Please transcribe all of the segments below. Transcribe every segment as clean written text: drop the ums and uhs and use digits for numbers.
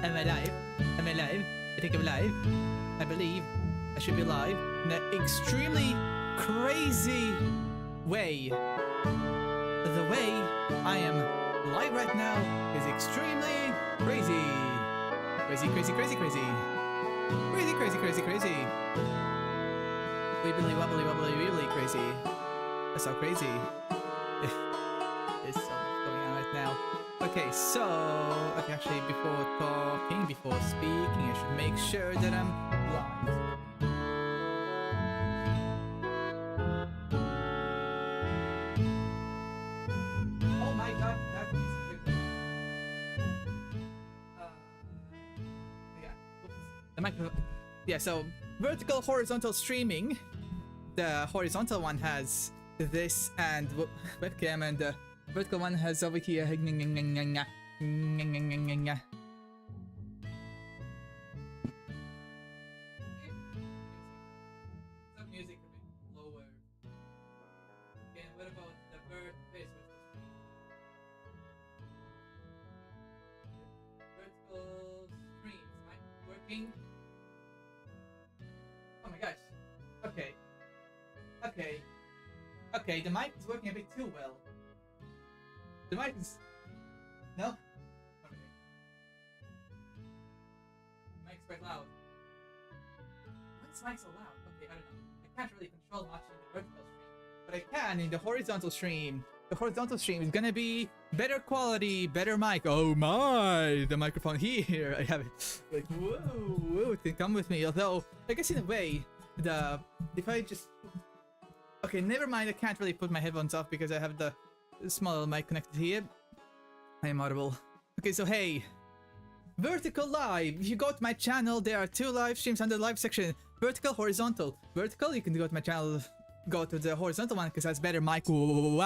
Am I alive? Am I alive? I think I'm alive. I believe I should be alive in an extremely crazy way. The way I am live right now is extremely crazy. Crazy, crazy, crazy, crazy. Crazy, crazy, crazy, crazy. Wibbly, wobbly, wobbly, wibbly, crazy. That's so crazy. There's so much going on right now. Okay, so actually, before talking, before speaking, I should make sure that I'm live. Oh my god, that music. Yeah, oops. The microphone. Yeah, so vertical, horizontal streaming. The horizontal one has this and webcam, and the vertical one has over here. Some music a bit lower. Okay, what about the bird face vertical streams? Am I working? Oh my gosh. Okay. Okay. Okay, the mic is working a bit too well. The mic is... No? Okay. The mic's quite loud. Why is the mic so loud? Okay, I don't know. I can't really control much in the vertical stream, but I can in the horizontal stream. The horizontal stream is gonna be better quality, better mic. Oh my! The microphone here, I have it. Like, whoa, whoa, come with me. Although, I guess in a way, if I just... Okay, never mind, I can't really put my headphones off because I have the small mic connected here. I am audible. Okay, so hey, vertical live. If you go to my channel, there are 2 live streams under the live section. Vertical, horizontal. Vertical, you can go to my channel, go to the horizontal one because that's better mic. Ooh,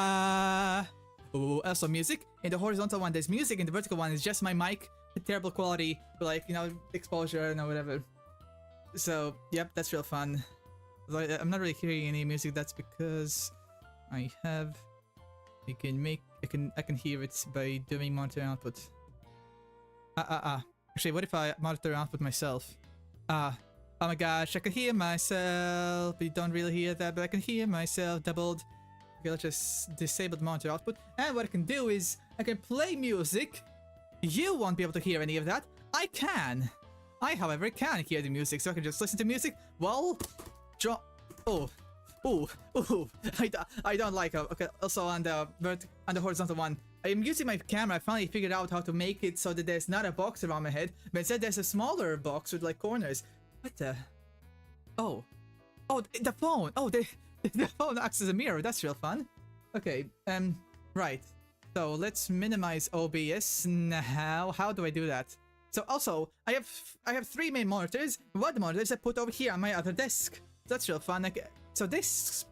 also music. In the horizontal one, there's music. In the vertical one, it's just my mic. Terrible quality, like, you know, exposure and whatever. So, yep, that's real fun. I'm not really hearing any music. That's because I can hear it by doing monitor output. Actually, what if I monitor output myself? Oh my gosh, I can hear myself. You don't really hear that, but I can hear myself doubled. Okay, let's just disable the monitor output. And what I can do is I can play music. You won't be able to hear any of that. I can. I, however, can hear the music, so I can just listen to music while I don't like it. Okay, also on the horizontal one, I am using my camera. I finally figured out how to make it so that there's not a box around my head, but instead there's a smaller box with like corners. What the? Oh, the phone. Oh, the phone acts as a mirror. That's real fun. Okay, right. So let's minimize OBS now. How do I do that? So also, I have 3 main monitors. One of the monitors I put over here on my other desk. That's real fun. So this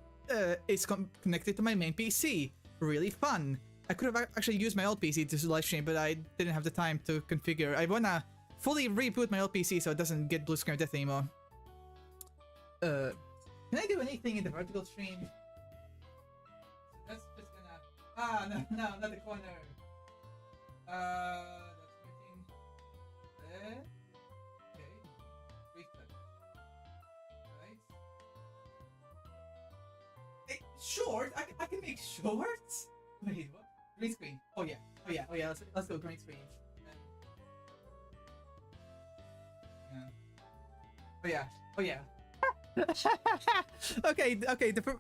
is connected to my main PC. Really fun. I could have actually used my old PC to live stream, but I didn't have the time to configure. I wanna fully reboot my old PC so it doesn't get blue screen of death anymore. Can I do anything in the vertical stream? That's just gonna... no, not the corner. That's everything. There. Okay. Reset. Right. Hey, short? I can make shorts? Wait, what? Green screen. Oh yeah. Let's go green screen. Oh yeah. Okay.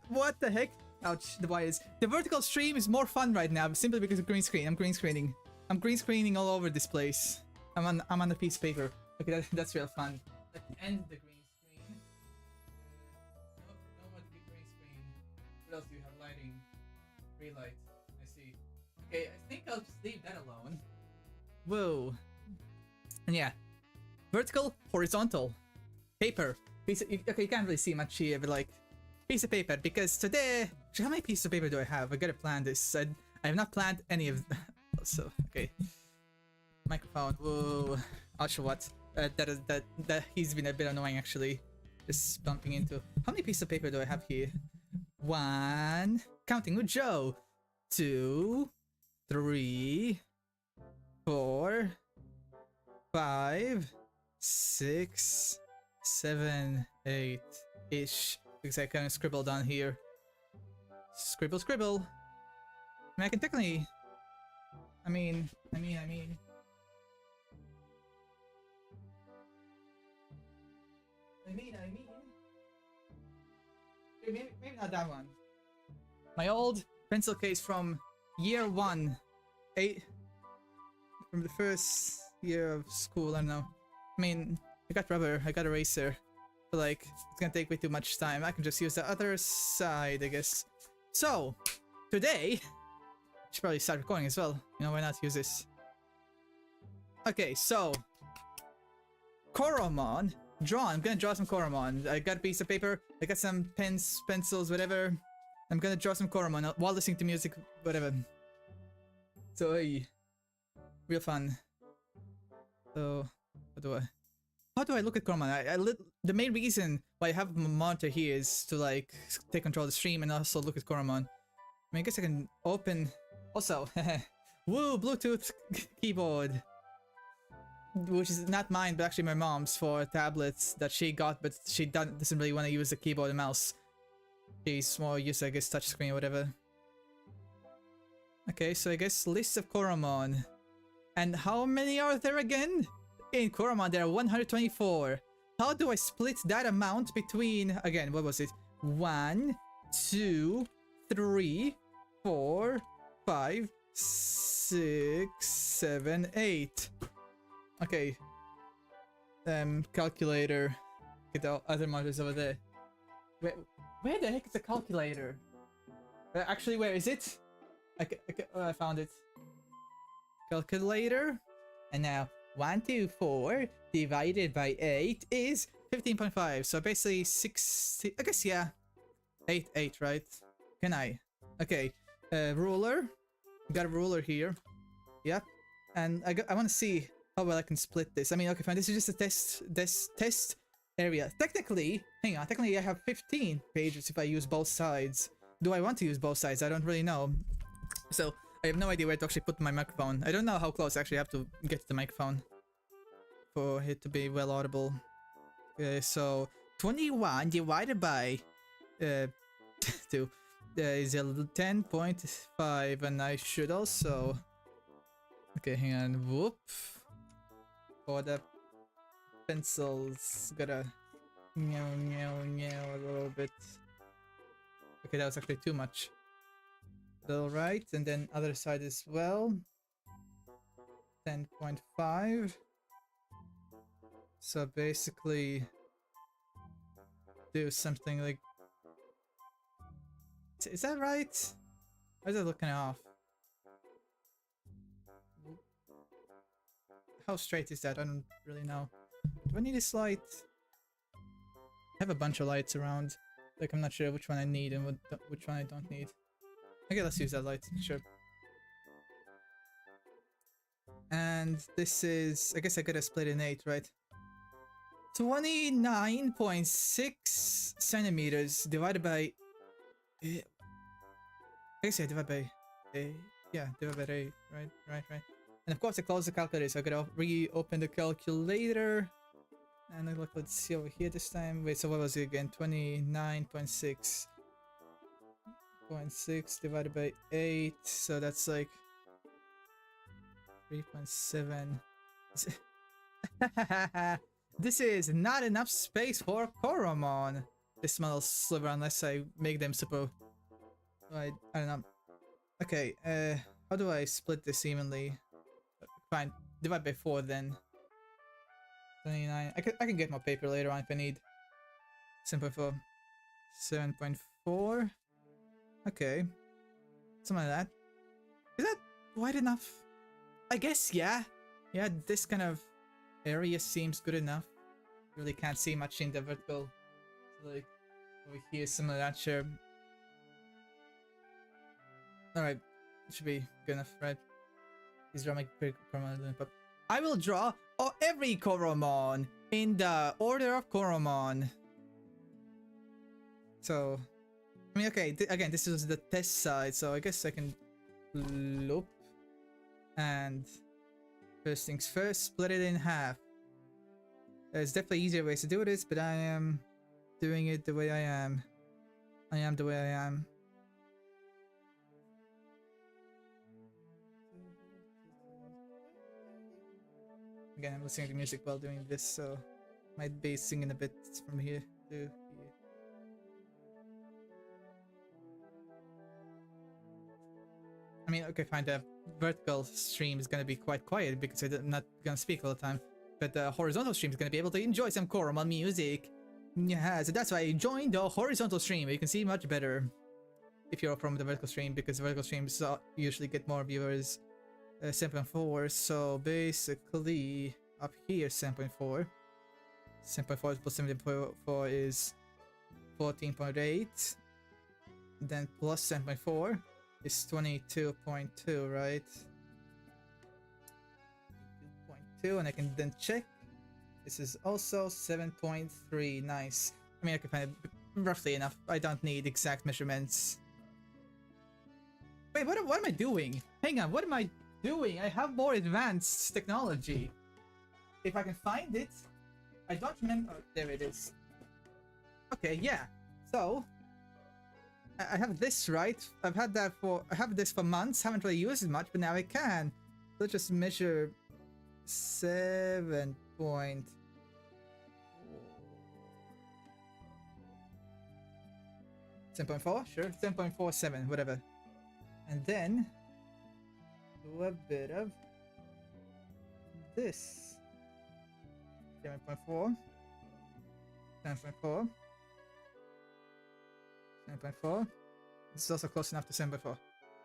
What the heck? Ouch, the wires. The vertical stream is more fun right now simply because of green screen. I'm green screening all over this place. I'm on a piece of paper. Okay, that's real fun. Let's end the green screen. No more green screen. What else do you have? Lighting. Relight. I see. Okay, I think I'll just leave that alone. Whoa. And yeah. Vertical, horizontal. Paper. Okay, you can't really see much here, but like, piece of paper, because today... Actually, how many pieces of paper do I have? I gotta plan this. I have not planned any of... So, okay. Microphone. Whoa. Ouch, what? That he's been a bit annoying, actually. Just bumping into... How many pieces of paper do I have here? 1... Counting with Joe. 2... 3... 4... 5, 6, 7, 8-ish. Because I kind of scribbled down here. Scribble, scribble. I mean, I can technically... I mean... Maybe not that one. My old pencil case from year 1. From the first year of school, I don't know. I mean, I got rubber, I got eraser. But like, it's gonna take way too much time. I can just use the other side, I guess. So, today, I should probably start recording as well. You know, why not use this? Okay, so, Coromon. Draw. I'm gonna draw some Coromon. I got a piece of paper, I got some pens, pencils, whatever. I'm gonna draw some Coromon while listening to music, whatever. So, hey, real fun. So, how do I look at Coromon? The main reason why I have my monitor here is to like take control of the stream and also look at Coromon. I mean, I guess I can open. Also, woo, Bluetooth keyboard. Which is not mine, but actually my mom's for tablets that she got, but she doesn't really want to use the keyboard and mouse. She's more used to, I guess, touchscreen or whatever. Okay, so I guess list of Coromon. And how many are there again? In Coromon, there are 124. How do I split that amount between, again, what was it? 1, 2, 3, 4, 5, 6, 7, 8. Okay. Calculator. Get the other monitors over there. Where the heck is the calculator? Actually, where is it? I found it. Calculator. And now, 124 divided by 8 is 15.5. So basically 60. I guess, yeah. 8, right? Can I? Okay. Ruler. Got a ruler here. Yep. And I want to see how well I can split this. I mean, okay, fine. This is just a test area. Technically, hang on. Technically, I have 15 pages if I use both sides. Do I want to use both sides? I don't really know. So, I have no idea where to actually put my microphone. I don't know how close I actually have to get to the microphone for it to be well audible. Okay, so 21 divided by 2 is 10.5, and I should also... Okay, hang on. Whoop. For the pencils, gotta meow a little bit. Okay, that was actually too much. Alright, and then other side as well. 10.5. So basically do something like... Is that right? Or is it looking off? How straight is that? I don't really know. Do I need this light? I have a bunch of lights around. Like, I'm not sure which one I need and which one I don't need. Okay, let's use that light. Sure. And this is... I guess I gotta split in 8, right? 29.6 centimeters divided by... I guess I divide by 8. Yeah, divide by 8. Right. And of course I close the calculator, so I gotta reopen the calculator. And let's see over here this time. Wait, so what was it again? 29.6. 0.6 divided by 8, so that's like 3.7. This is not enough space for Coromon. This small sliver, unless I make them super... I don't know. Okay, how do I split this evenly? Fine, divide by 4 then. 29. I can get more paper later on if I need. 7.4. 7.4. Okay. Something like that. Is that wide enough? I guess, yeah. Yeah, this kind of area seems good enough. Really can't see much in the vertical. So like, over here, some of that, sure. Alright. Should be good enough, right? Please draw my Coromon. I will draw every Coromon in the order of Coromon. So, I mean, okay, again, this is the test side, so I guess I can loop and First things first, split it in half. There's definitely easier ways to do this, but I am doing it the way I am. I am the way I am. Again, I'm listening to music while doing this, so might be singing a bit from here to here. I mean, okay, fine, the vertical stream is gonna be quite quiet because I'm not gonna speak all the time, but the horizontal stream is gonna be able to enjoy some Coromon music. Yeah, so that's why I joined the horizontal stream. You can see much better if you're from the vertical stream, because the vertical streams usually get more viewers. 7.4, so basically up here 7.4. 7.4 plus 7.4 is 14.8. Then plus 7.4 is 22.2, right? 22.2, and I can then check. This is also 7.3. Nice. I mean, I can find it roughly enough. I don't need exact measurements. Wait, what am I doing? Hang on, what am I doing? I have more advanced technology. If I can find it, I don't remember. Oh, there it is. Okay, yeah. So I have this, right? I have this for months. Haven't really used it much, but now I can. Let's just measure 7 point. 7.4, sure. 7.47, whatever. And then do a bit of this. 7.4. 7.4. 7.4. This is also close enough to 7.4.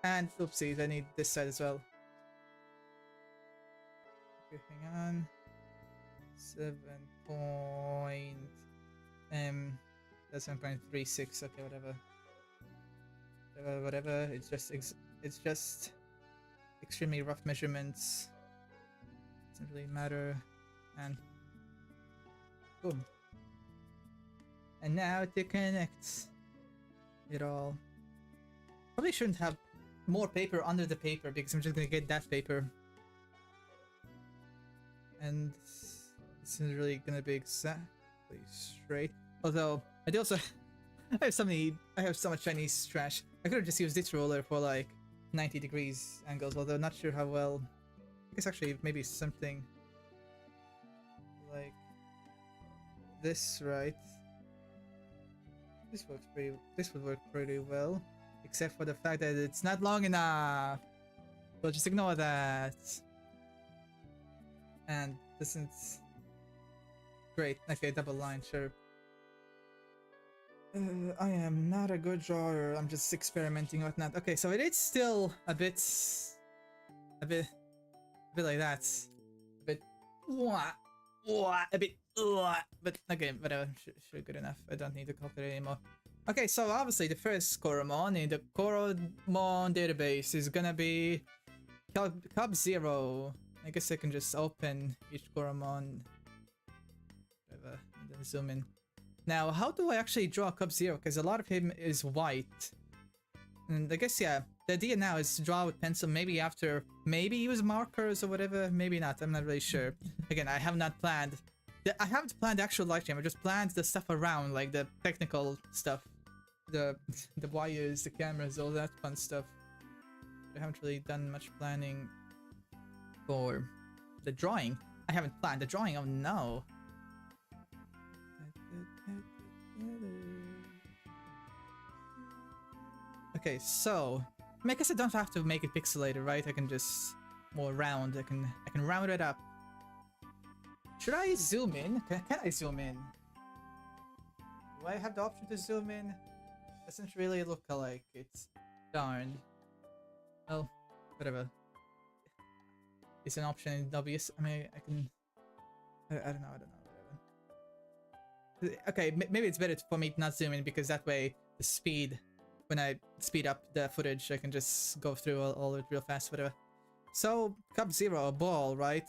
And oopsies, I need this side as well. Okay, hang on. 7 point. That's 7.36. Okay, whatever. Whatever. It's just extremely rough measurements. Doesn't really matter. And boom. And now to connect it all. Probably shouldn't have more paper under the paper because I'm just gonna get that paper. And this is really gonna be exactly straight. Although I do also I have so much Chinese trash. I could have just used this roller for like 90 degrees angles, although not sure how well. I guess actually maybe something like this, right? This would work pretty well, except for the fact that it's not long enough. So just ignore that. And this isn't great. Okay, double line, sure. I am not a good drawer. I'm just experimenting with that. Okay, so it is still a bit like that. A bit, but okay, whatever. Sure, good enough. I don't need to calculate anymore. Okay, so obviously the first Coromon in the Coromon database is gonna be Cub 0. I guess I can just open each Coromon, whatever, and then zoom in. Now, how do I actually draw Cub 0? Because a lot of him is white. And I guess, yeah, the idea now is to draw with pencil, maybe use markers or whatever, maybe not, I'm not really sure. Again, I haven't planned the actual live stream, I just planned the stuff around, like the technical stuff. The wires, the cameras, all that fun stuff. I haven't really done much planning for the drawing. I haven't planned the drawing, oh no. Okay, so I mean, I guess I don't have to make it pixelated, right? I can just more round. I can round it up. Should I zoom in? Can I zoom in? Do I have the option to zoom in? Doesn't really look like it. Darn. Well, whatever. It's an option in WS. I mean, I can. I don't know. Whatever. Okay, maybe it's better for me to not zoom in because that way the speed. When I speed up the footage, I can just go through all it real fast, whatever. So, Cub 0, a ball, right?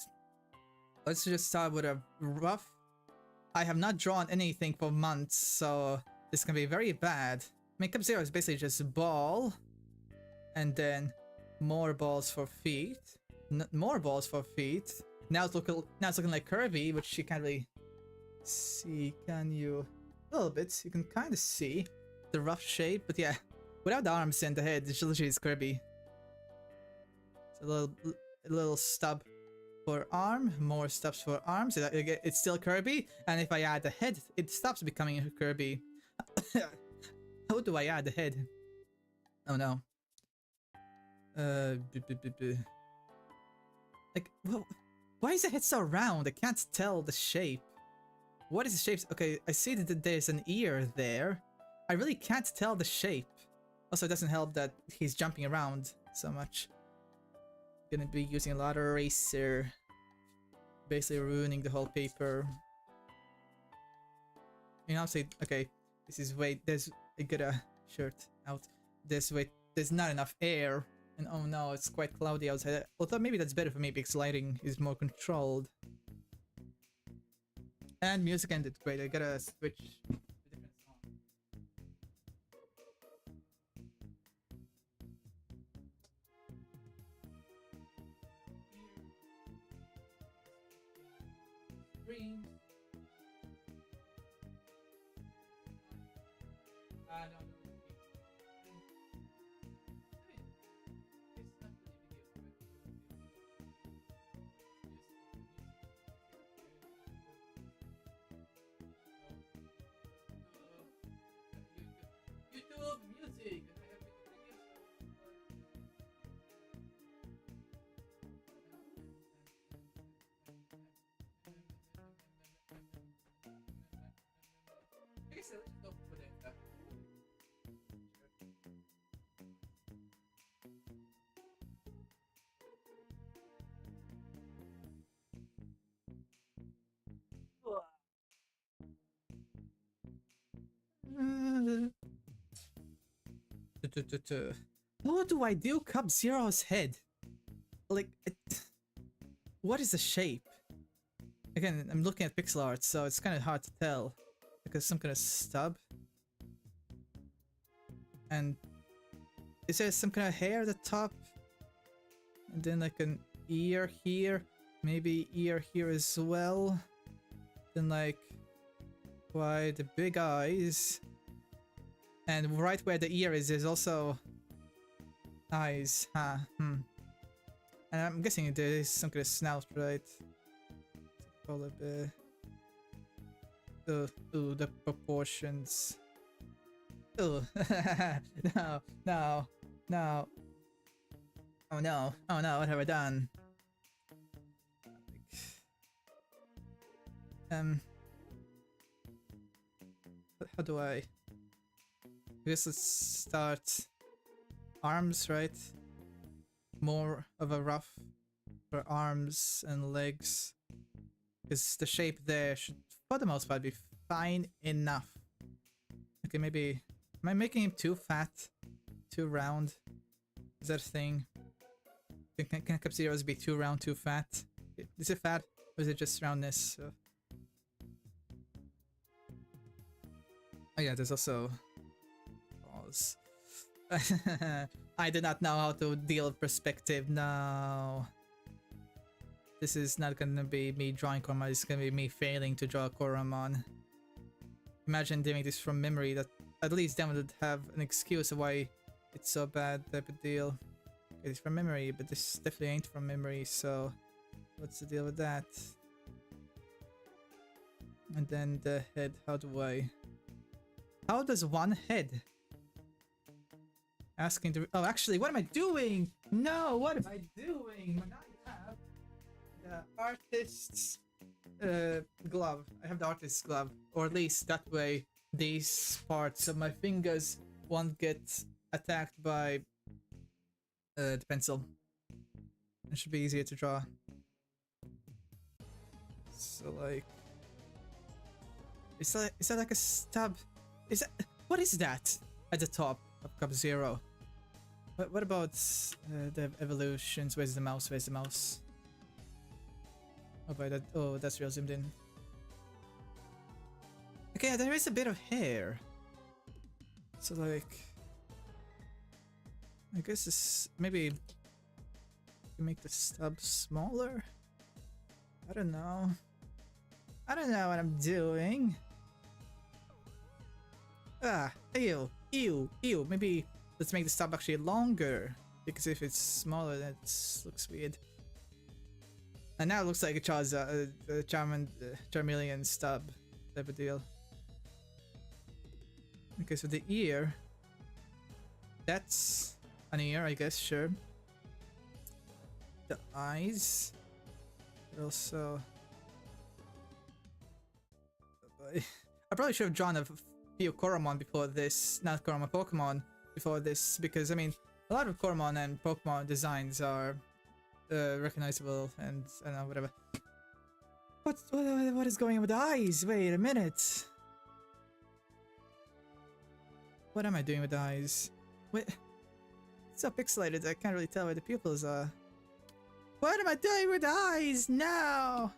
Let's just start with a rough. I have not drawn anything for months, so this can be very bad. I mean, Cub 0 is basically just a ball, and then more balls for feet, more balls for feet. Now it's looking like Kirby, which you can't really see. Can you? A little bit. You can kind of see the rough shape, but yeah, without the arms and the head, it's literally is Kirby. It's a little stub for arm, more stubs for arms. It's still Kirby, and if I add the head, it stops becoming Kirby. How do I add the head? Oh no. Like, well, why is the head so round? I can't tell the shape. What is the shape? Okay, I see that there's an ear there. I really can't tell the shape. Also, it doesn't help that he's jumping around so much. Gonna be using a lot of eraser. Basically ruining the whole paper. You know, say, okay, this is way, I got a shirt out. There's not enough air. And oh no, it's quite cloudy outside. Although maybe that's better for me because lighting is more controlled. And music ended great. I gotta switch to a different song. Green. No. Music. I guess let's just don't put it. What do I do? Cub Zero's head. Like, what is the shape? Again, I'm looking at pixel art, so it's kind of hard to tell. Because some kind of stub. And is there some kind of hair at the top? And then like an ear here. Maybe ear here as well. Then like, why the big eyes? And right where the ear is, there's also eyes. Huh. And I'm guessing there is some kind of snout, right? Call it ooh, the proportions. Ooh. No. Oh no, what have I done? How do I guess let's start arms, right? More of a rough for arms and legs. Because the shape there should, for the most part, be fine enough. Okay, maybe... Am I making him too fat? Too round? Is that a thing? Can Cup Zeros be too round, too fat? Is it fat? Or is it just roundness? Oh yeah, there's also... Pause. I do not know how to deal with perspective. No. This is not gonna be me drawing Coromon, it's gonna be me failing to draw Coromon. Imagine doing this from memory, that at least then would have an excuse of why it's so bad type of deal. It's from memory, but this definitely ain't from memory, so what's the deal with that? And then the head, how does one head? Asking to... Oh, actually, what am I doing? No, what am I doing? Now I have the artist's glove. I have the artist's glove. Or at least that way these parts of my fingers won't get attacked by the pencil. It should be easier to draw. So like... Is that like a stub? What is that at the top of Cup Zero? What about the evolutions? Where's the mouse? Oh, that's real zoomed in. Okay, there is a bit of hair. So like, I guess this maybe to make the stub smaller? I don't know. I don't know what I'm doing. Ah, ew, ew, ew. Maybe let's make the stub actually longer. Because if it's smaller, that looks weird. And now it looks like a Charmeleon stub type of deal. Okay, so the ear. That's an ear, I guess, sure. The eyes. Also... I probably should have drawn a few Coromon before this. Not Coromon, Pokemon before this. Because, I mean, a lot of Coromon and Pokemon designs are recognizable and, I don't know, whatever. What is going on with the eyes? Wait a minute. What am I doing with the eyes? Wait. It's so pixelated I can't really tell where the pupils are. What am I doing with the eyes? No!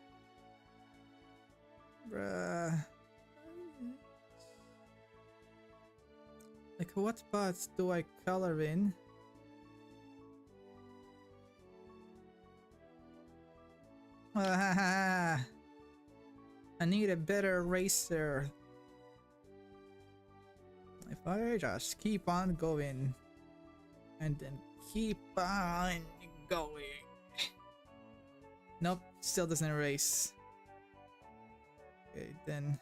Bruh. Like, what parts do I color in? I need a better eraser. If I just keep on going and then keep on going. Nope, still doesn't erase. Okay, then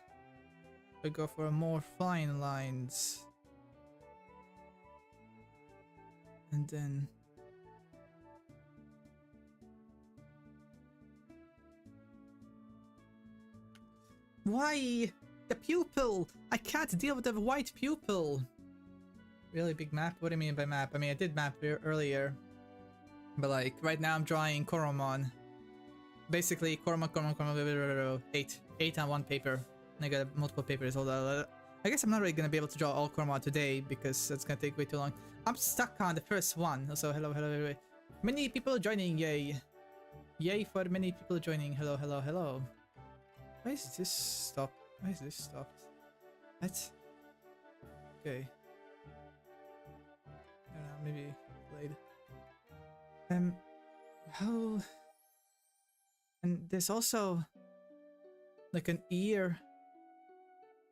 we go for more fine lines. And then why the pupil? I can't deal with the white pupil. Really big map? What do you mean by map? I mean, I did map earlier, but like right now I'm drawing Coromon. Basically, Coromon, 8 on one paper. And I got multiple papers. Hold on. I guess I'm not really gonna be able to draw all Coromon today because that's gonna take way too long. I'm stuck on the first one. Also, hello. Many people joining, yay. Yay for many people joining. Hello. Why is this stopped? Why is this stopped? What? Okay. I don't know, maybe played. How? And there's also like an ear.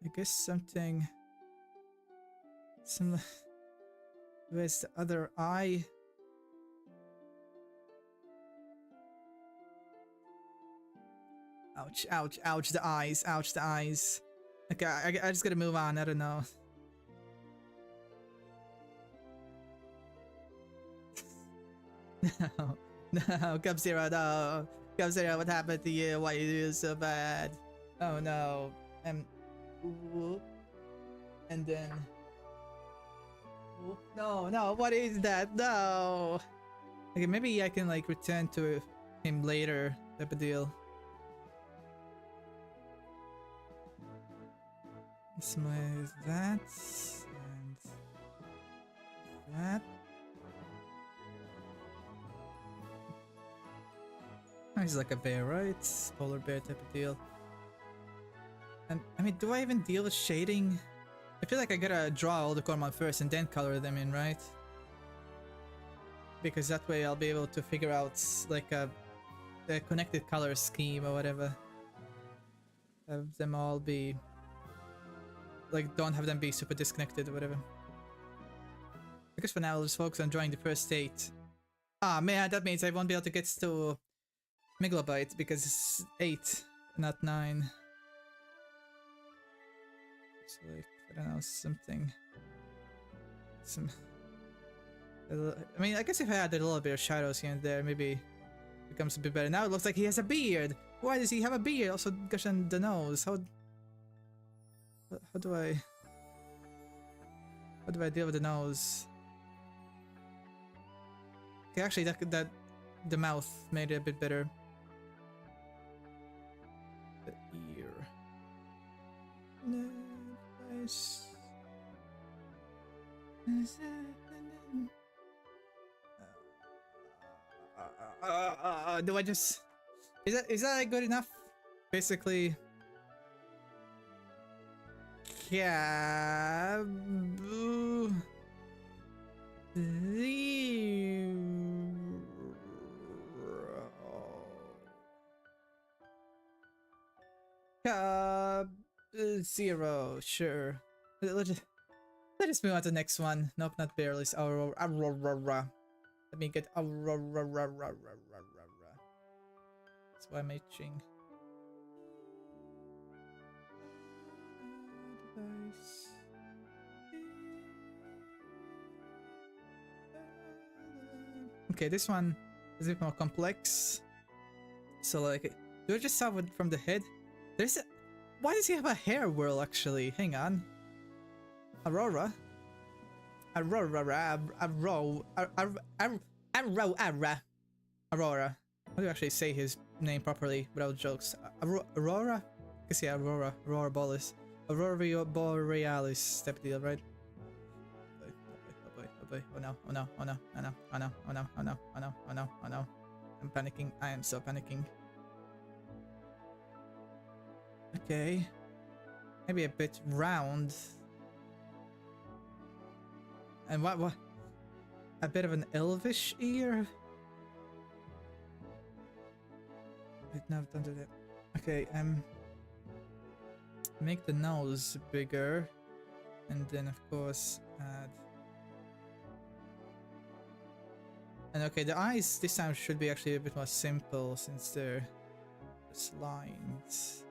I guess something. Some. Where's the other eye? Ouch, the eyes, Okay, I just gotta move on, I don't know. No, Cub-Zero, no. Cub-Zero, what happened to you? Why are you doing so bad? Oh no. Whoop. And then... Whoop. No, what is that? No! Okay, maybe I can like return to him later, type of deal. Smooth that and that. Oh, he's like a bear, right? Polar bear type of deal. And I mean, do I even deal with shading? I feel like I gotta draw all the Coromon first and then color them in, right? Because that way I'll be able to figure out like the connected color scheme or whatever. Have them all be like, don't have them be super disconnected or whatever. I guess for now I'll just focus on drawing the first 8. Ah man, that means I won't be able to get to Megalobite because it's 8, not 9. So like, I don't know, something. I mean, I guess if I added a little bit of shadows here and there, maybe it becomes a bit better. Now it looks like he has a beard! Why does he have a beard? Also, gosh, on the nose. How do I deal with the nose? Okay, actually, that the mouth made it a bit better. The ear. Nice. Do I just... Is that good enough? Basically... Yeah. Zero, sure. Let's move on to the next one. Nope, not barely. It's Aurora. Aurora. Let me get Aurora. That's why I'm itching. Okay, this one is a bit more complex. So, like, do I just start with from the head? There's a... Why does he have a hair whirl, actually? Hang on. Aurora. Aurora. Aurora. Aurora. How do you actually say his name properly without jokes? Aurora? I guess yeah, Aurora. Aurora Borealis. Aurora Borealis type deal, right? Oh no, oh no, oh no, oh no, oh no, oh no, oh no, oh no, oh no, oh no. I'm panicking. I am so panicking. Okay. Maybe a bit round. And what? A bit of an elvish ear? Wait, no, don't do that. Okay, make the nose bigger. And then, of course, add... And okay, the eyes this time should be actually a bit more simple since they're just lines.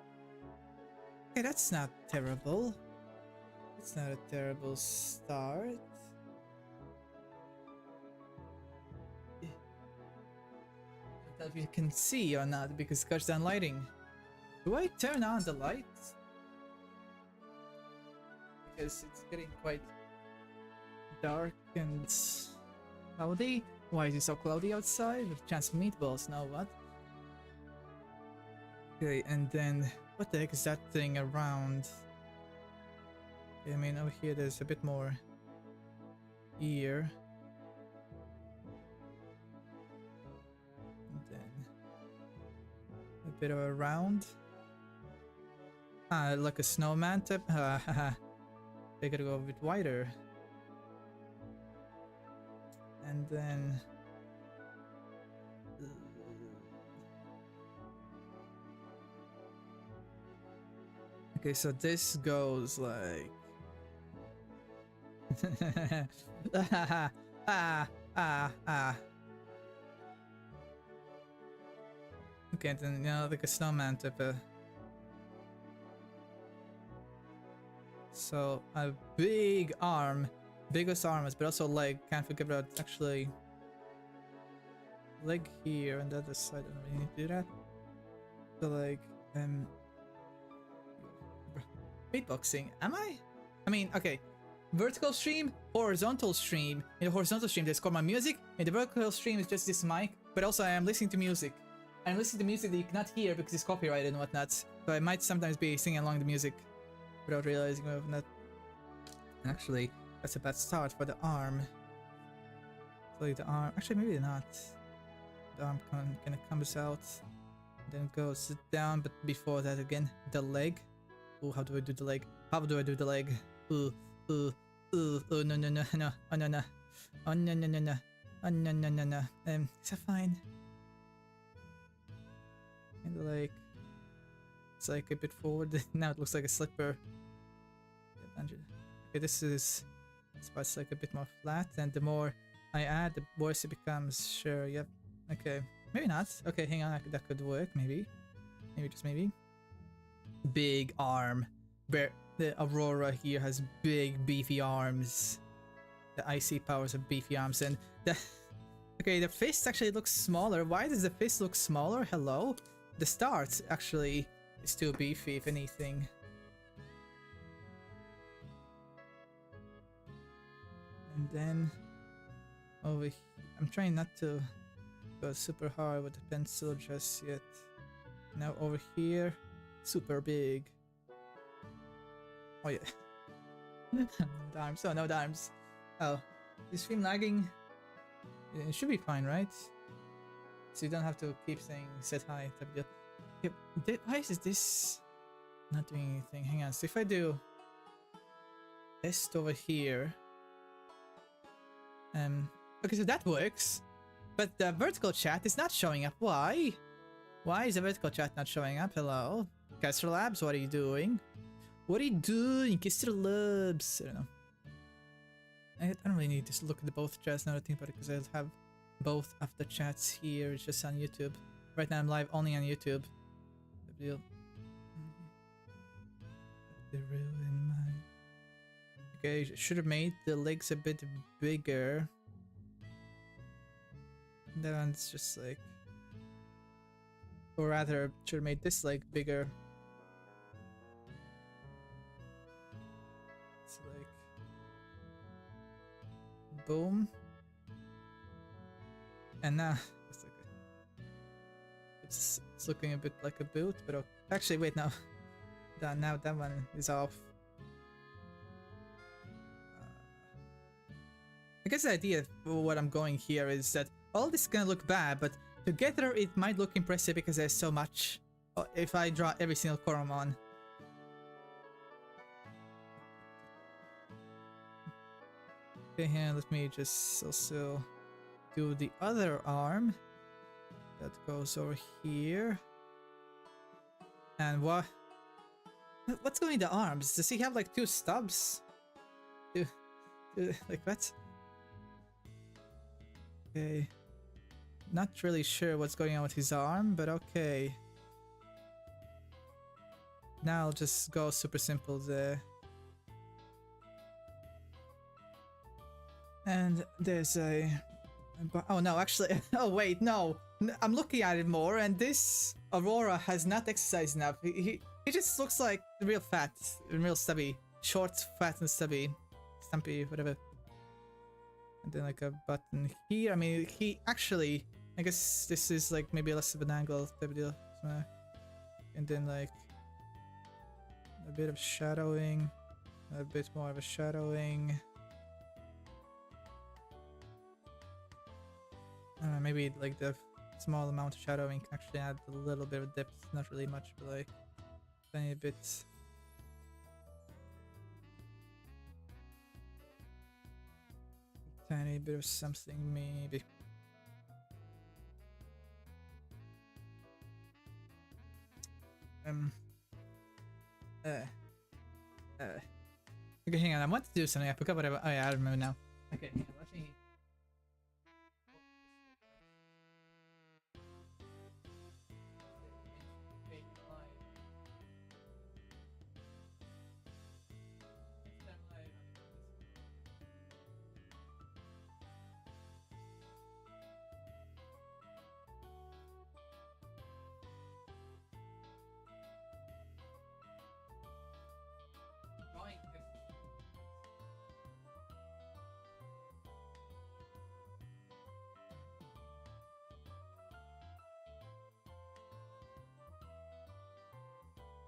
Okay, that's not terrible. It's not a terrible start. I don't know if you can see or not because it's down lighting. Do I turn on the lights? Because it's getting quite dark and cloudy. Why is it so cloudy outside? With a chance of meatballs, now what? Okay, and then what the heck is that thing around? Okay, I mean over here there's a bit more ear. And then a bit of a round. Ah, like a snowman type. They gotta go a bit wider. And then okay, so this goes like okay, then you know, like a snowman type of. So a big arm. Biggest arms, but also leg. Can't forget about actually leg here on the other side. I don't really need to do that. So like beatboxing. Am I? I mean, okay. Vertical stream, horizontal stream. In the horizontal stream, there's Coromon music. In the vertical stream, it's just this mic. But also, I am listening to music. I'm listening to music that you cannot hear because it's copyrighted and whatnot. So I might sometimes be singing along the music without realizing whatnot. Actually. That's a bad start for the arm. So like the arm, actually maybe not. The arm kind of comes out, then goes down, but before that again, the leg. Ooh, how do I do the leg? How do I do the leg? Ooh, no, oh no, no, oh no, no, oh no, no, no, no, oh no, no, no, no. Is that fine? And like, it's like a bit forward. Now it looks like a slipper. Okay, this part's like a bit more flat, and the more I add, the worse it becomes. Sure, yep. Okay, maybe not. Okay, hang on, that could work, maybe. Maybe, just maybe. Big arm. The Aurora here has big, beefy arms. The icy powers of beefy arms, and the... Okay, the fist actually looks smaller. Why does the fist look smaller? Hello? The start actually is too beefy, if anything. And then over here, I'm trying not to go super hard with the pencil just yet. Now over here, super big. Oh yeah. No arms, oh no arms. Oh, is stream lagging? It should be fine, right? So you don't have to keep saying set hi type deal. Yep. Why is this not doing anything? Hang on, so if I do test over here. Okay, so that works, but the vertical chat is not showing up. Why? Why is the vertical chat not showing up? Hello? Caster Labs, what are you doing? What are you doing, Caster Labs? I don't know. I don't really need to look at the both chats now that I think about it, because I'll have both of the chats here. It's just on YouTube. Right now I'm live only on YouTube. The deal. The real in my... Okay, should have made the legs a bit bigger. That one's just like... Or rather, should have made this leg bigger. It's like... Boom. And now... It's, like it's looking a bit like a boot, but okay. Actually, wait, no. Now that one is off. I guess the idea for what I'm going here is that all this is gonna look bad, but together it might look impressive because there's so much. If I draw every single Coromon. Okay, here, let me just also do the other arm. That goes over here. And what? What's going in the arms? Does he have like two stubs? Like what? Okay. Not really sure what's going on with his arm, but okay. Now I'll just go super simple there. And there's a... Oh no, actually... Oh wait, no! I'm looking at it more, and this Aurora has not exercised enough. He just looks like real fat, real stubby. Short, fat, and stubby. Stumpy, whatever. And then like a button here. I mean, he actually... I guess this is like maybe less of an angle type of deal. And then like... a bit of shadowing. A bit more of a shadowing. I don't know, maybe like the small amount of shadowing can actually add a little bit of depth. Not really much, but like... tiny bit. Tiny bit of something, maybe. Okay, hang on. I want to do something. I forgot what I... Oh yeah, I remember now. Okay, hang on, let me...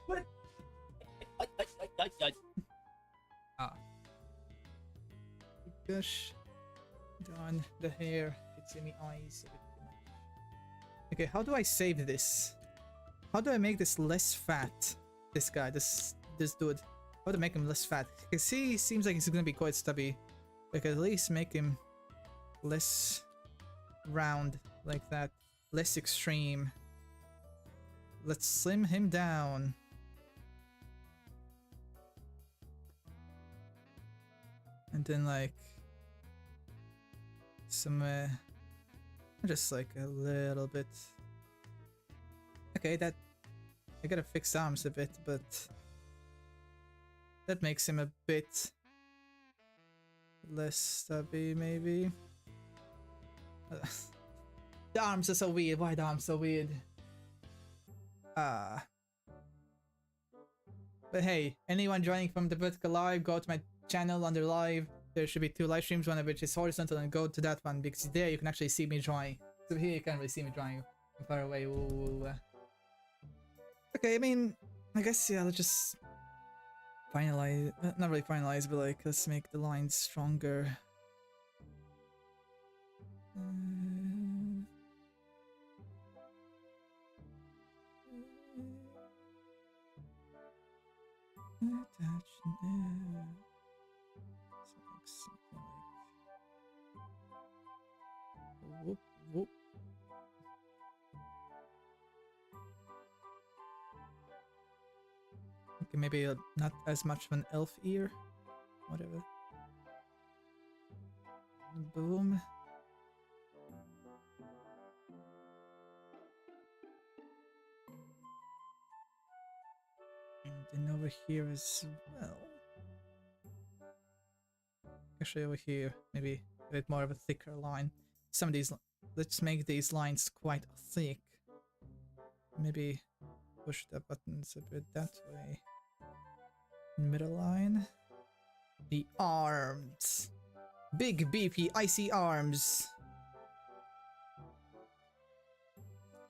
What? Ah. Gosh. Darn, the hair gets in the eyes a bit too much. Okay, how do I save this? How do I make this less fat? This guy, this dude. How to make him less fat? Because he seems like he's gonna be quite stubby. Like at least make him less round like that. Less extreme. Let's slim him down. And then like some just like a little bit. Okay, that I gotta fix arms a bit, but that makes him a bit less stubby maybe. The arms are so weird. Why the arms so weird? But hey, anyone joining from the vertical live, go to my channel under live. There should be 2 live streams, one of which is horizontal, and go to that one because there you can actually see me drawing. So here you can't really see me drawing from far away. Ooh. Okay, I mean, I guess yeah, let's just finalize, not really finalize, but like let's make the lines stronger. Something like whoop whoop. Okay, maybe not as much of an elf ear. Whatever. Boom. And then over here as well. Actually over here, maybe a bit more of a thicker line. Some of these, let's make these lines quite thick. Maybe push the buttons a bit that way. Middle line. The arms. Big beefy icy arms.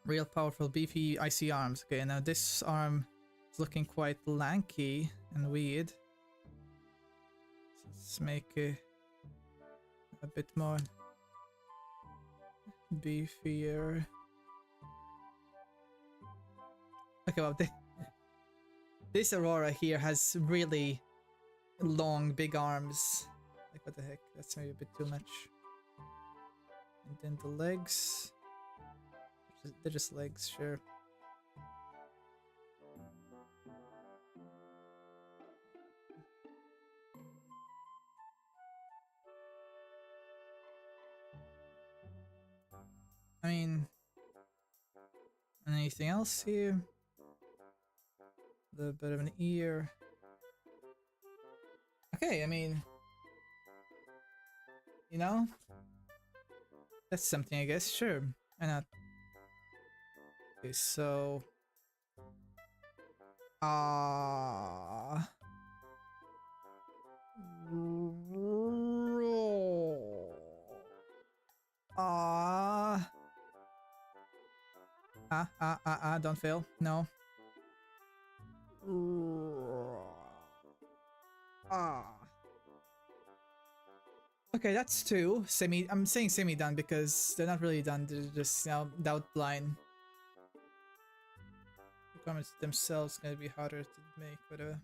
Real powerful beefy icy arms. Okay, now this arm is looking quite lanky and weird. So let's make it a bit more beefier. Okay, well, this Aurora here has really long, big arms. Like, what the heck? That's maybe a bit too much. And then the legs. They're just legs, sure. I mean, anything else here? A little bit of an ear. Okay, I mean, you know, that's something, I guess. Sure, why not? Okay, so, don't fail. No. Okay, that's two. I'm saying semi-done because they're not really done. They're just, you know, doubt blind. Requirements themselves gonna be harder to make, whatever.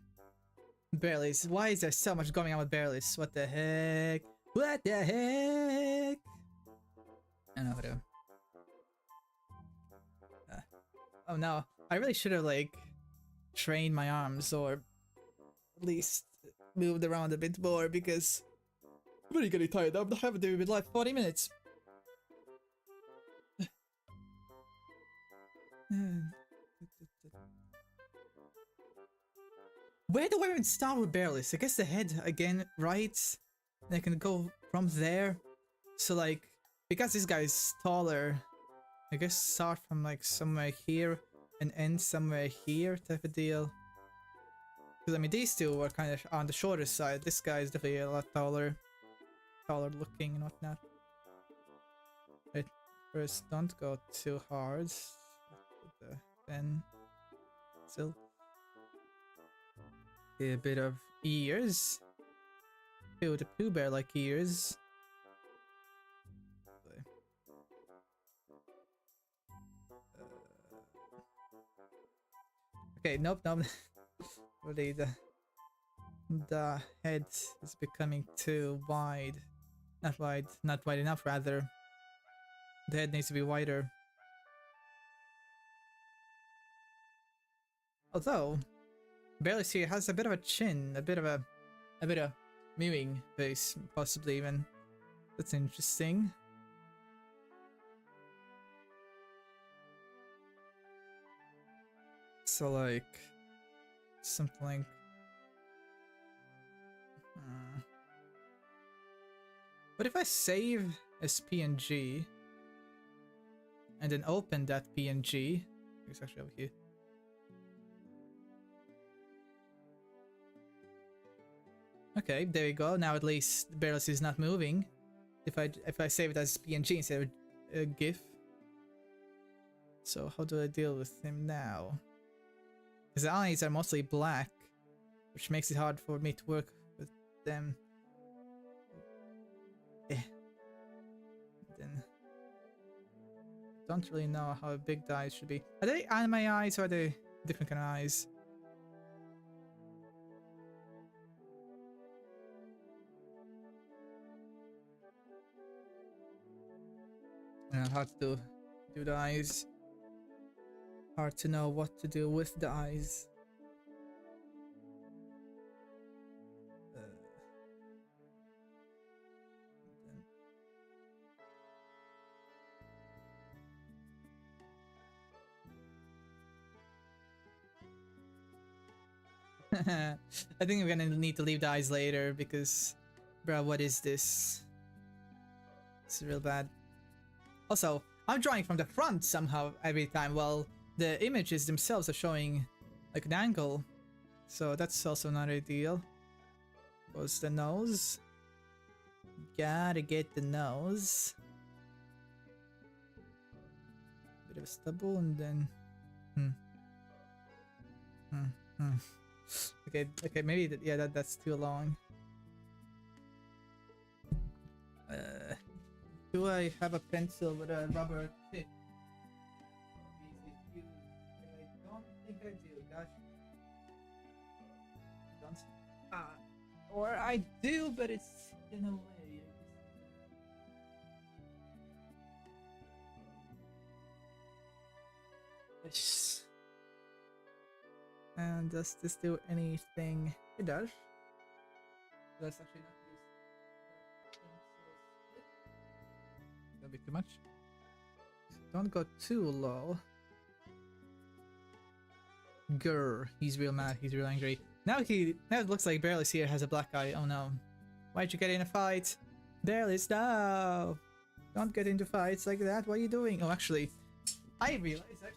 Barrels. Why is there so much going on with barrels? What the heck? What the heck? I don't know, whatever. Oh no, I really should have, like, trained my arms, or at least moved around a bit more, because I'm really getting tired. I haven't been live 40 minutes. Where do I even start with barrels? I guess the head again, right? And I can go from there. So, like, because this guy's taller, I guess start from, like, somewhere here and end somewhere here type of deal. Because, I mean, these two were kind of on the shorter side. This guy is definitely a lot taller looking and whatnot. Right, first, don't go too hard. Then, still. A bit of ears. With the Pooh Bear like ears. Okay, nope. Really, the head is becoming too wide. Not wide enough, rather. The head needs to be wider. Although, Barrels here has a bit of a chin, a bit of mewing face, possibly even. That's interesting. So, like, something like, what if I save as PNG and then open that PNG? It's actually over here. Okay, there we go. Now at least Barrels is not moving. If I save it as PNG instead of a GIF. So how do I deal with him now? His eyes are mostly black, which makes it hard for me to work with them. Then don't really know how big the eyes should be. Are they anime eyes or are they different kind of eyes? I don't know how to do the eyes. Hard to know what to do with the eyes. I think we're gonna need to leave the eyes later because, bro, what is this? It's real bad. Also, I'm drawing from the front somehow every time, while the images themselves are showing like an angle. So that's also not ideal. Goes the nose. Gotta get the nose. Bit of a stubble and then... Okay, maybe yeah, that's too long. Do I have a pencil with a rubber tip? Easy to use. I don't think I do, gosh. Don't. Or I do, but it's in a way. Yes. And does this do anything? It does. That's actually not used. That'll be too much. Don't go too low. Grr, he's real mad, he's real angry. Now it looks like Barrel's here has a black eye. Oh no. Why'd you get in a fight? Barrel's, no! Don't get into fights like that, what are you doing? Oh, actually, I realized actually.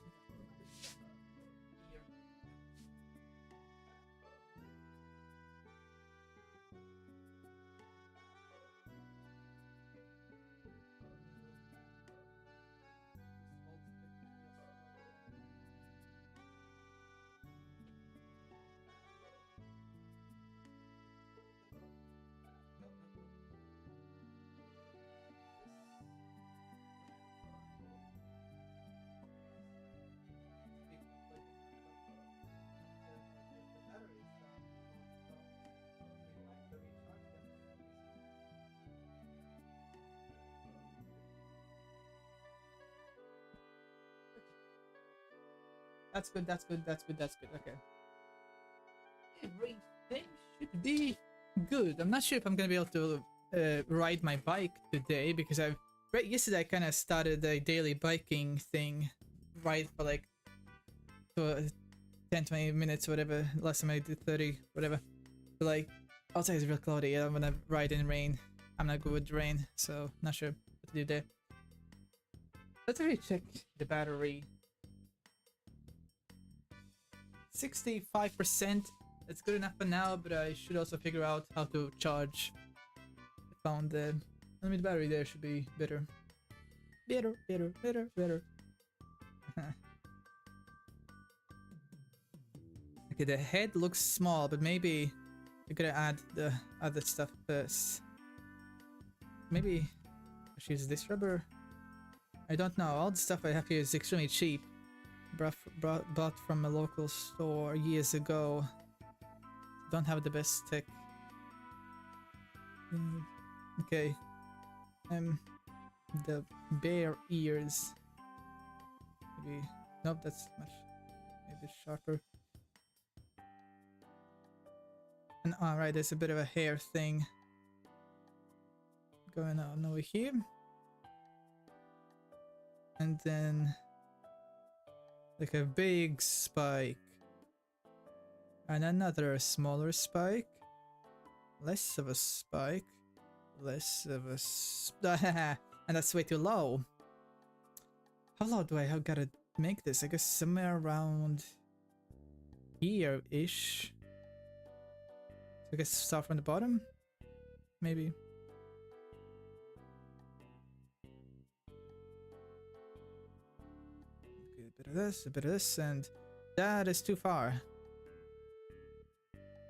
That's good, that's good, that's good, that's good, okay. Everything should be good. I'm not sure if I'm gonna be able to ride my bike today because yesterday I kind of started a daily biking thing, ride for like 10-20 minutes or whatever. Last time I did 30, whatever. But like, outside is real cloudy. I'm gonna ride in rain. I'm not good with rain, so not sure what to do there. Let's really check the battery. 65%. It's good enough for now, but I should also figure out how to charge. I found the battery there should be better. Better. Okay, the head looks small, but maybe I gotta add the other stuff first. Maybe I should use this rubber. I don't know. All the stuff I have here is extremely cheap. Bought from a local store years ago. Don't have the best tech. Okay. The bear ears. Maybe. Nope, that's much. Maybe sharper. And alright, there's a bit of a hair thing going on over here. And then like a big spike. And another smaller spike. Less of a spike. Less of a and that's way too low. How low do I gotta make this? I guess somewhere around here-ish. So I guess start from the bottom? Maybe. Okay, a bit of this, and that is too far.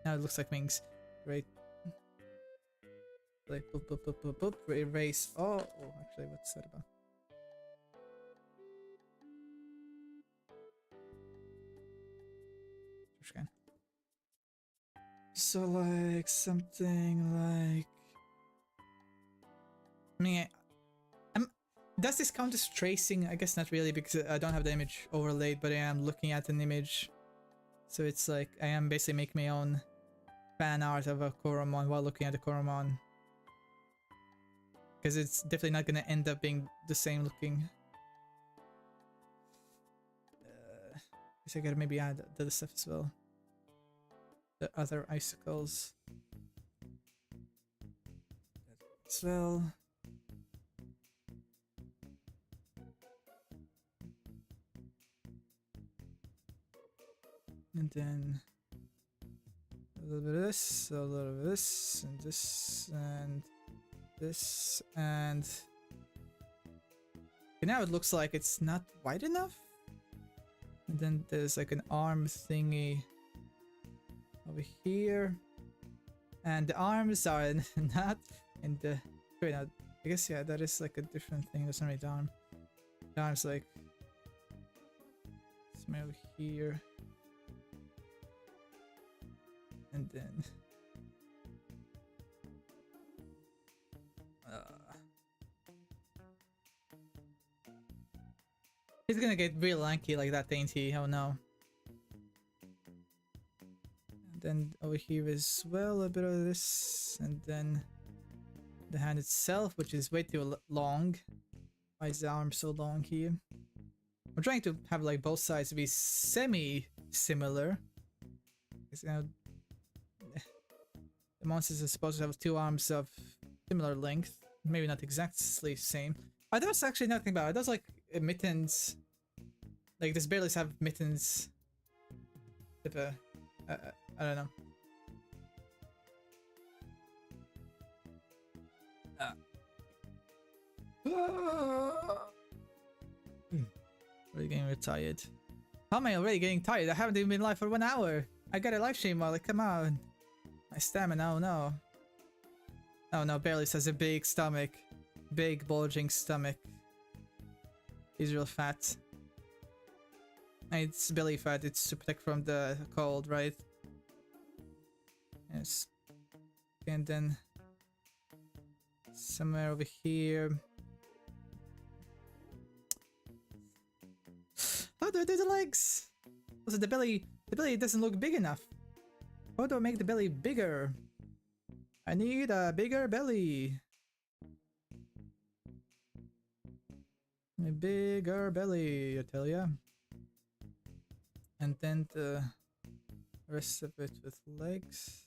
Now it looks like wings. Right. Like boop boop boop boop boop. Erase. Oh, actually, what's that about? Trash can. So like something like. I mean, does this count as tracing? I guess not really because I don't have the image overlaid, but I am looking at an image. So it's like I am basically making my own fan art of a Coromon while looking at the Coromon. Because it's definitely not gonna end up being the same looking. Guess I gotta maybe add the other stuff as well. the other icicles as well. And then a little bit of this, a little bit of this, and this, and this, and okay, now it looks like it's not wide enough. And then there's like an arm thingy over here, and the arms are not in the. Wait, no, I guess yeah, that is like a different thing. That's not really the arm. The arm's like somewhere over here. And then he's gonna get real lanky like that, ain't he? Oh no. And then over here as well, a bit of this, and then the hand itself, which is way too long. Why is the arm so long here? I'm trying to have like both sides be semi-similar. Because, you know, the monsters are supposed to have two arms of similar length. Maybe not exactly same. Oh, there's actually nothing about it. There's like mittens. Like, does Barely's have mittens? If I don't know. Really getting retired. How am I already getting tired? I haven't even been live for 1 hour. I got a live stream while like, come on. My stamina, oh no. Oh no, Barely's has a big stomach. Big bulging stomach. He's real fat. It's belly fat, it's to protect from the cold, right? Yes. And then somewhere over here. How do I do the legs? Also, the belly doesn't look big enough. How do I make the belly bigger? I need a bigger belly. A bigger belly, I tell ya. And then the rest of it with legs.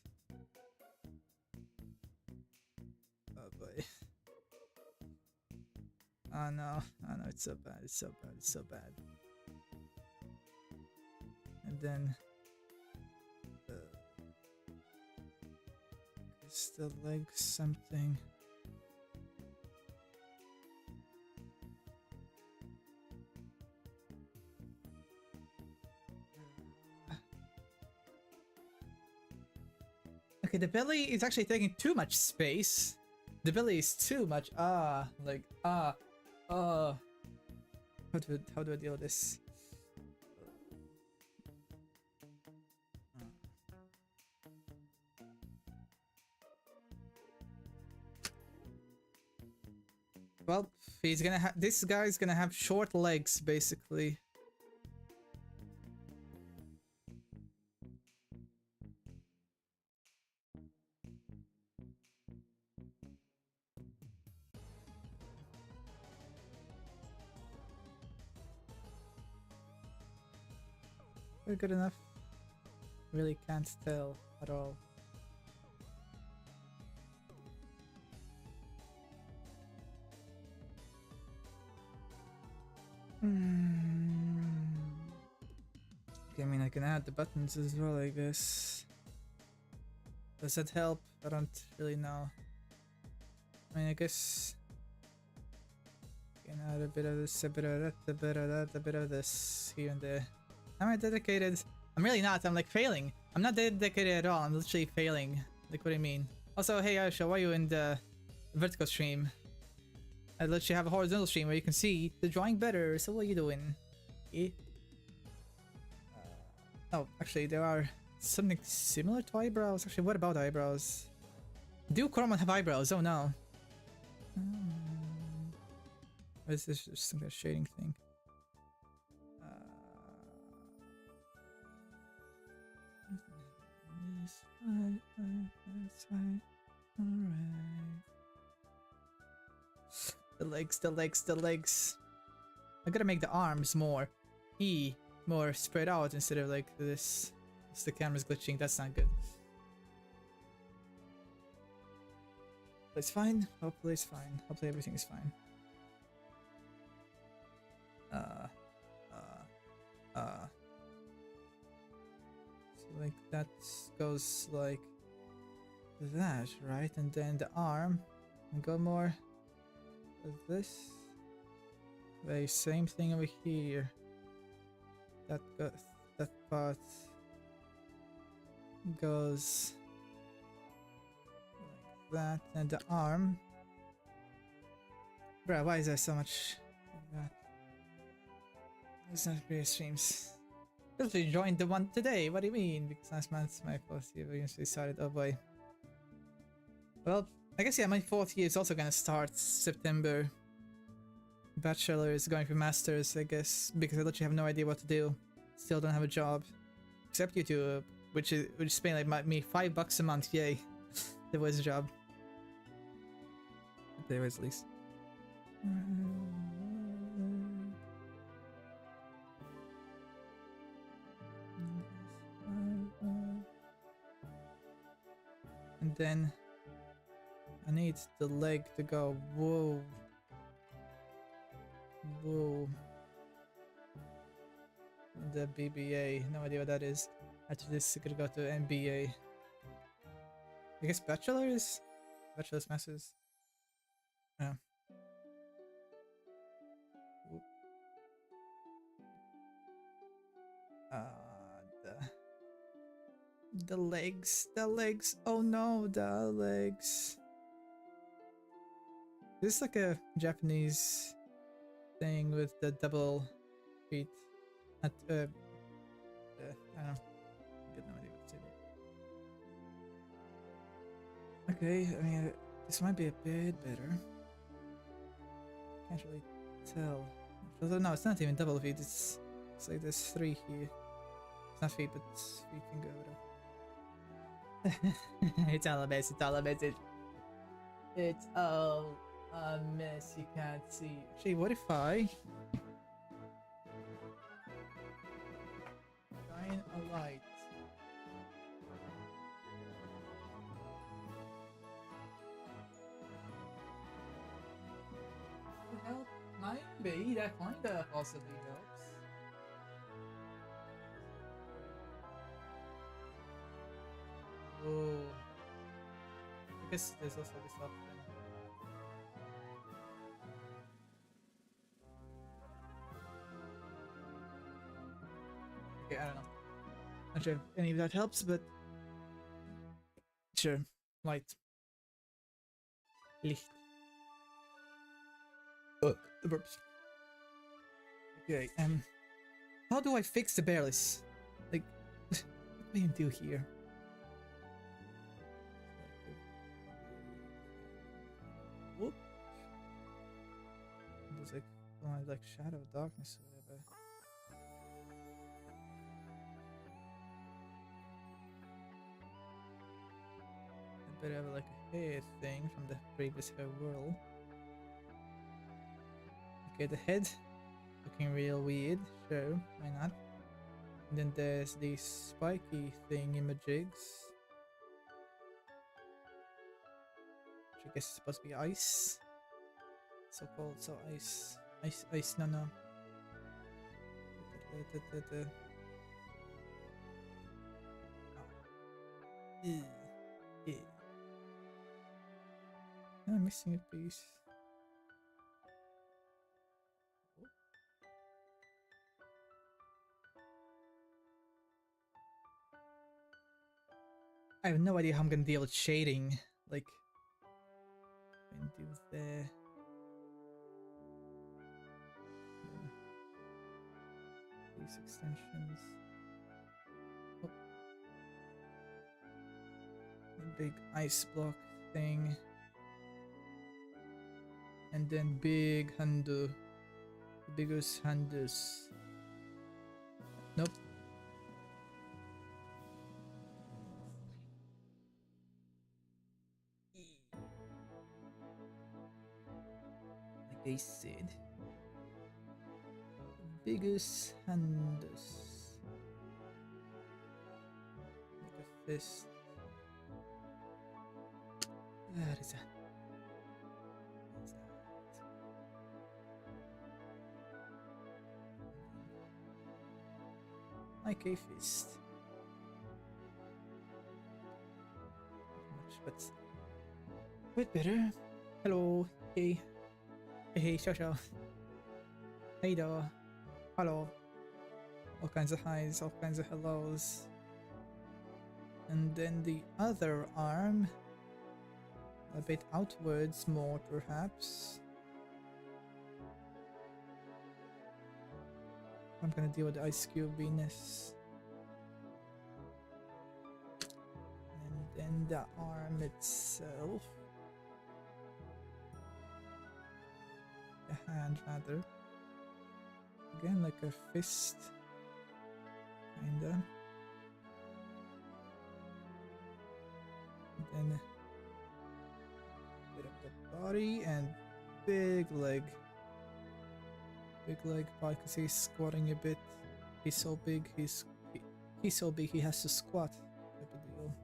Oh boy. Oh no, oh no, it's so bad, it's so bad, it's so bad. And then is the leg something? Okay, the belly is actually taking too much space. The belly is too much. How do I deal with this? Well, he's gonna have. This guy's gonna have short legs, basically. We're good enough. Really can't tell at all. Okay, I mean, I can add the buttons as well, I guess. Does that help? I don't really know. I mean, I guess I can add a bit of this, a bit of that, a bit of that, a bit of this here and there. Am I dedicated? I'm really not. I'm like failing. I'm not dedicated at all. I'm literally failing. Like, what do you mean? Also, hey Aisha, why are you in the vertical stream? I literally have a horizontal stream where you can see the drawing better. So what are you doing? Eh? Oh, actually, there are something similar to eyebrows. Actually, what about eyebrows? Do Coromon have eyebrows? Oh no. Or is this just some kind of shading thing? Alright. The legs, the legs, the legs. I gotta make the arms more more spread out instead of like this The camera's glitching. That's not good. It's fine. Hopefully it's fine. Hopefully everything is fine. So like that goes like that, right? And then the arm, and go more of this. The same thing over here. That part goes like that, and the arm. Bruh, why is there so much of that? It's not previous streams. Just joined the one today. What do you mean? Because last month's my fourth year. We usually started. Oh boy. Well, I guess yeah, my fourth year is also gonna start September. Bachelor is going for masters, I guess, because I literally have no idea what to do. Still don't have a job, except YouTube, which is paying like me $5 a month. Yay, there was a job. There was at least. And then I need the leg to go. Whoa. Whoa. The BBA. No idea what that is. Actually, this is gonna go to MBA. I guess bachelor's? Bachelor's masters. Yeah. The legs. The legs. Oh no, the legs. This is like a Japanese thing with the double feet. I don't know. I get no idea what to say. Okay, I mean, this might be a bit better. Can't really tell. Although, no, it's not even double feet. It's like there's 3 here. It's not feet, but it's feet finger. It's all a mess. It's all a mess. It's all a mess. You can't see. Actually, what if I shine a light? Help? Maybe that kinda possibly helps. Oh, I guess there's also this option. Okay, I don't know. Not sure if any of that helps, but sure. Light. Licht. The burps. Okay, how do I fix the barrels? Like, what do I do here? Whoop. There's like shadow of darkness or whatever. I better have like a hair thing from the previous hair whirl. Okay, the head looking real weird. Sure, why not? And then there's these spiky thingamajigs, which I guess is supposed to be ice. So cold, so ice. Ice, no. Oh. Ew. I'm missing a piece. I have no idea how I'm gonna deal with shading. Like, and do there. These extensions. Oh. The big ice block thing. And then big handle. The biggest handles. Nope. Like I said. Biggest handles. Fist. Where is that? Where's that? Like a fist. Much, but a bit better. Hello. Hey. Hey, ciao ciao. Hey there. Hello. All kinds of highs, all kinds of hellos. And then the other arm. A bit outwards more, perhaps. I'm gonna deal with the Ice Cube Venus. And then the arm itself. The hand, rather. Again, like a fist. Kinda. And then a bit of the body and big leg. Big leg part because he's squatting a bit. He's so big, he's so big he has to squat. Type of deal.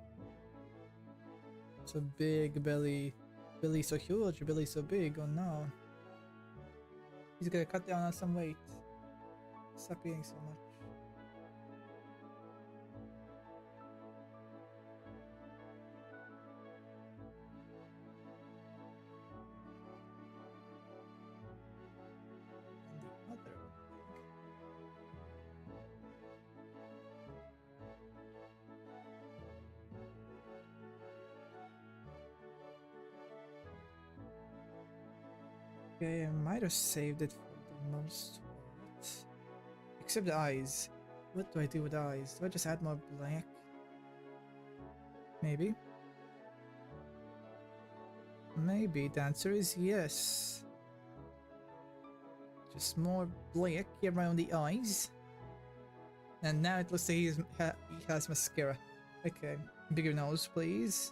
So big belly. Belly so huge, belly so big, oh no. He's gonna cut down on some weight. Stop eating so much. And the other leg. Okay, I might have saved it for the most part. Except the eyes. What do I do with the eyes? Do I just add more black? Maybe. Maybe. The answer is yes. Just more black around the eyes. And now it looks like he has mascara. Okay. Bigger nose, please.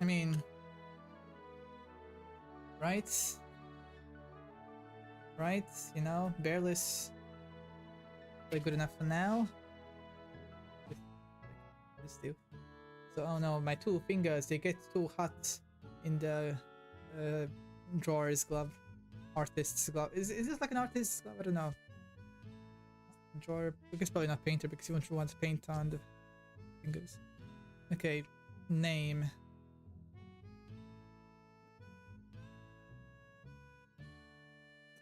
I mean... Right? Right? You know, bearless. Like good enough for now. This do. So, oh no, my two fingers, they get too hot in the drawer's glove. Artist's glove. Is this like an artist's glove? I don't know. Drawer. I guess probably not painter because you won't want to paint on the fingers. Okay, name.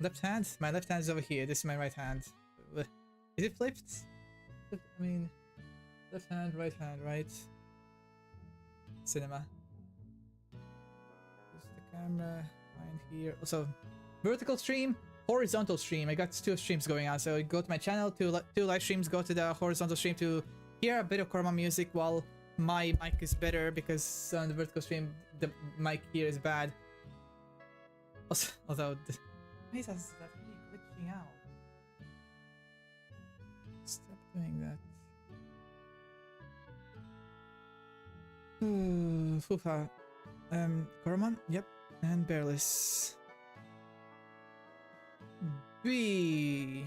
Left hand? My left hand is over here. This is my right hand. Is it flipped? I mean, left hand, right? Cinema. There's the camera behind here. Also, vertical stream, horizontal stream. I got two streams going on. So go to my channel, two live streams. Go to the horizontal stream to hear a bit of Coromon music while my mic is better because on the vertical stream the mic here is bad. Also, although. Why is that really glitching out? Stop doing that. Fufa. Coromon? Yep. And bearless. B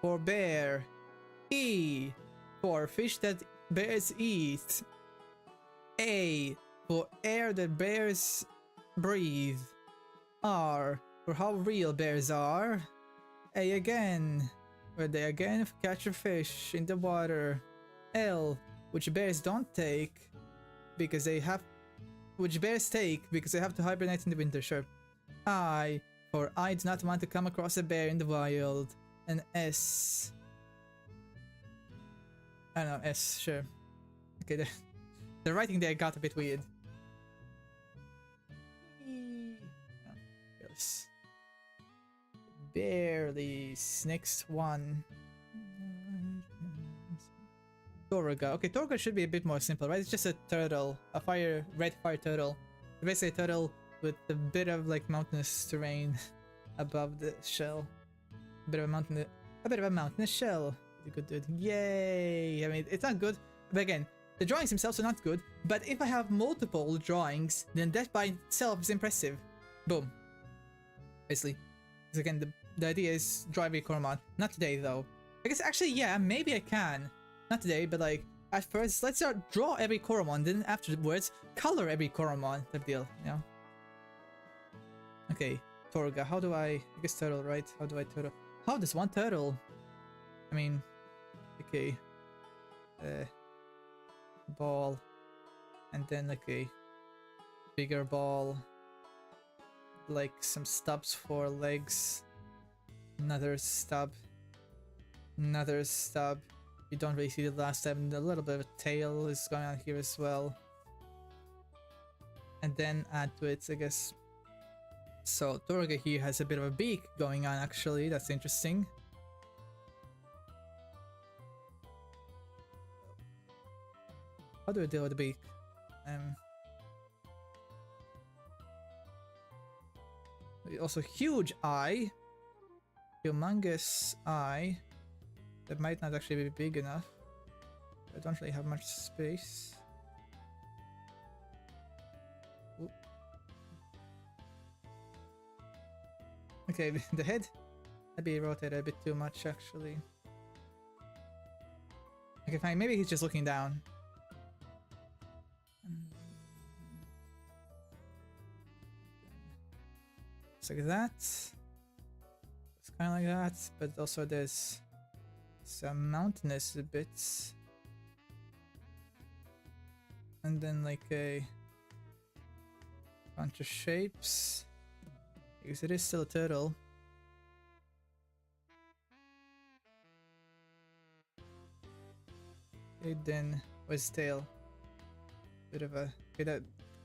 for bear. E for fish that bears eat. A for air that bears breathe. R for how real bears are. A again, where they again catch a fish in the water. L, which bears don't take because they have, which bears take because they have to hibernate in the winter. Sure. I, for I do not want to come across a bear in the wild. And S, I don't know, S, sure. Okay, the writing there got a bit weird. Yes. Barely. Next one. Torga. Okay, Torga should be a bit more simple, right? It's just a turtle. A red fire turtle. Basically a turtle with a bit of like mountainous terrain above the shell. A bit of a mountainous shell. You could do it. Yay! I mean, it's not good, but again, the drawings themselves are not good, but if I have multiple drawings, then that by itself is impressive. Boom. Basically. Because again, The idea is draw every Coromon. Not today though. I guess actually yeah, maybe I can. Not today, but like at first let's start draw every Coromon, then afterwards color every Coromon type deal, you know? Okay, Torga, how do I guess turtle, right? How do I turtle? How does one turtle? I mean, okay. Ball. And then like a bigger ball. Like some stubs for legs. Another stub. Another stub. You don't really see the last stub. And a little bit of a tail is going on here as well. And then add to it, I guess. So Torga here has a bit of a beak going on actually. That's interesting. How do I deal with the beak? Also huge eye. Humongous eye. That might not actually be big enough. I don't really have much space. Oop. Okay, the head. Maybe rotate a bit too much actually. Okay, fine. Maybe he's just looking down. Just like that. It's kind of like that, but also there's some mountainous bits. And then like a bunch of shapes. Because it is still a turtle. Okay, then where's his tail? Bit of a okay,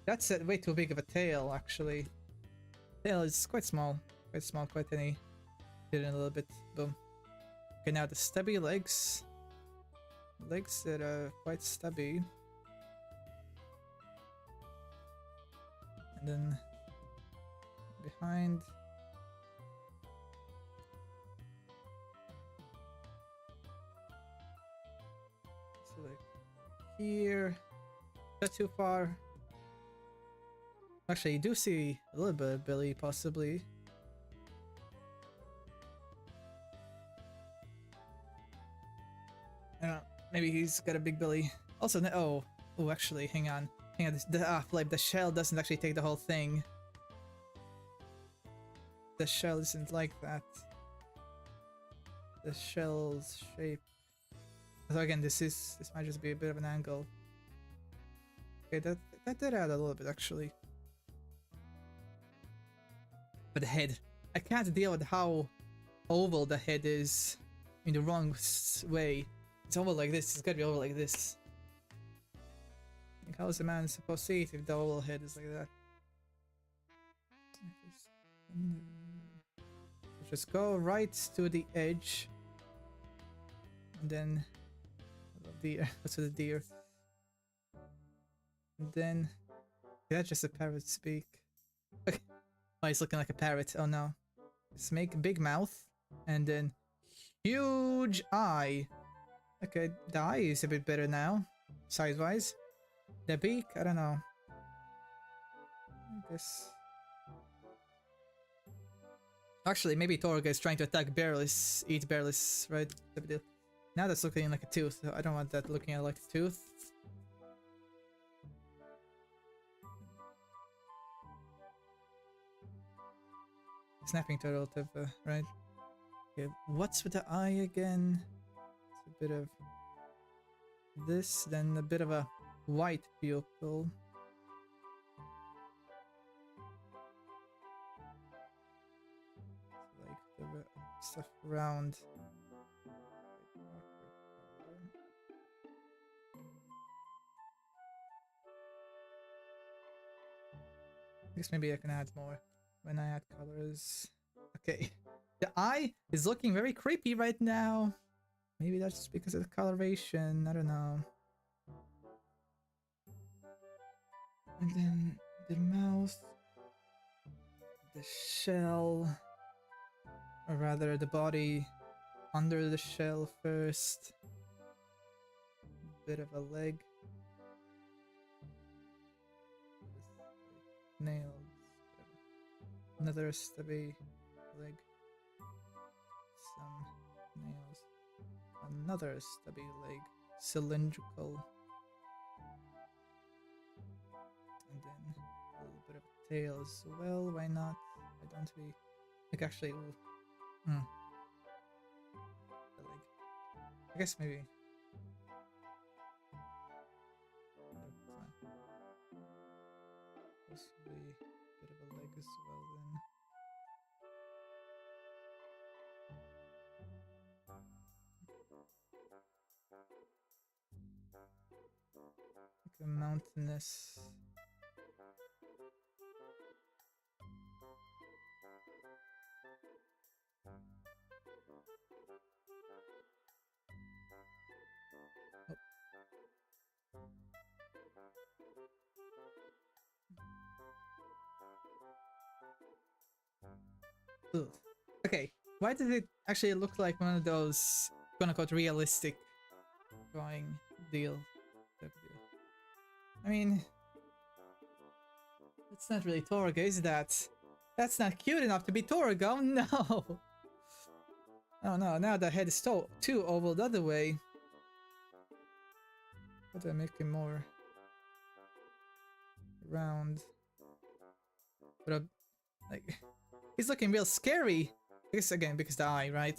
that's way too big of a tail actually. Tail is quite small, quite tiny. Hit it a little bit. Boom. Okay, now the stubby legs. Legs that are quite stubby. And then behind. So like here. Not too far. Actually, you do see a little bit of Billy, possibly. I don't know. Maybe he's got a big belly. Also, oh, actually, hang on. Like the shell doesn't actually take the whole thing. The shell isn't like that. The shell's shape. So again, this might just be a bit of an angle. Okay, that did add a little bit actually. But the head, I can't deal with how oval the head is in the wrong way. It's oval like this. It's gotta be oval like this. Like, how is a man supposed to see it if the oval head is like that? Just go right to the edge, and then deer. That's the deer. And then that's just a parrot speak. Okay. Oh, he's looking like a parrot. Oh no. Let's make a big mouth and then huge eye. Okay, the eye is a bit better now, size-wise. The beak, I don't know. I guess. Actually, maybe Torga is trying to attack Bearless, eat Bearless, right? Now that's looking like a tooth. I don't want that looking like a tooth. Snapping turtle type, right? Okay, what's with the eye again? It's a bit of this, then a bit of a white pupil. Like the stuff around. I guess maybe I can add more when I add colors. Okay. The eye is looking very creepy right now. Maybe that's just because of the coloration. I don't know. And then the mouth. The shell. Or rather the body under the shell first. Bit of a leg. Nails. Another stubby leg. another stubby leg, cylindrical, and then a little bit of a tail as well. Why not? Why don't we? Like actually, ooh, the leg. I guess maybe. Possibly a bit of a leg as well then. Like a mountainous. Ugh. Okay, why does it actually look like one of those quote-unquote realistic drawing deal? I mean, it's not really Torgo, is that? That's not cute enough to be Torgo, no! Oh no, now the head is too oval the other way. How do I make him more round? But like, he's looking real scary. I guess again because the eye, right?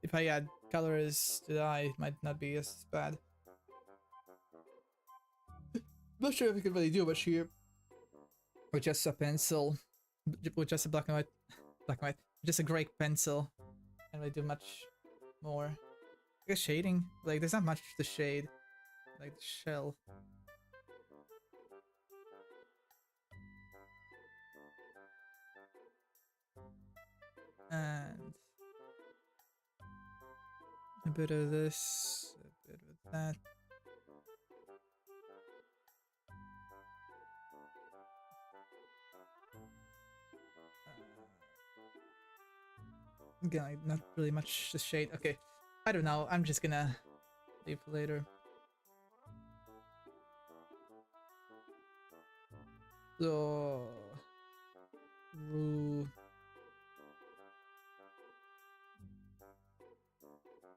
If I add colors to the eye, it might not be as bad. Not sure if we could really do much here with just a pencil, with just a black and white, just a gray pencil. Can't really do much more. I guess shading, like there's not much to shade, like the shell. And a bit of this, a bit of that. Again, like, not really much to shade. Okay, I don't know. I'm just gonna leave for later. So,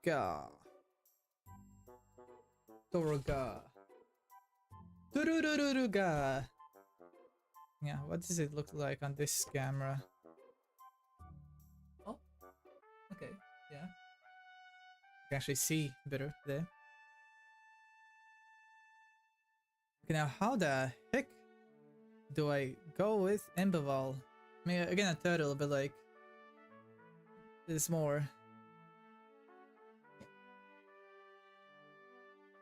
Ga. Doroga. Durururuga. Yeah, what does it look like on this camera? Oh, okay, yeah. You can actually see better there. Okay, now how the heck do I go with Embaval? I mean, again, a turtle, but like, there's more.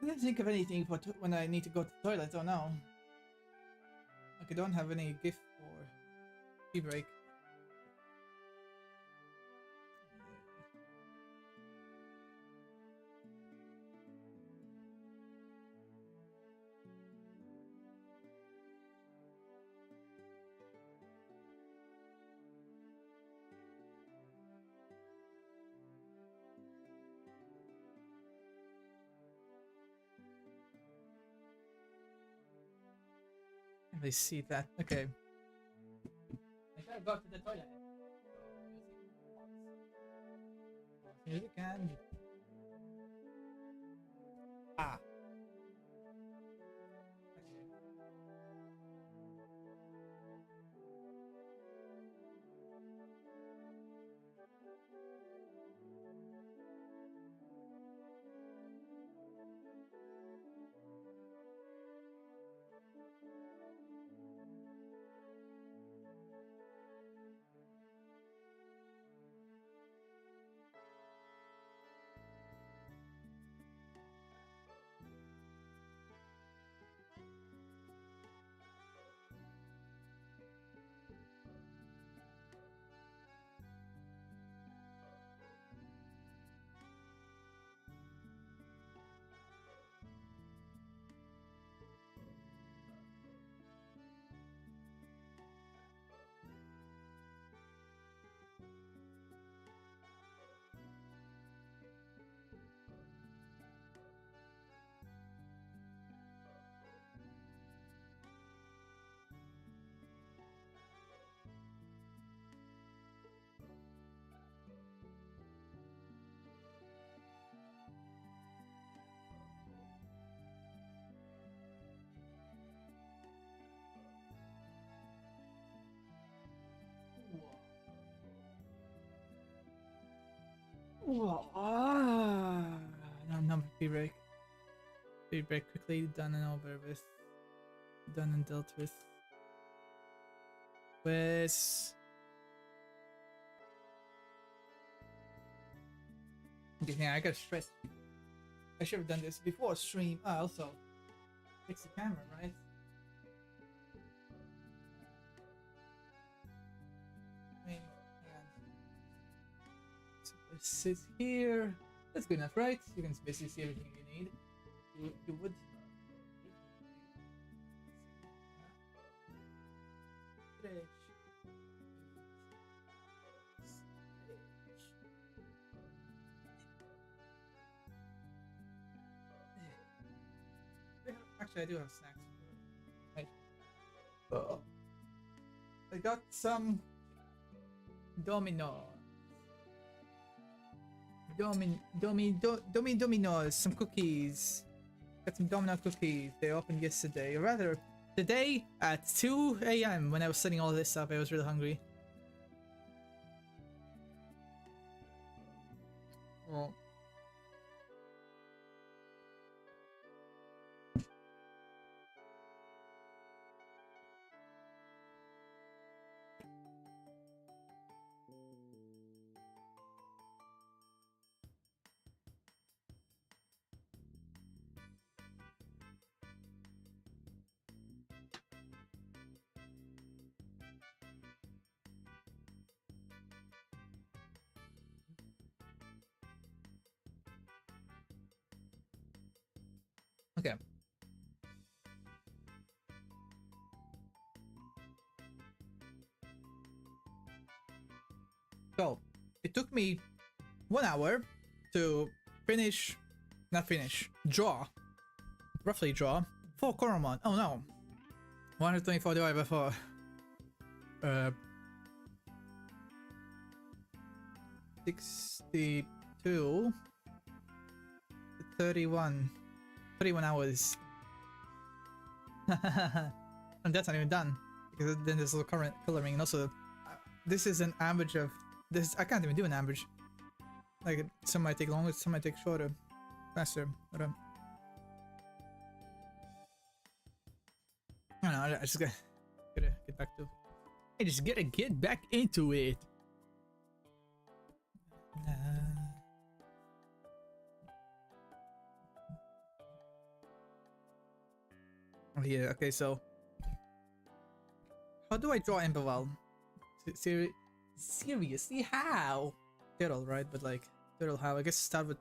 I didn't think of anything for when I need to go to the toilet. Oh no. Like I don't have any gift for tea break. I see that. Okay. I gotta go to the toilet. Music and ah. No, free break. Free break quickly, done and over with. Done and dealt with. Okay, yeah, I got stressed. I should have done this before stream. Also, fix the camera, right? So this is here. That's good enough, right? You can basically see everything you need. You would. Actually, I do have snacks. Right. I got some Dominoes, some cookies. Got some Domino cookies. They opened yesterday, or rather, today at 2 a.m. when I was setting all this up. I was really hungry. Oh. Okay. So, it took me 1 hour to roughly draw, 4 Coromon. Oh no. 124 divided by 4. 62. 31 hours. And that's not even done, because then there's a current coloring, and also this is an average of this. I can't even do an average. Like, some might take longer, some might take shorter, faster. But I don't know. I just gotta get back to. I just gotta get back into it. Oh yeah. Okay. So, how do I draw Emberval? Seriously, how? Turtle, right? But like, turtle how? I guess start with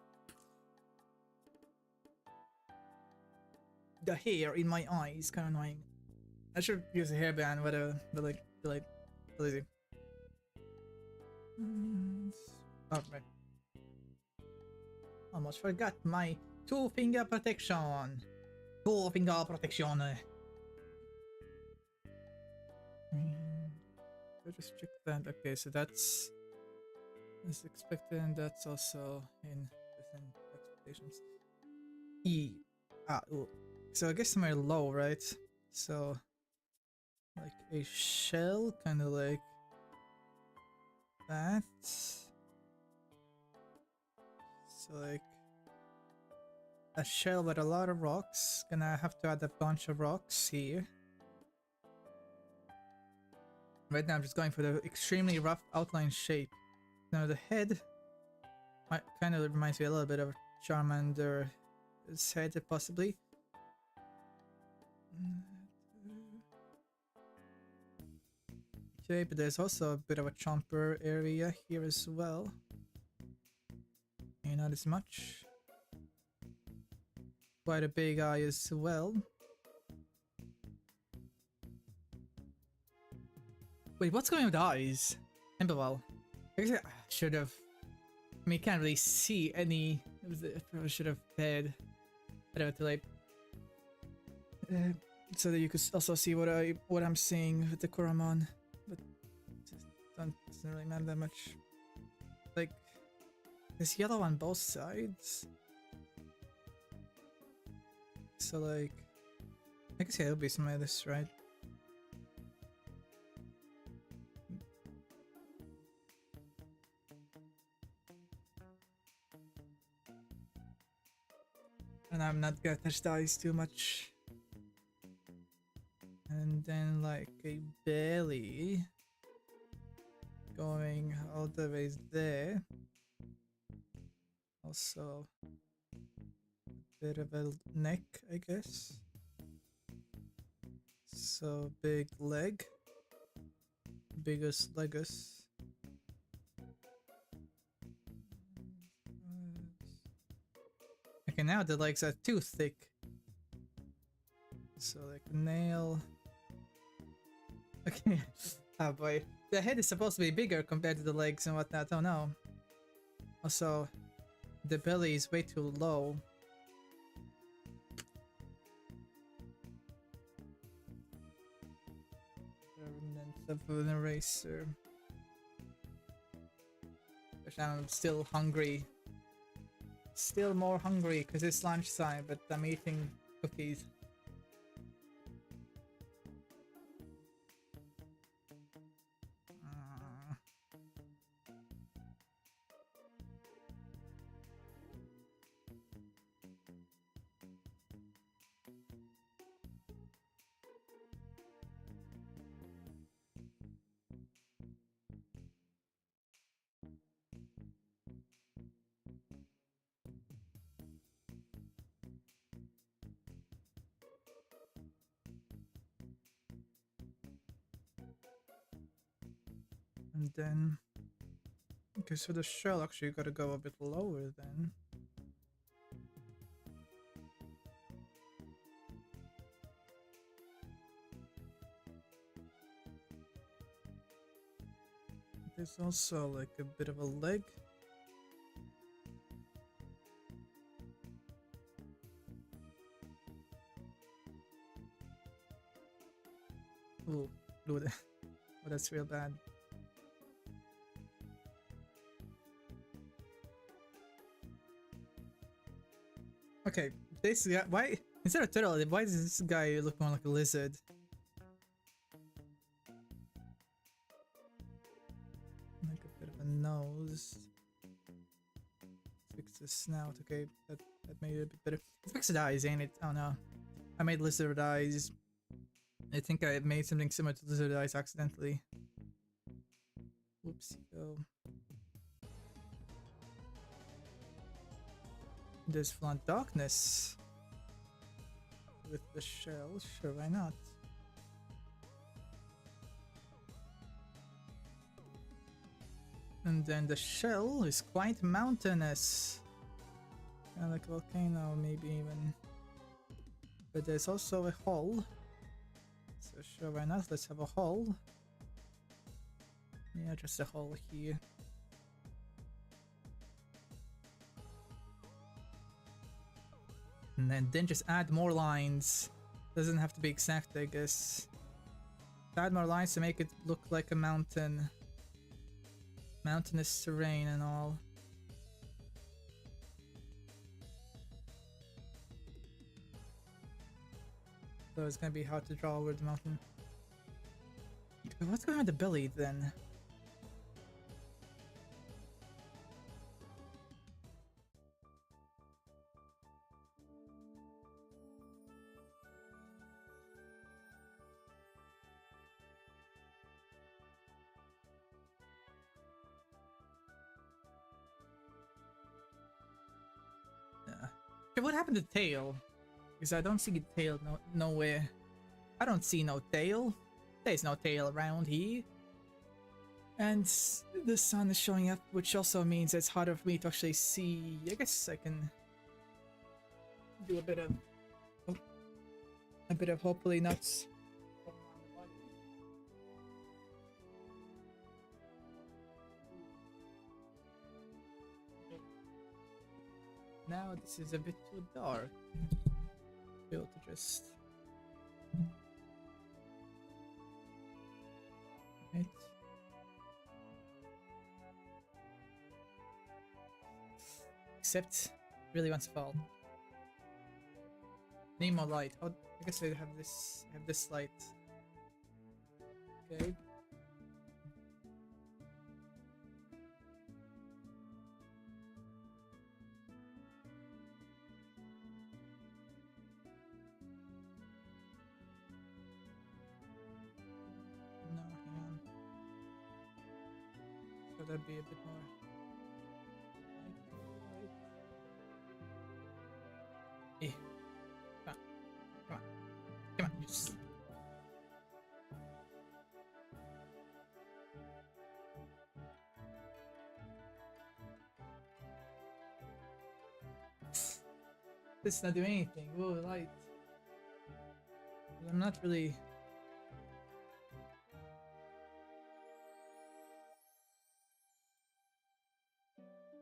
the hair in my eyes. Kind of annoying. I should use a hairband, whatever. But like, lazy. Oh, right. Almost forgot my 2-finger protection. 2-finger protection. I'll just check that. Okay, so that's as expected, and that's also within expectations. So I guess somewhere low, right? So like a shell, kind of like that. So like a shell with a lot of rocks. Gonna have to add a bunch of rocks here. Right now I'm just going for the extremely rough outline shape. Now the head kind of reminds me a little bit of Charmander's head, possibly. Okay, but there's also a bit of a chomper area here as well. Not as much. Quite a big eye as well. Wait, what's going on with the eyes? Emberval. I guess I should have. I mean, you can't really see any. I should have paid. Whatever, too late. So that you could also see what I'm seeing with the Coromon, but it doesn't really matter that much. Like, there's yellow on both sides. So like, I guess yeah, it'll be some of this, right? And I'm not gonna touch the eyes too much. And then like a belly going all the way there. Also a bit of a neck, I guess. So big leg. Biggest legus. Okay, now the legs are too thick. So like nail. Okay. Oh boy. The head is supposed to be bigger compared to the legs and whatnot. Oh no. Also, the belly is way too low. Remnant of an eraser. But I'm still hungry. Still more hungry because it's lunchtime, but I'm eating cookies. And then, okay, so the shell actually gotta go a bit lower then. There's also like a bit of a leg. Ooh, ooh, oh, that's real bad. Okay, this guy, why, instead of turtle, why does this guy look more like a lizard? Like a bit of a nose. Fix the snout, okay, that made it a bit better. Let's fix the eyes, ain't it? Oh no. I made lizard eyes. I think I made something similar to lizard eyes accidentally. Whoopsie go. There's Flaunt Darkness with the shell. Sure, why not? And then the shell is quite mountainous. Kind of like a volcano, maybe even. But there's also a hole. So sure, why not? Let's have a hole. Yeah, just a hole here. And then just add more lines. Doesn't have to be exact, I guess. Add more lines to make it look like a mountain. Mountainous terrain and all. So it's gonna be hard to draw over the mountain. What's going on with the belly then? What happened to the tail? Because I don't see the tail nowhere. I don't see no tail. There's no tail around here. And the sun is showing up, which also means it's harder for me to actually see. I guess I can do a bit of hopefully nuts. Now this is a bit too dark. Be able to just right. Except really wants to fall. Need more light. Oh, I guess I have this light. Okay. that'd be a bit more. Eh. Come on. Come on. Come on. Just... This is not doing anything. Whoa, light. I'm not really.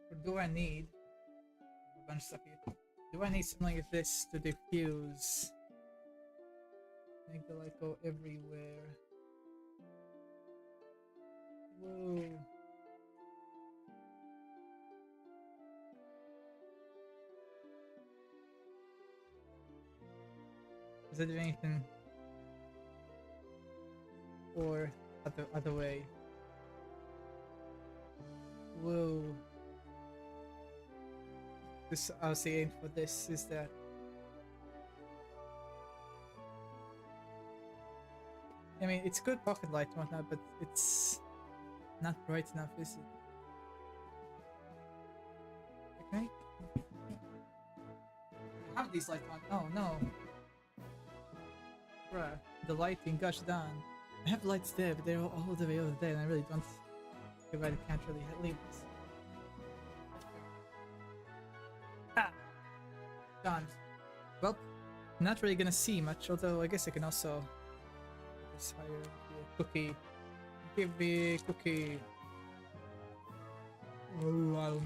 What do I need? A bunch of stuff here. Do I need something like this to diffuse? Make the light go everywhere. Whoa. Does it do anything? Or other way? Whoa. This, I was saying for this is that I mean it's good pocket light and whatnot, but it's not bright enough, is it? Okay. I have these lights on. Oh no. Bruh, the lighting, gosh darn. I have lights there, but they're all the way over there, and I really don't. I can't really leave this. Ah! Done. Well, not really gonna see much, although I guess I can also just hire a cookie. Give me a cookie. Oh, wow.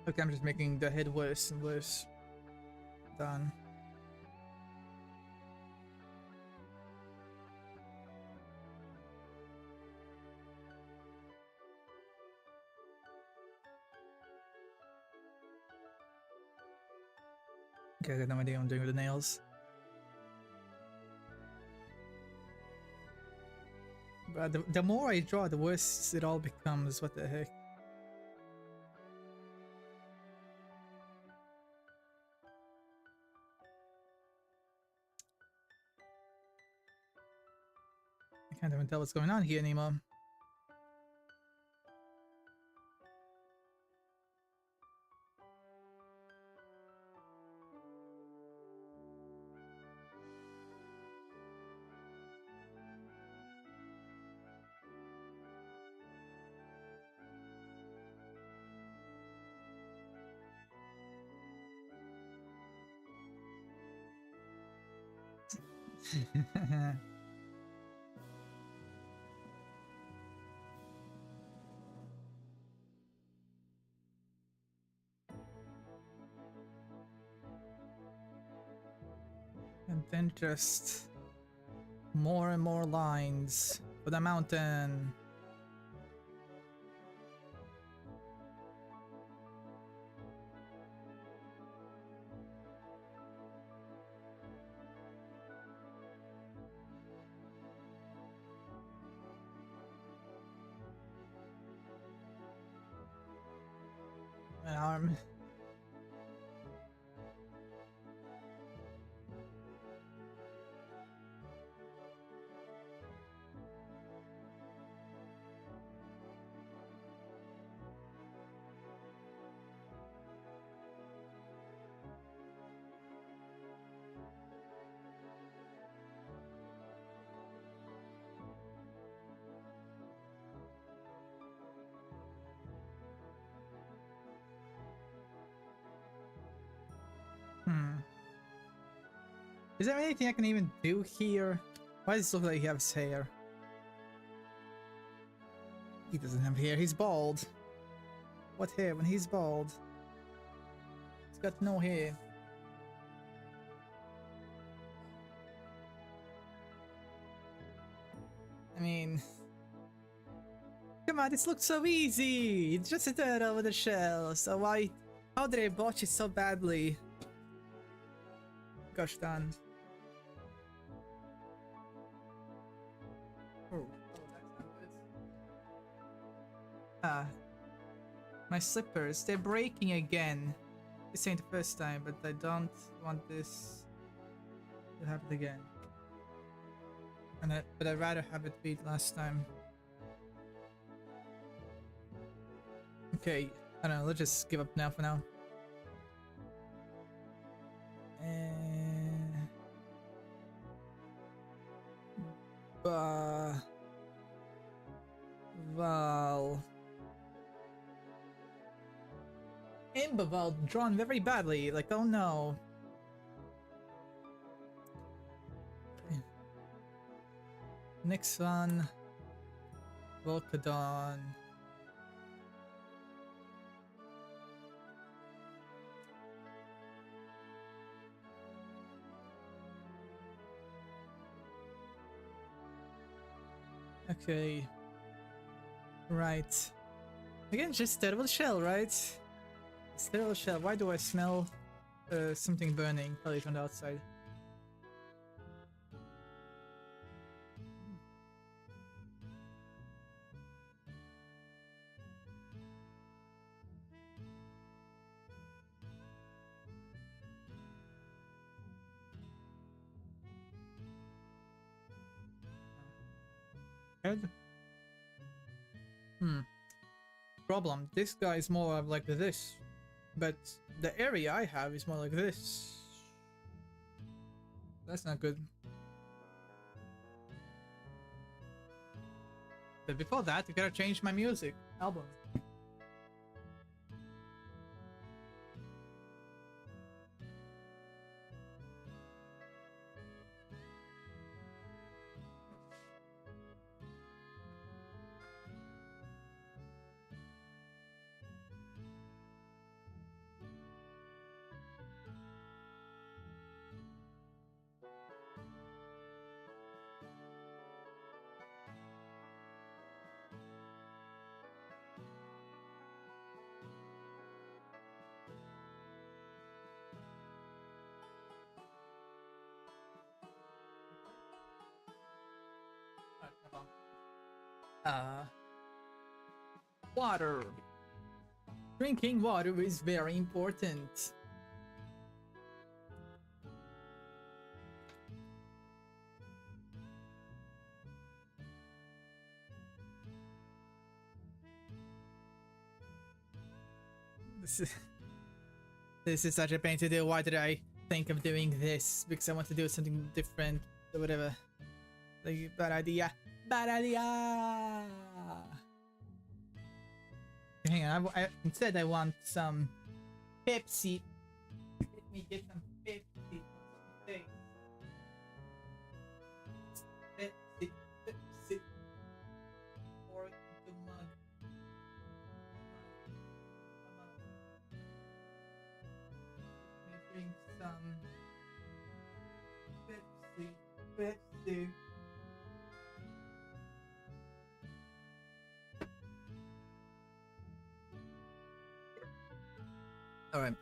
Okay, I'm just making the head worse and worse. Done. Okay, I got no idea what I'm doing with the nails. But the more I draw, the worse it all becomes. What the heck? I can't even tell what's going on here anymore. And then just more and more lines for the mountain. An arm. Is there anything I can even do here? Why does it look like he has hair? He doesn't have hair, he's bald. What hair when he's bald? He's got no hair. I mean, come on, this looks so easy. It's just a turtle with a shell. So why? How did I botch it so badly? Gosh darn. Oh, that's not good. Ah, my slippers. They're breaking again. This ain't the first time, but I don't want this to happen again. But I'd rather have it beat last time. Okay, I don't know, let's just give up now for now. Val. Imbaval drawn very badly, like, oh no. Next one. Volcadon. Okay. Right. Again, just terrible shell, right? It's terrible shell. Why do I smell something burning? Probably from the outside. Head? Problem. This guy is more like this. But the area I have is more like this. That's not good. But before that, I gotta change my music album. Water. Drinking water is very important. This is such a pain to do. Why did I think of doing this? Because I want to do something different or whatever. Like, bad idea. Bad idea! Hang on, instead I want some Pepsi. Let me get some Pepsi. Pepsi, Pepsi. Pour it into mug. Let me drink some Pepsi, Pepsi. Alright.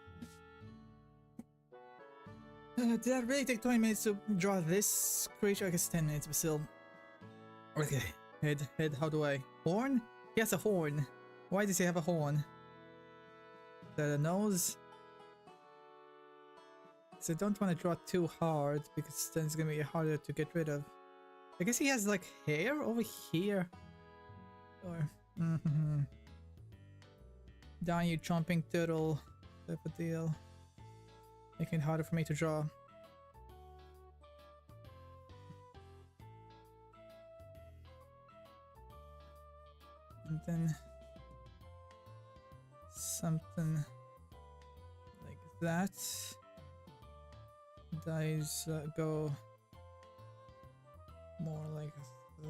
Did that really take 20 minutes to draw this creature? I guess 10 minutes, but still. Okay. Head, how do I? Horn? He has a horn. Why does he have a horn? Is that a nose? So I don't want to draw too hard because then it's gonna be harder to get rid of. I guess he has like hair over here. Or down you chomping turtle type of deal. Making it harder for me to draw. And then something like that. Dies go more like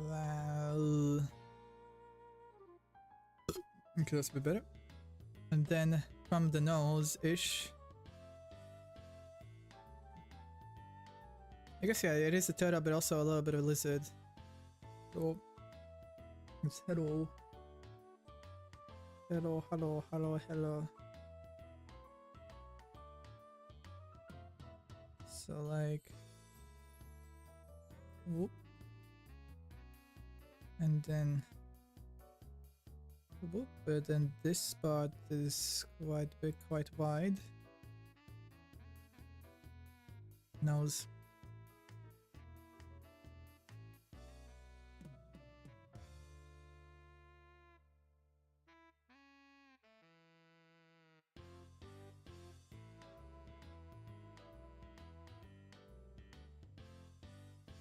that. Okay, that's a bit better. And then from the nose-ish, I guess, yeah, it is a turtle, but also a little bit of a lizard. So, it's hello. Hello, hello, hello, hello. So, like... Whoop. And then... Whoop. But then this spot is quite big, quite wide. Nose.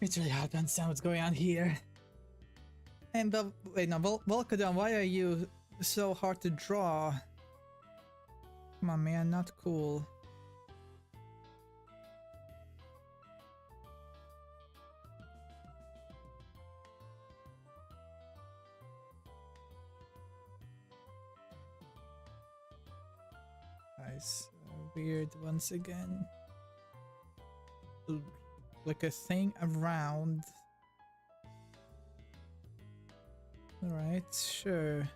It's really hard to understand what's going on here. And wait, no, Volcadon, why are you so hard to draw? Come on, man, not cool. Nice. Weird once again. Like a thing around. Alright, sure.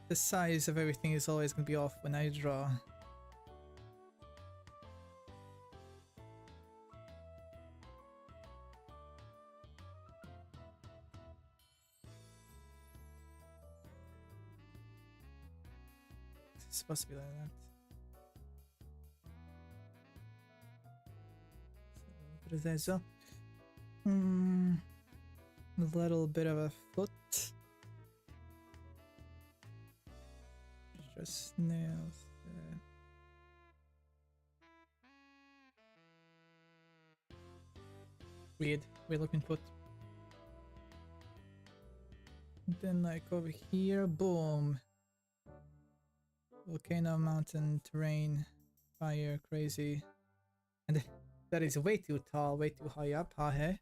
The size of everything is always going to be off when I draw. It's supposed to be like that. What is that? So, a little bit of a foot. Just nails there. Weird looking foot. Then like over here, boom. Volcano, mountain, terrain, fire, crazy. And that is way too tall, way too high up, hahe.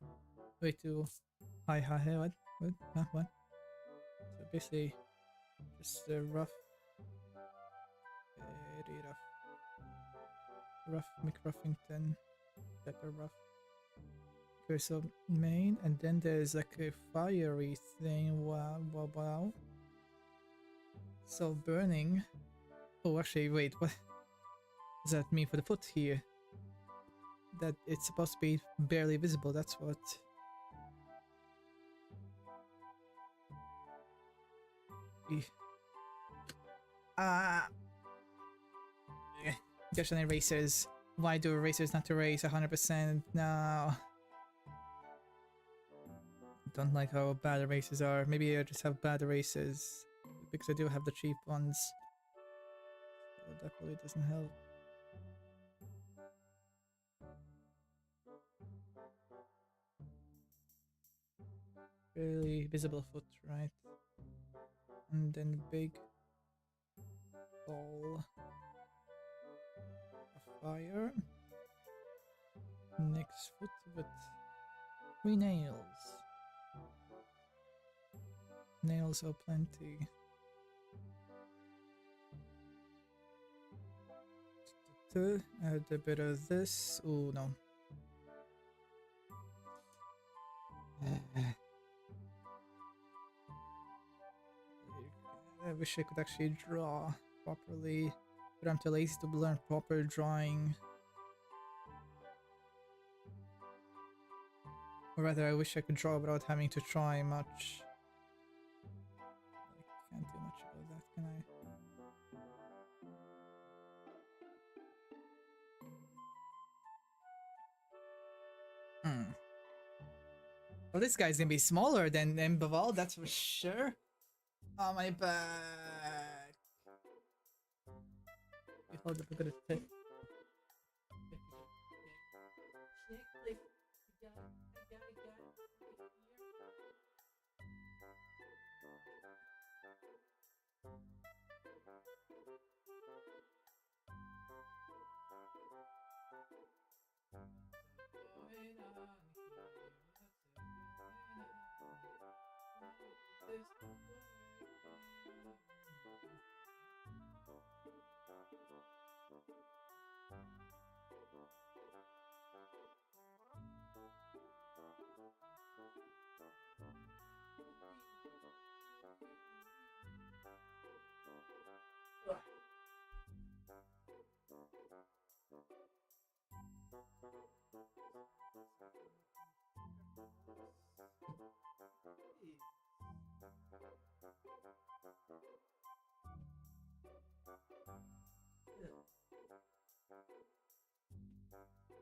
Way too high, hahe, what? What? Huh? What? So basically, just rough. Very rough. Rough McRuffington. Pepper rough. Okay, so main, and then there's like a fiery thing, wow, wow, wow. So burning. Oh, actually, wait, what does that mean for the foot here? That it's supposed to be barely visible, that's what. Just on erasers. Why do erasers not erase 100%? No. Don't like how bad erasers are. Maybe I just have bad erasers. Because I do have the cheap ones. So that probably doesn't help. Barely visible foot, right? And then big ball of fire. Next foot with 3 nails. Nails are plenty. Add a bit of this. Oh no. I wish I could actually draw properly, but I'm too lazy to learn proper drawing. Or rather, I wish I could draw without having to try much. I can't do much about that, can I? Well, this guy's gonna be smaller than Baval, that's for sure. Oh, my back. Hold up, I'm gonna take.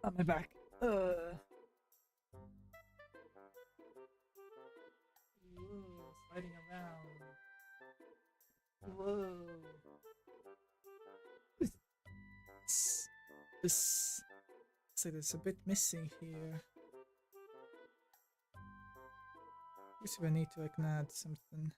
On my back. Whoa, sliding around. Whoa. This looks like there's a bit missing here. I guess if I need to, I can add something.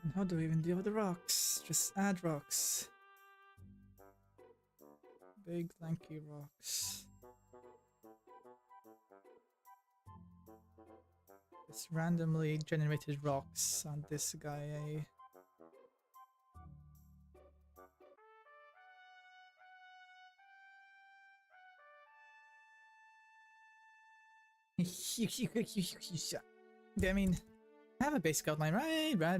And how do we even deal with the rocks? Just add rocks. Big lanky rocks. Just randomly generated rocks on this guy, eh? I mean, I have a basic outline, right? Right.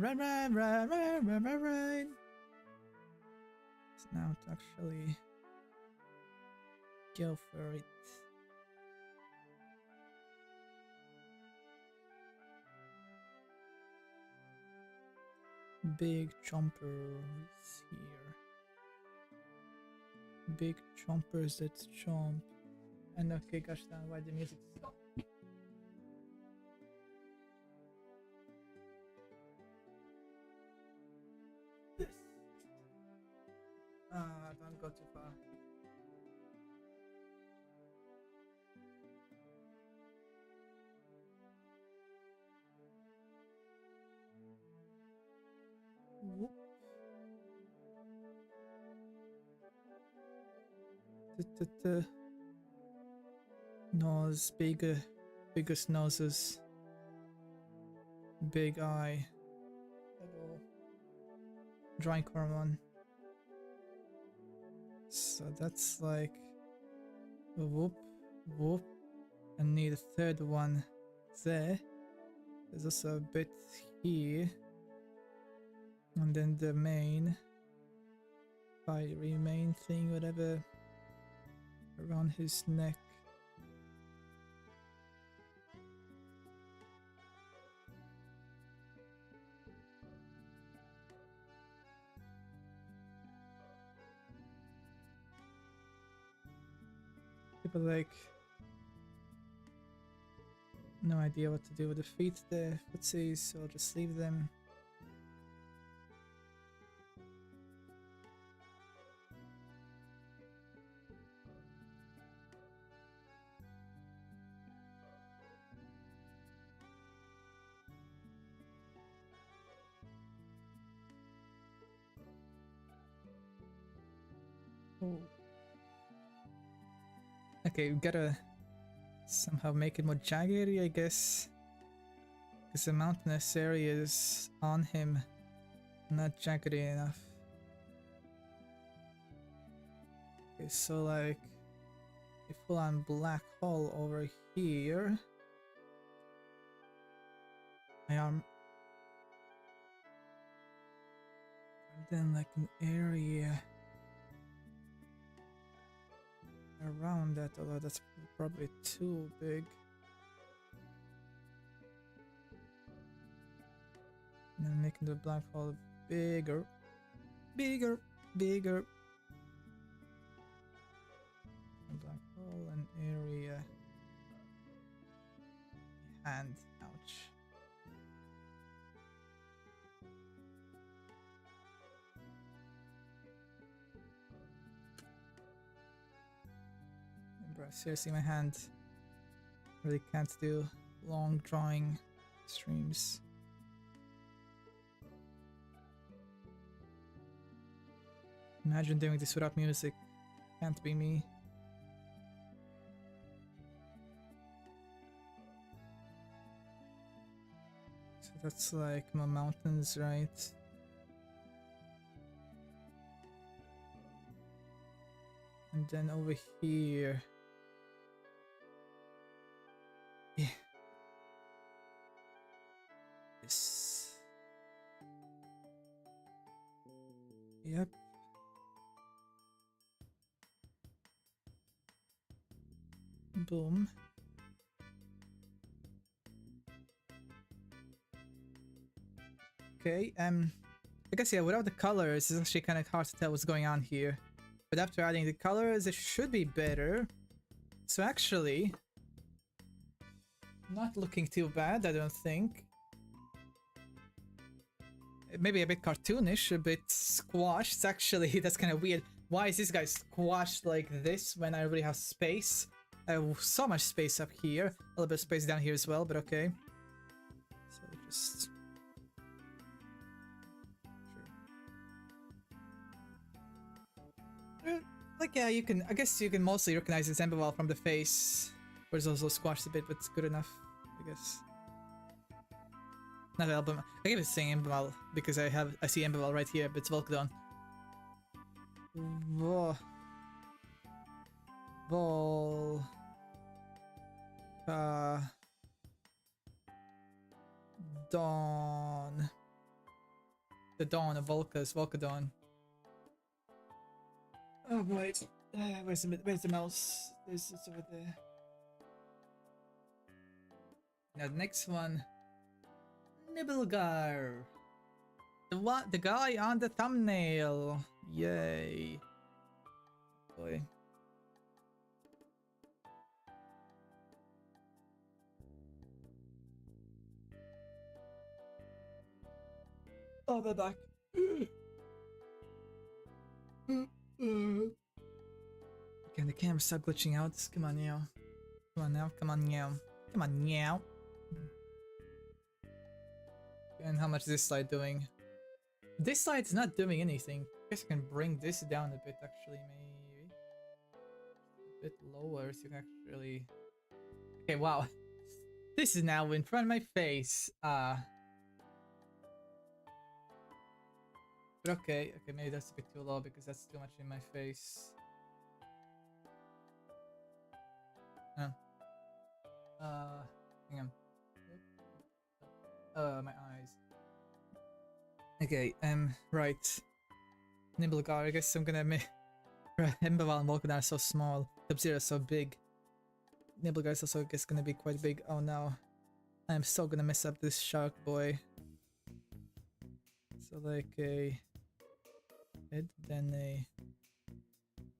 So now to actually go for it. Big chompers here. Big chompers that chomp. And okay, gosh damn, why the music stopped? Don't go too far. Whoop. Nose, biggest noses. Big eye. Hello. Drawing Coromon. So that's like whoop, whoop, and need a third one there. There's also a bit here, and then the main fiery main thing, whatever, around his neck. But like, no idea what to do with the feet there, footsies, so I'll just leave them. Oh. Okay, we gotta somehow make it more jagged, I guess. Because the mountainous area is on him, not jaggedy enough. Okay, so like a full-on black hole over here. My arm. And then like an area around that, although that's probably too big. And then making the black hole bigger. A black hole, an area. Hand, ouch. Bro, seriously, my hand really can't do long drawing streams. Imagine doing this without music. Can't be me. So that's like my mountains, right? And then over here. Yeah. This. Yep. Boom. Okay, I guess yeah, without the colors, it's actually kind of hard to tell what's going on here. But after adding the colors, it should be better. So actually, not looking too bad, I don't think. Maybe a bit cartoonish, a bit squashed. Actually, that's kind of weird. Why is this guy squashed like this when I already have space? I have so much space up here. A little bit of space down here as well, but okay. So just... Sure. Like, yeah, you can... I guess you can mostly recognize this Emberwall from the face. Where it's also squashed a bit, but it's good enough, I guess. Not album. I keep saying Emberwall because I see Emberwall right here, but it's Volcadon. Whoa. Vol. Dawn. The Dawn of Volca's Volcadon. Oh boy. Where's the mouse? It's over there. Now the next one. Nibelgar. The guy on the thumbnail. Yay. Boy. Oh, they're back. Can the camera stop glitching out? Come on now. Come on now. Come on now. Come on now. And how much is this slide doing? This slide's not doing anything. I guess I can bring this down a bit actually, maybe. A bit lower so you can actually... Okay, wow. This is now in front of my face. But okay, maybe that's a bit too low because that's too much in my face. Hang on. My eyes. Okay, right. Nibelgar, I guess I'm gonna make... Emberwall and Volcadon are so small. Sub-Zero is so big. Nibelgar is also, I guess, gonna be quite big. Oh no. I'm so gonna mess up this shark boy. So like a... head, then a...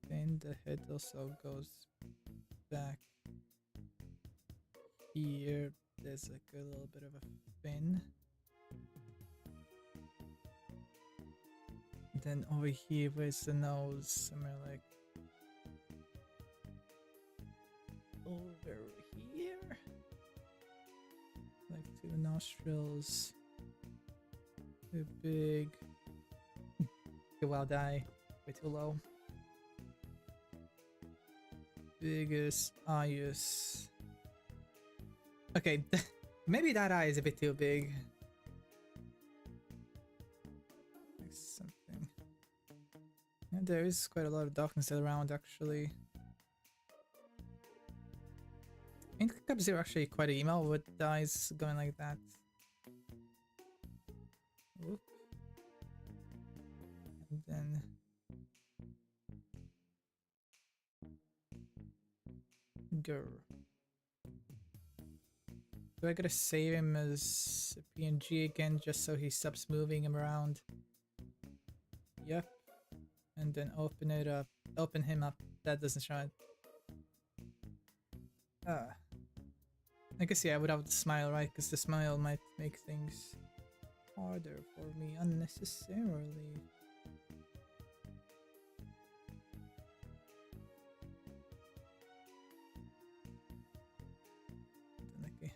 fin. The head also goes back here. There's like a little bit of a fin. Then over here, where's the nose? Somewhere like over here. Like two nostrils. Too big. Okay, well, die. Way too low. Biggest eyes. Okay, maybe that eye is a bit too big. Like something. Yeah, there is quite a lot of darkness around, actually. I think Sub-Zero actually quite emo with the eyes going like that. Whoop. And then... Grr. Do I gotta save him as a PNG again just so he stops moving him around? Yep. And then open it up. Open him up. That doesn't show it. I guess yeah, without the smile, right? Because the smile might make things harder for me unnecessarily.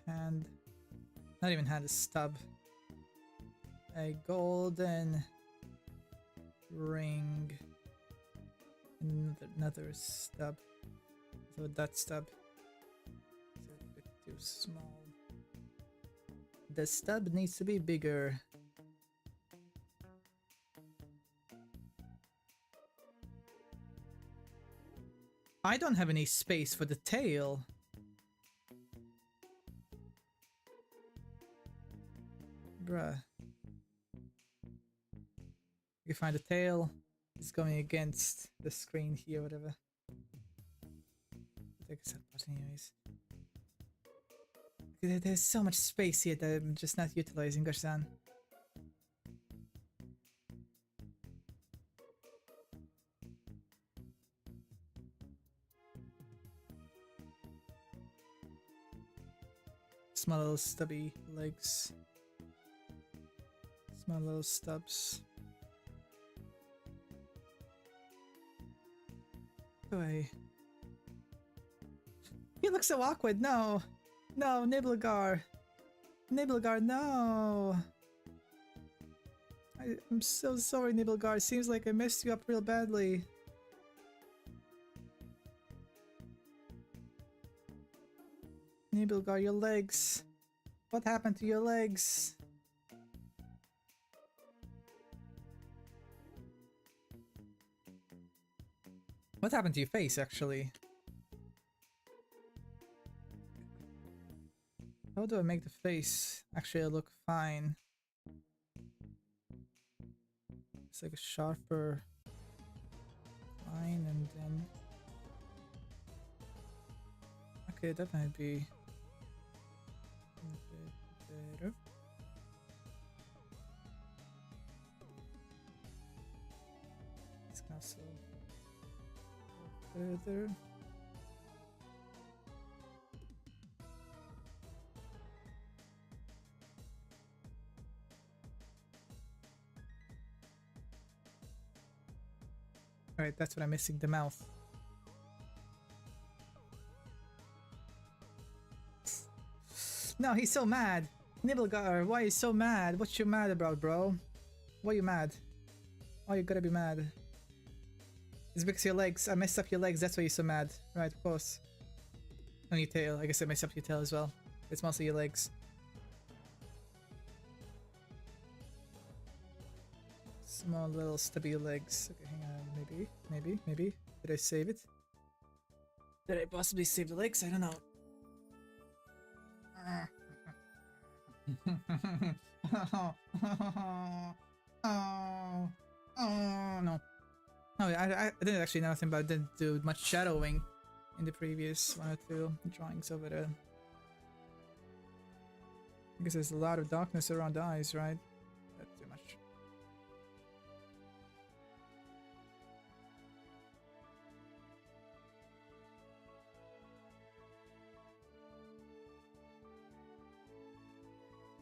Hand, not even hand, a stub. A golden ring Another stub. So that stub is a bit too small. The stub needs to be bigger. I don't have any space for the tail. Bruh. You find the tail. It's going against the screen here, whatever. Take a button anyways. There's so much space here that I'm just not utilizing, gosh-san. Small little stubby legs. Small little stubs. Go away. He looks so awkward. No. No, Nibelgar. Nibelgar, no. I'm so sorry, Nibelgar. Seems like I messed you up real badly. Nibelgar, your legs. What happened to your legs? What happened to your face, actually? How do I make the face actually look fine? It's like a sharper line and then... Okay, that might be a bit better. It's also further. Alright, that's what I'm missing, the mouth. No, he's so mad. Nibelgar, why are you so mad? What you mad about, bro? Why you mad? Why you gotta be mad? It's because your legs. I messed up your legs, that's why you're so mad. Right, of course. On your tail. I guess I messed up your tail as well. It's mostly your legs. Small little stubby legs. Okay, hang on. Maybe. Did I save it? Did I possibly save the legs? I don't know. No. No, I didn't actually know nothing, but I didn't do much shadowing in the previous one or two drawings over there. Because there's a lot of darkness around the eyes, right? That's too much.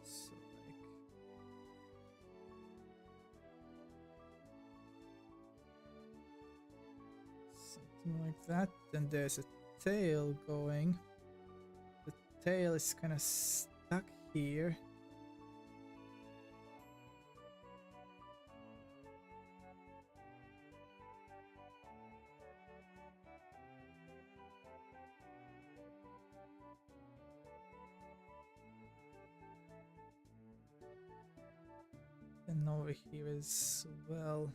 So, something like that. Then there's a tail going. The tail is kind of stuck here. And over here as well.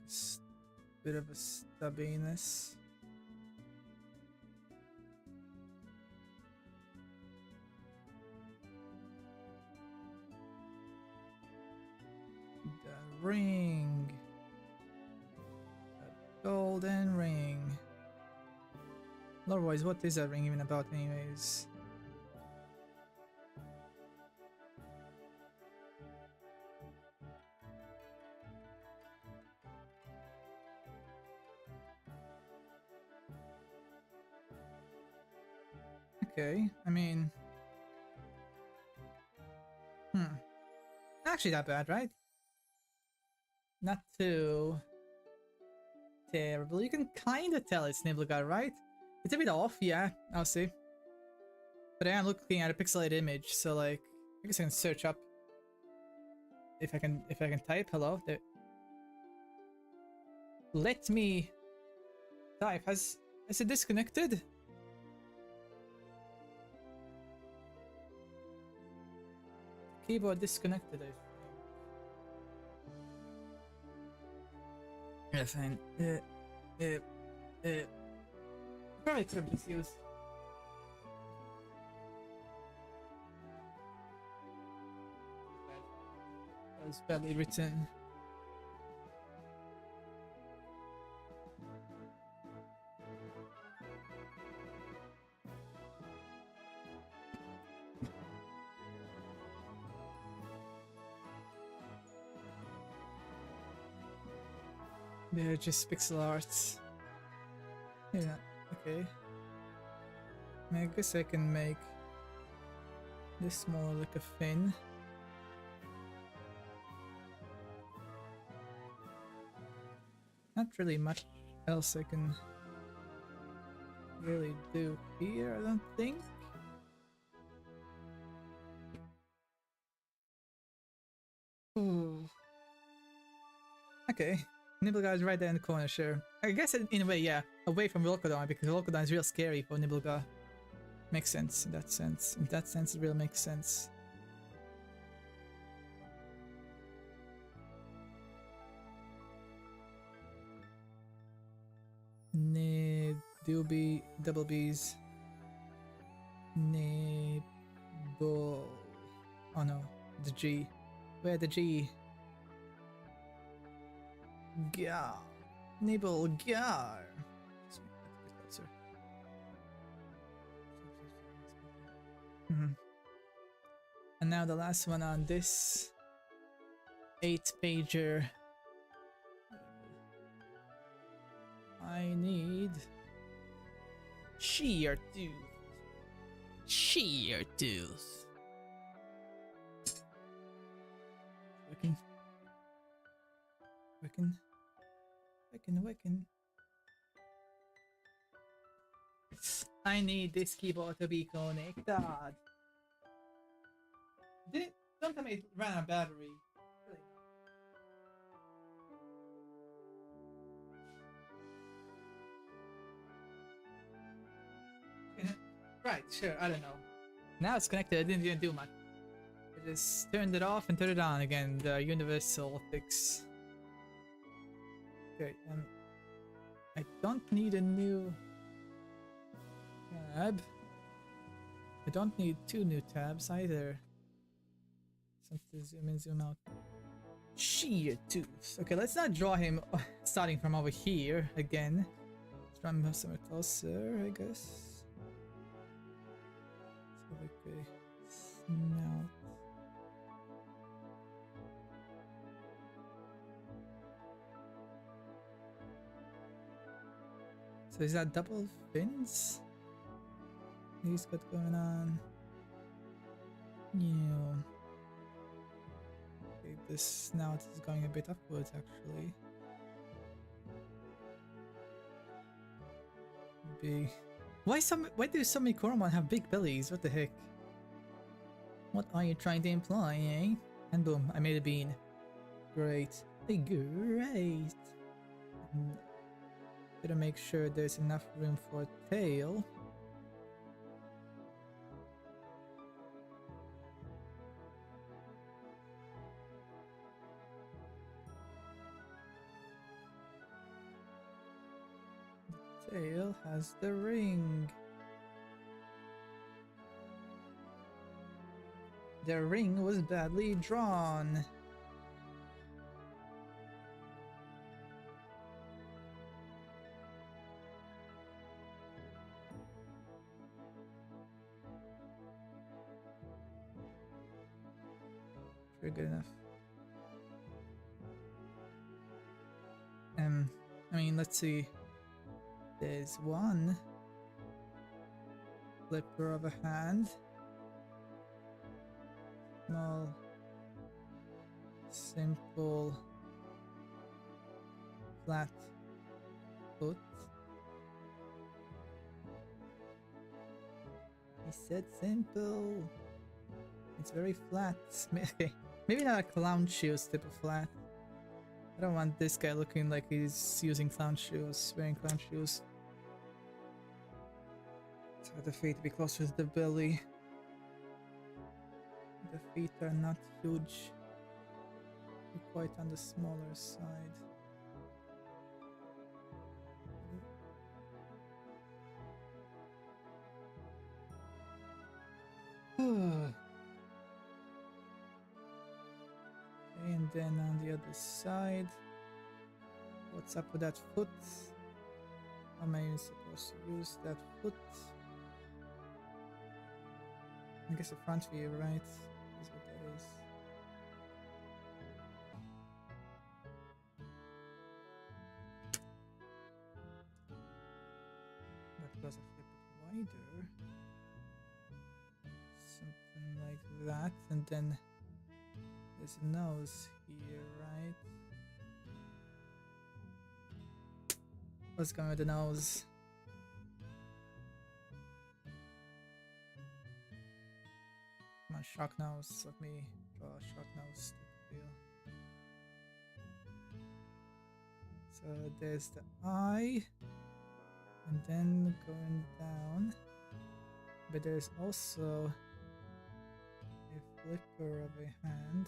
Like a bit of a stubbiness. The ring. The golden ring. Lore-wise, what is that ring even about anyways? Okay, I mean... Actually not bad, right? Not too... terrible. You can kinda tell it's Nibelgar, right? It's a bit off, yeah, I'll see. But I am looking at a pixelated image, so like... I guess I can search up... If I can type, hello? There. Let me type. Has it disconnected? Keyboard disconnected, I think. Yeah, fine. Probably could have used. That was badly written. They're just pixel arts. Yeah, okay. I guess I can make this more like a fin. Not really much else I can really do here, I don't think. Ooh. Okay, Nibblegar is right there in the corner, sure. I guess in a way, yeah, away from Volcodon, because Volcodon is real scary for Nibblegar. Makes sense in that sense. In that sense, it really makes sense. Doobie, double B's. Nibble. Oh no, the G. Where the G? Gar. Nibble Gar. And now the last one on this 8-pager. I need sheer tooth. Sheer tooth. Wicken. I need this keyboard to be connected. Don't tell me it ran out of battery. Really? Right, sure, I don't know. Now it's connected, I didn't even do much. I just turned it off and turned it on again, the universal fix. Okay, I don't need a new tab. I don't need 2 new tabs either. Something to zoom in, zoom out. Sheer tooth. Okay, let's not draw him starting from over here again. Let's draw him somewhere closer, I guess. So okay, snout. So is that double fins he's got going on? Yeah. Okay, this snout is going a bit upwards actually. Big. Why do so many Coromon have big bellies? What the heck? What are you trying to imply, eh? And boom, I made a bean. Great. Great. Gotta make sure there's enough room for a tail. The tail has the ring. The ring was badly drawn. Pretty good enough. I mean, let's see. There's one flipper of a hand. Small, simple, flat foot. He said simple. It's very flat. Okay, maybe not a clown shoes type of flat. I don't want this guy looking like he's using clown shoes, wearing clown shoes. So the feet to be closer to the belly. The feet are not huge. They're quite on the smaller side. Okay, and then on the other side, what's up with that foot? How am I even supposed to use that foot? I guess a front view, right? Is what that is. That goes a little bit wider. Something like that, and then there's a nose here, right? What's going with the nose? Come on, shark nose. Let me draw a shark nose type of deal. So there's the eye, and then going down. But there's also a flicker of a hand.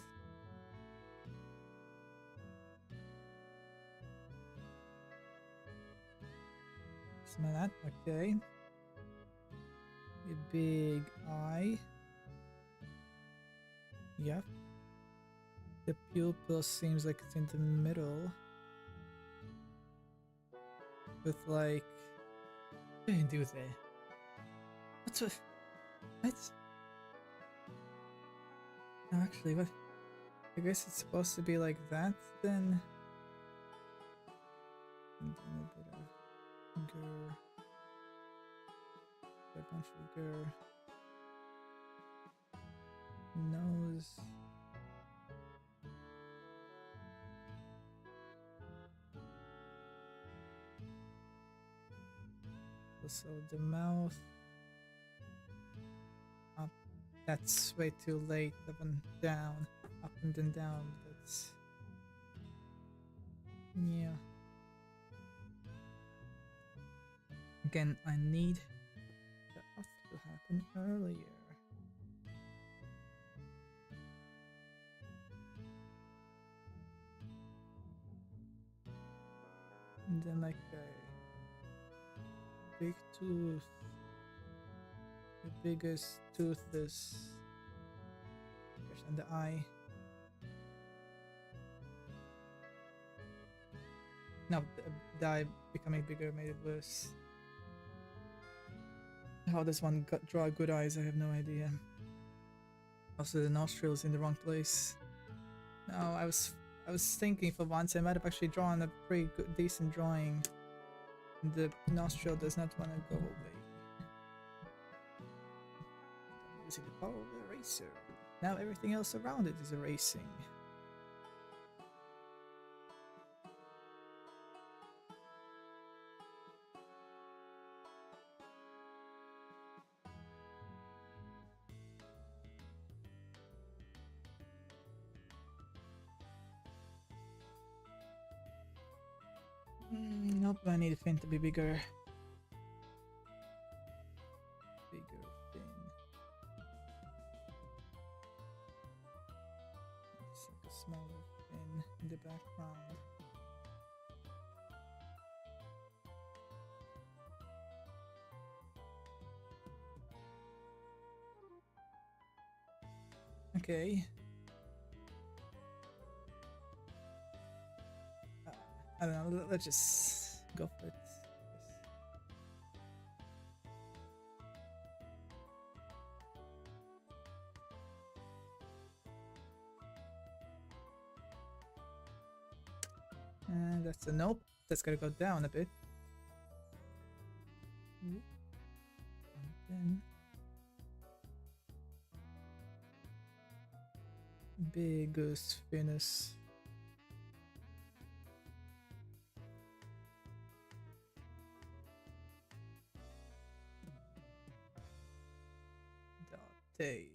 Smell that? Okay. A big eye. Yep. The pupil seems like it's in the middle. With like... What do you do there? What's with... What? No, actually, what? I guess it's supposed to be like that, then... And then a bit of grr. A bunch of grr. Nose. Also the mouth. Up. That's way too late. Up and down. Up and then down. That's... Yeah. Again, I need the mouth to happen earlier. And then like a big tooth. The biggest tooth is and the eye. No, the eye becoming bigger made it worse. How does one draw good eyes? I have no idea. Also, the nostrils in the wrong place. No, I was thinking for once I might have actually drawn a pretty good, decent drawing. The nostril does not want to go away. I'm using the power of the eraser. Now everything else around it is erasing. Nope, I need a fin to be bigger. Bigger fin. It's like a smaller fin in the background. Okay. I don't know, let's just go for it. And that's a nope. That's gotta go down a bit. And then biggest finis. Tail.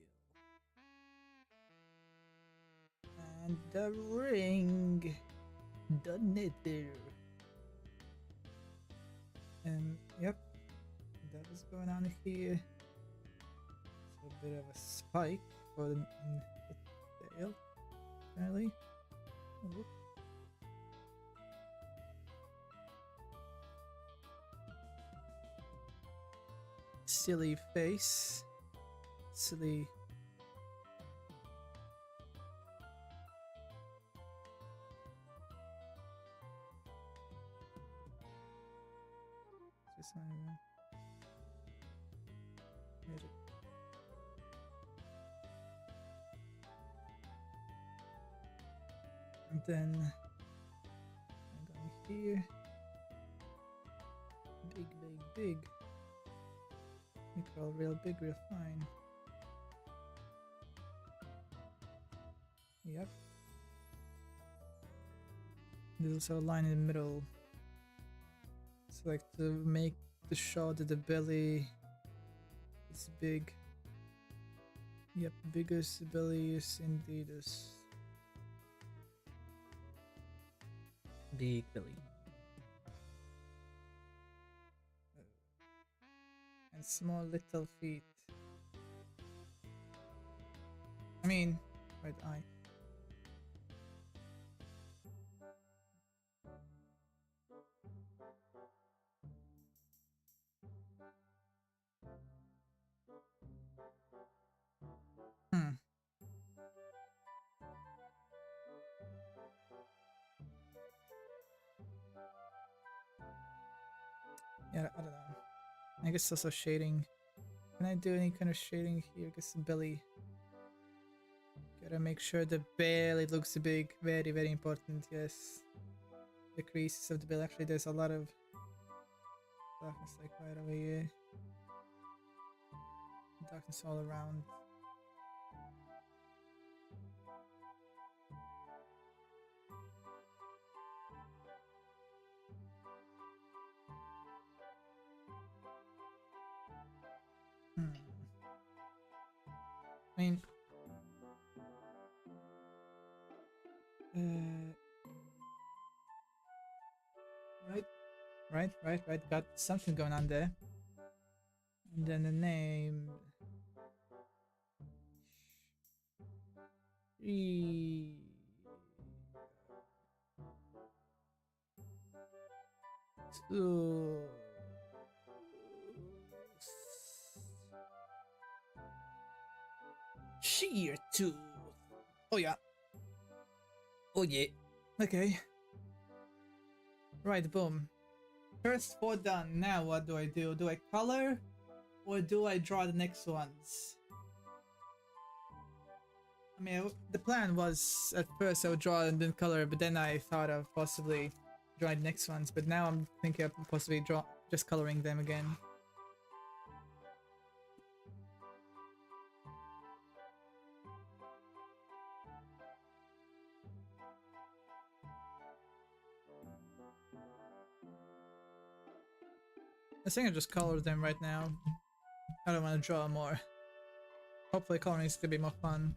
And the ring. The nether. And yep, that was going on here. So a bit of a spike for the tail, apparently. Oh, look. Silly face. Silly. Just magic. And then I'm going here. Big, big, big. Make it all real big, real fine. Yep. There's also a line in the middle. So like to make the shot that the belly is big. Yep, biggest belly is indeed is big belly. And small little feet. I mean, right eye. Yeah, I don't know. I guess also shading. Can I do any kind of shading here? I guess the belly. Gotta make sure the belly looks big. Very, very important, yes. The creases of the belly. Actually, there's a lot of darkness like right over here. Darkness all around. I mean, right. Got something going on there. And then the name. Sheer tooth. Oh yeah. Oh yeah. Okay. Right, boom. First 4 done. Now what do I do? Do I color? Or do I draw the next ones? I mean, the plan was at first I would draw and then color, but then I thought of possibly drawing the next ones. But now I'm thinking of possibly just coloring them again. I think I just color them right now. I don't want to draw more. Hopefully coloring is gonna be more fun.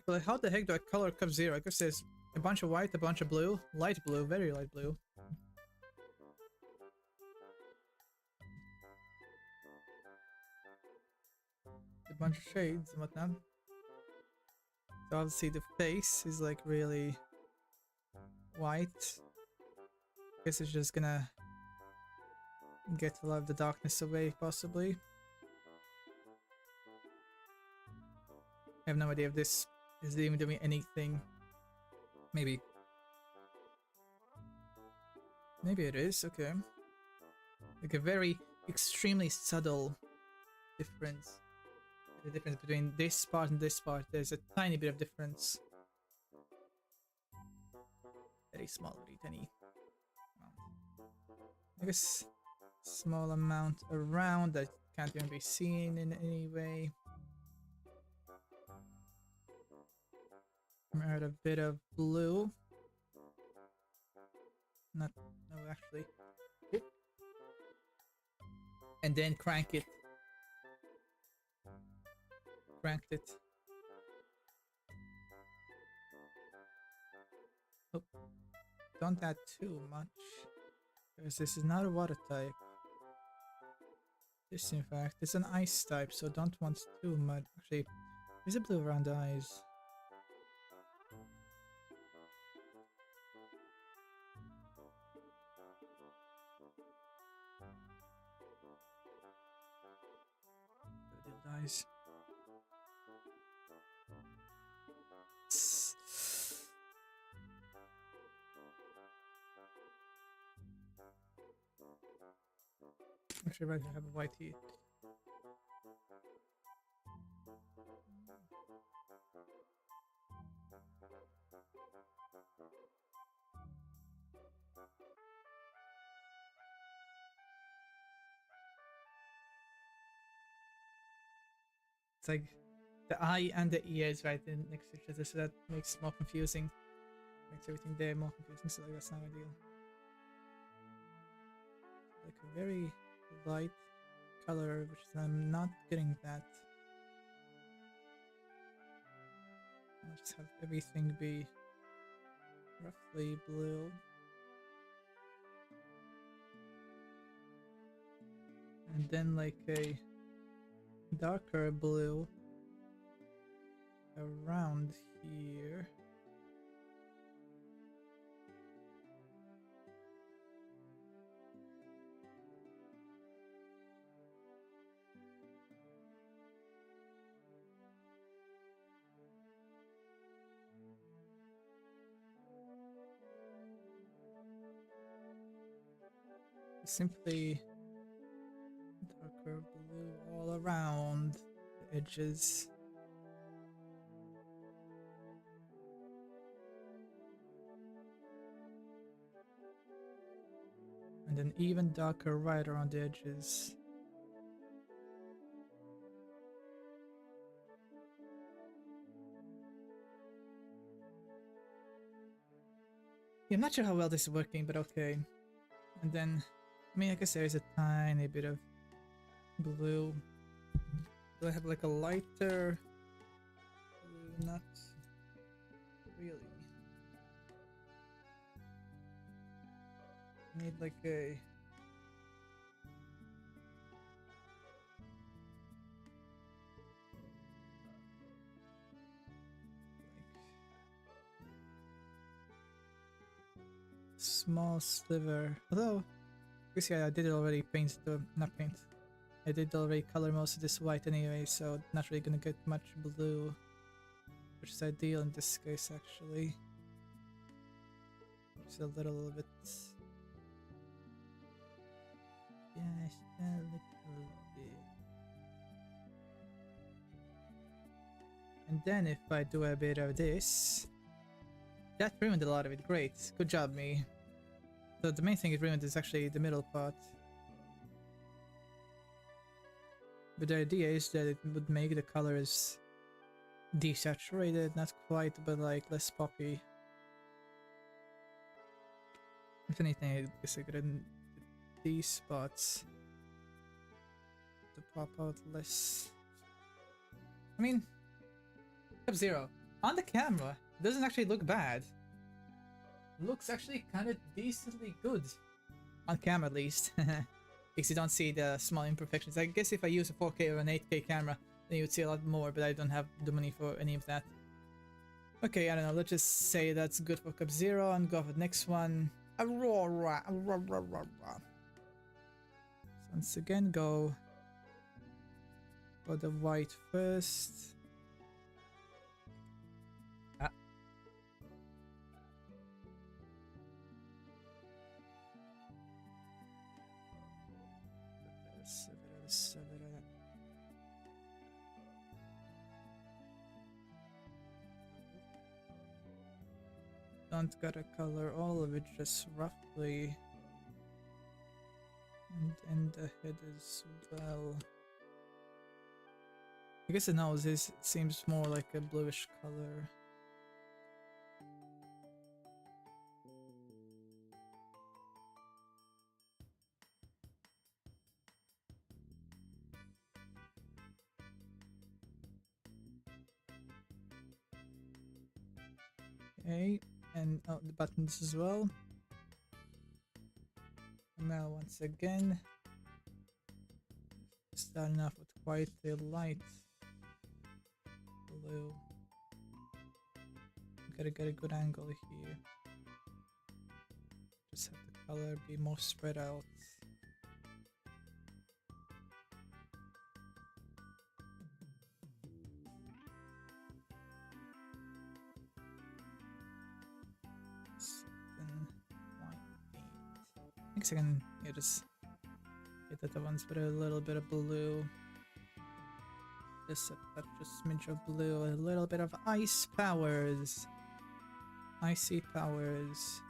But like, how the heck do I color Cup Zero? I guess there's a bunch of white, a bunch of blue. Light blue, very light blue. A bunch of shades and whatnot. So obviously the face is like really white. I guess it's just gonna get a lot of the darkness away, possibly. I have no idea if this is even doing anything. Maybe. Maybe it is, okay. Like a very extremely subtle difference. The difference between this part and this part, there's a tiny bit of difference. Very small, very tiny amount. I guess small amount around that can't even be seen in any way. I'm out a bit of blue. No, actually. And then crank it. cranked it. Oh, don't add too much. Because this is not a water type. This, in fact, is an ice type, so don't want too much. Actually, there's a blue around the eyes. Eyes. Actually, I'd rather have a white teeth. It's like the eye and the ears right in next to each other, so that makes it more confusing. Makes everything there more confusing, so like that's not ideal. Like a very light color, which I'm not getting that. I'll just have everything be roughly blue. And then like a darker blue around here. Simply darker blue all around the edges. And then even darker right around the edges. Yeah, I'm not sure how well this is working, but okay. And then, I mean, I guess there is a tiny bit of blue. Do I have like a lighter blue? Not really. I need like a... small sliver. Although, I guess yeah, I did already paint the... not paint. I did already color most of this white anyway, so not really gonna get much blue. Which is ideal in this case, actually. Just a little bit... just a little bit. And then if I do a bit of this... that ruined a lot of it. Great. Good job, me. So the main thing it ruined is actually the middle part. But the idea is that it would make the colors desaturated, not quite, but like less poppy. If anything, I guess I could have these spots to pop out less. I mean, Sub-Zero, on the camera, it doesn't actually look bad. Looks actually kind of decently good. On camera at least. Because you don't see the small imperfections. I guess if I use a 4K or an 8K camera, then you would see a lot more, but I don't have the money for any of that. Okay, I don't know, let's just say that's good for Sub-Zero and go for the next one. Aurora. So once again, go for the white first. Don't gotta color all of it, just roughly. And in the head as well. I guess the nose seems more like a bluish color. Okay, and oh, the buttons as well. And now once again, starting off with quite a light blue. Gotta get a good angle here. Just have the color be more spread out. I guess I can just hit the other ones with a little bit of blue. Just a touch, a smidge of blue, a little bit of ice powers. Icy powers.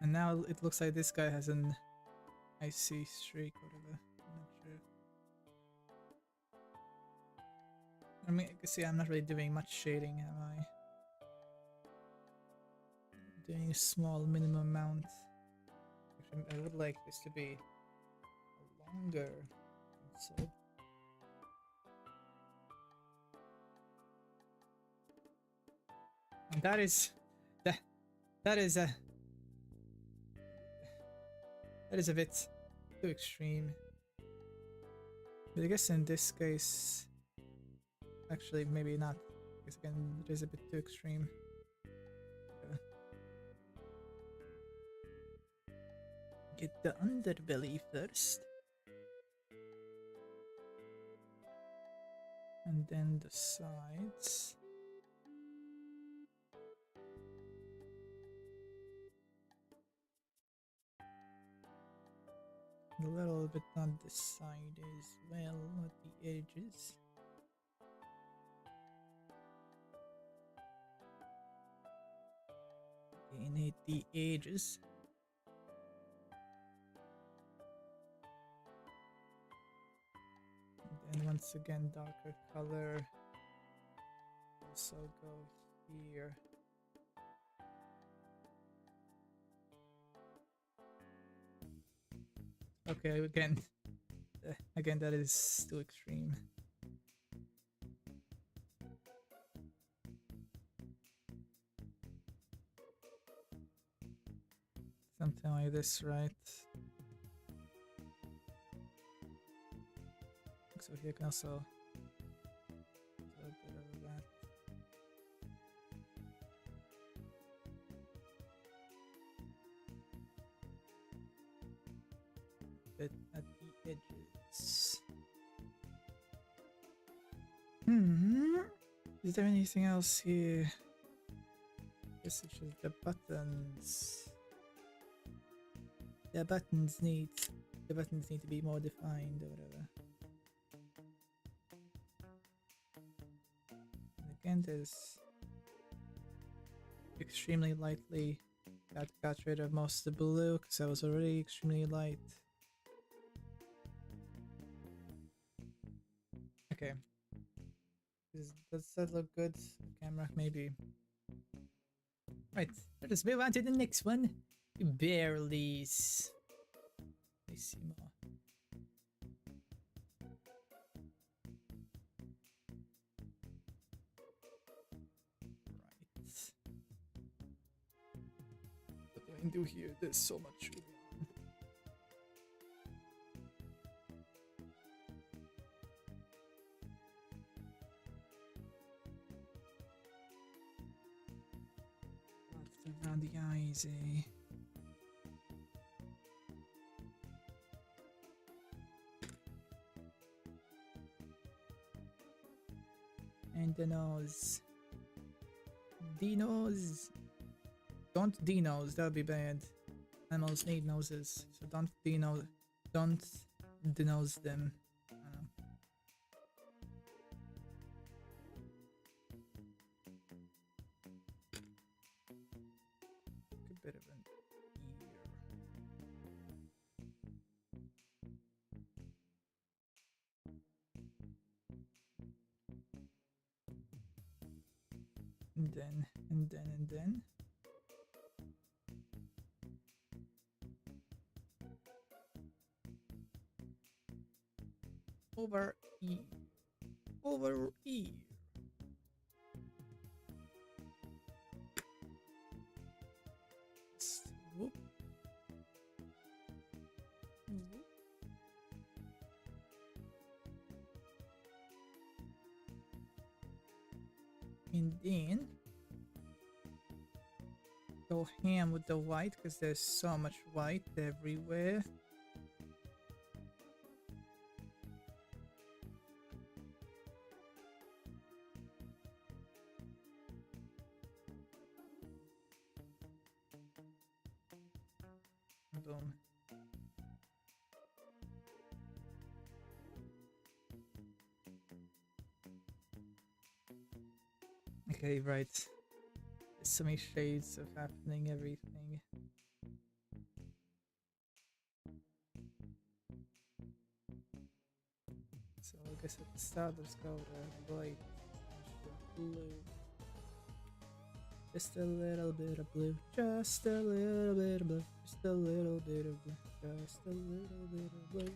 And now it looks like this guy has an icy streak, whatever. I'm not sure. I mean, you can see I'm not really doing much shading, am I? Doing a small minimum amount. Actually, I would like this to be longer. So. And that is a bit too extreme. But I guess in this case, actually maybe not, because again it is a bit too extreme. Get the underbelly first. And then the sides. A little bit on the side as well, not the edges. And hit the edges. And then once again, darker color. Also go here. Okay, again that is too extreme. Something like this, right? So here can also do a bit of that. Bit at the edges. Is there anything else here? This is just the buttons. The buttons need to be more defined or whatever. And again, there's extremely lightly got rid of most of the blue because that was already extremely light. Okay. Does that look good? Camera, maybe. Right, let us move on to the next one. Barely's. Let's see more. Right. What do I do here? There's so much. Around the eyes, eh? And the nose. The nose. Don't denose, that would be bad. Animals need noses, so don't denose them. Bit of an ear. And then. Over E. Over E. Whoop. Whoop. And then go ham with the white because there's so much white everywhere. Boom. Okay, right. There's so many shades of happening, everything. So I guess at the start, let's go with white, blue. Just a little bit of blue, just a little bit of blue, just a little bit of blue, just a little bit of blue.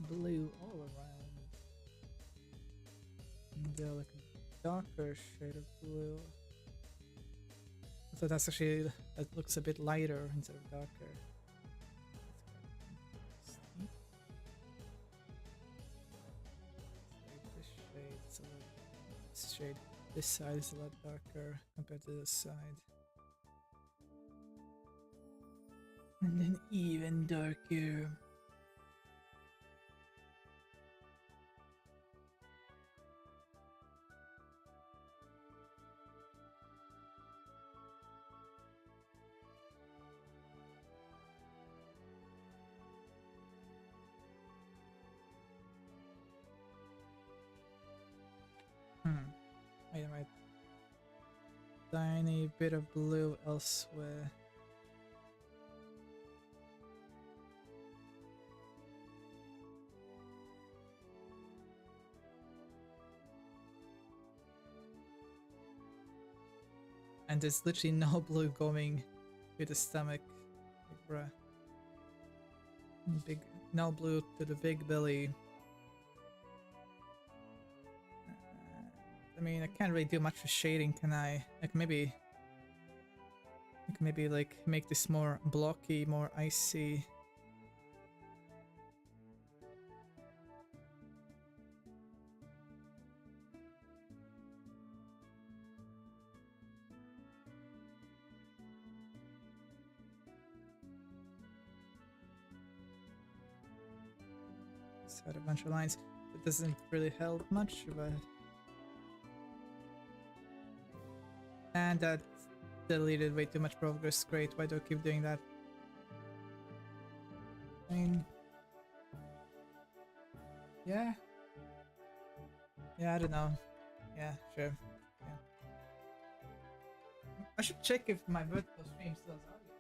Blue all around. And they're like a darker shade of blue. So that's actually, that looks a bit lighter instead of darker. This shade, so this shade, this side is a lot darker compared to this side. And then even darker. Wait, right. Tiny bit of blue elsewhere. And there's literally no blue going to the stomach. Like, bruh. No blue to the big belly. I mean, I can't really do much with shading, can I? Like maybe like make this more blocky, more icy. Just had a bunch of lines. It doesn't really help much, but and that deleted way too much progress. Great, why do I keep doing that? I mean, yeah. Yeah, I don't know. Yeah, sure. Yeah. I should check if my vertical stream still has audio.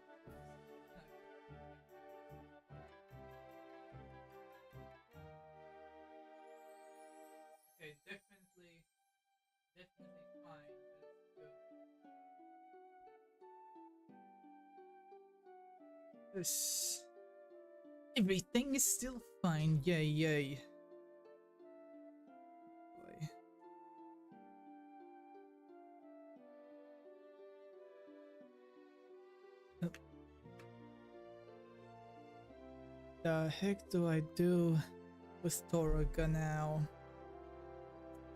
Okay, definitely fine. Yes. Everything is still fine. Yay, yay. Boy. Oh. The heck do I do with Toraga now?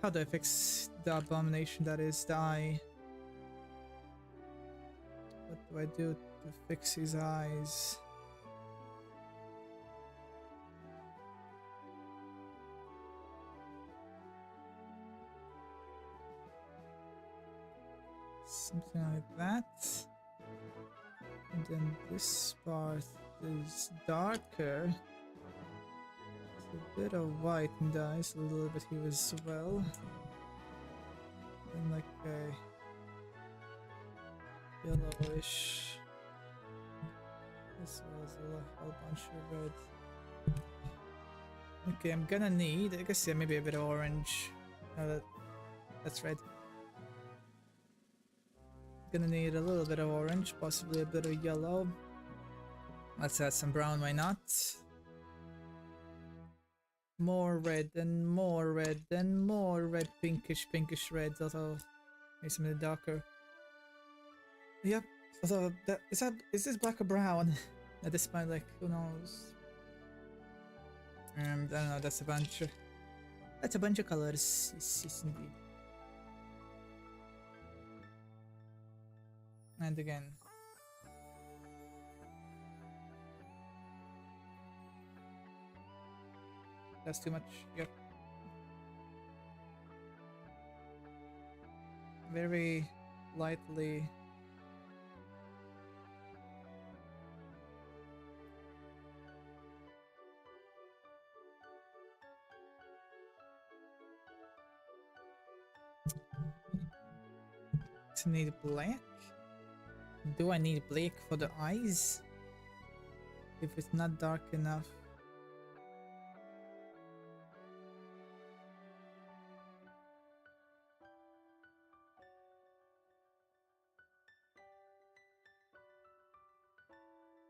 How do I fix the abomination that is the eye? What do I do to fix his eyes? Something like that. And then this part is darker. It's a bit of white in the eyes, a little bit here as well. Something like a yellowish. This was a whole bunch of red. Okay, I'm gonna need, I guess, yeah, maybe a bit of orange. No, that's red. Gonna need a little bit of orange, possibly a bit of yellow. Let's add some brown, why not? More red, and more red, and more red, pinkish red, although maybe some of the darker. Yep, although is this black or brown? At this point, like, who knows? I don't know, that's a bunch of colors. Yes, indeed. And again. That's too much, yep. Very lightly. To need black? Do I need black for the eyes? If it's not dark enough.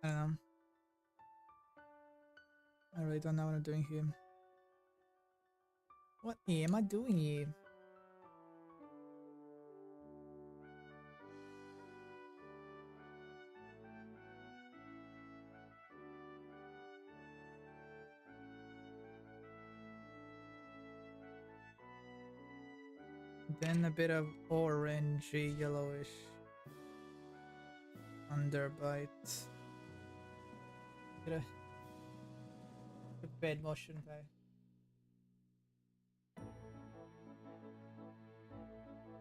I don't know. I really don't know what I'm doing here. What am I doing here? Then a bit of orangey yellowish underbite. Bit of bad motion there.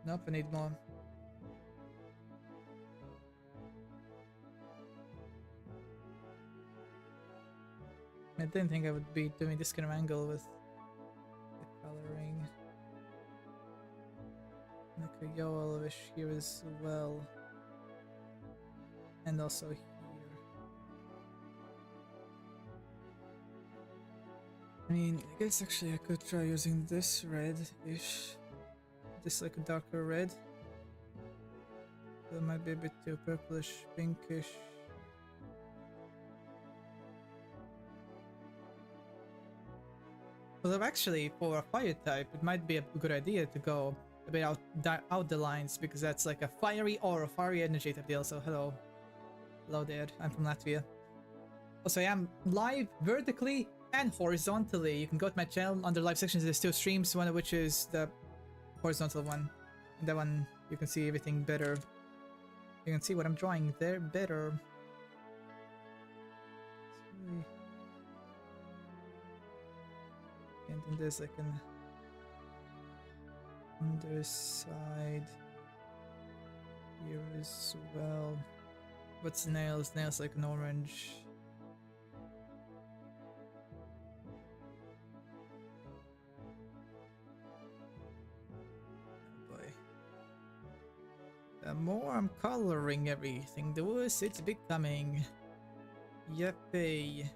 Nope, I need more. I didn't think I would be doing this kind of angle with the coloring. Like a yellowish here as well. And also here. I mean, I guess actually I could try using this red-ish. This like a darker red. That might be a bit too purplish, pinkish. Although actually, for a fire type, it might be a good idea to go a bit out the lines, because that's like a fiery aura, fiery energy type deal. So hello. Hello there, I'm from Latvia. Also, I am live vertically and horizontally. You can go to my channel, under live sections there's two streams, one of which is the horizontal one. And that one, you can see everything better. You can see what I'm drawing there better. And then there's like an underside here as well. What's nails? Nails like an orange. Oh boy. The more I'm coloring everything, the worse it's becoming. Yippee.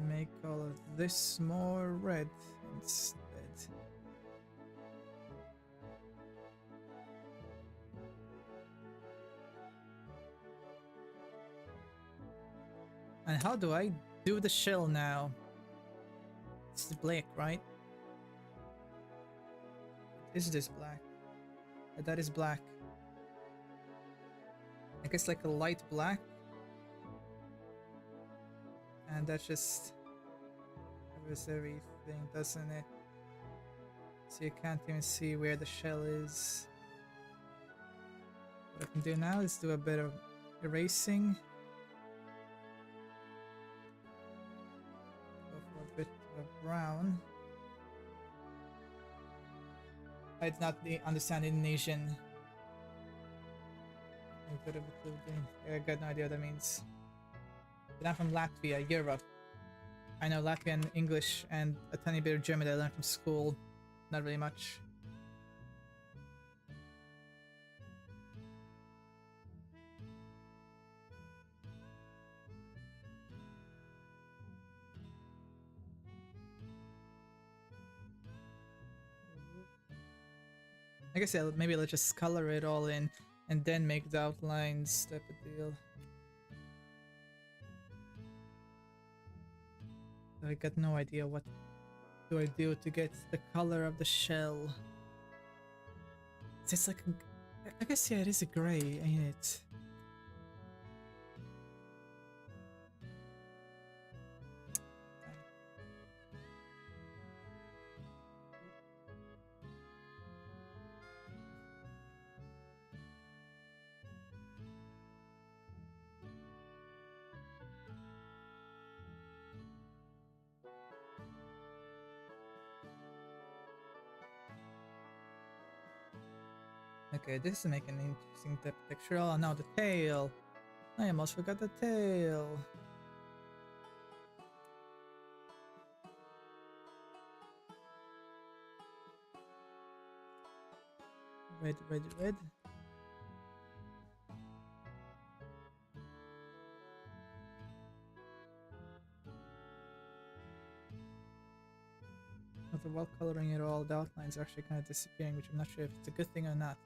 Make all of this more red instead. And how do I do the shell now? It's black, right? Is this black? That is black. I guess like a light black. And that just covers everything, doesn't it? So you can't even see where the shell is. What I can do now is do a bit of erasing. Go for a bit of brown. I did not understand Indonesian. I could have included. I got no idea what that means. But I'm from Latvia, Europe. I know Latvian, English, and a tiny bit of German that I learned from school. Not really much. I guess yeah, maybe let's just color it all in and then make the outlines type of deal. I got no idea what do I do to get the color of the shell. It's like I guess yeah, it is a gray, ain't it? Okay, this is making an interesting texture. Oh, now the tail. I almost forgot the tail. Red, red, red. After while coloring it all, the outlines are actually kind of disappearing, which I'm not sure if it's a good thing or not.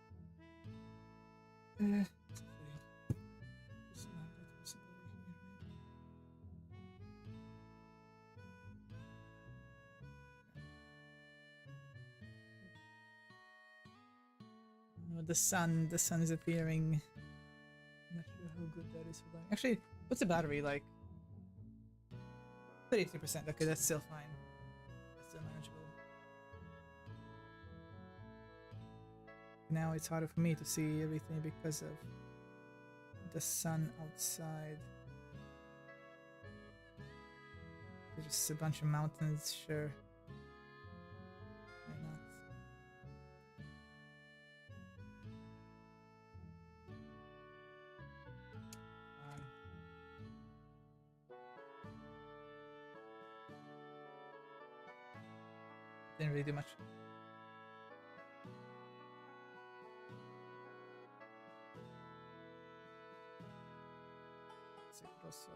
The sun is appearing. I'm not sure how good that is for lighting. Actually, what's the battery like? 32%. Okay, that's still fine. That's still manageable. Now it's harder for me to see everything because of the sun outside. There's just a bunch of mountains, sure. Why not? Didn't really do much. Also.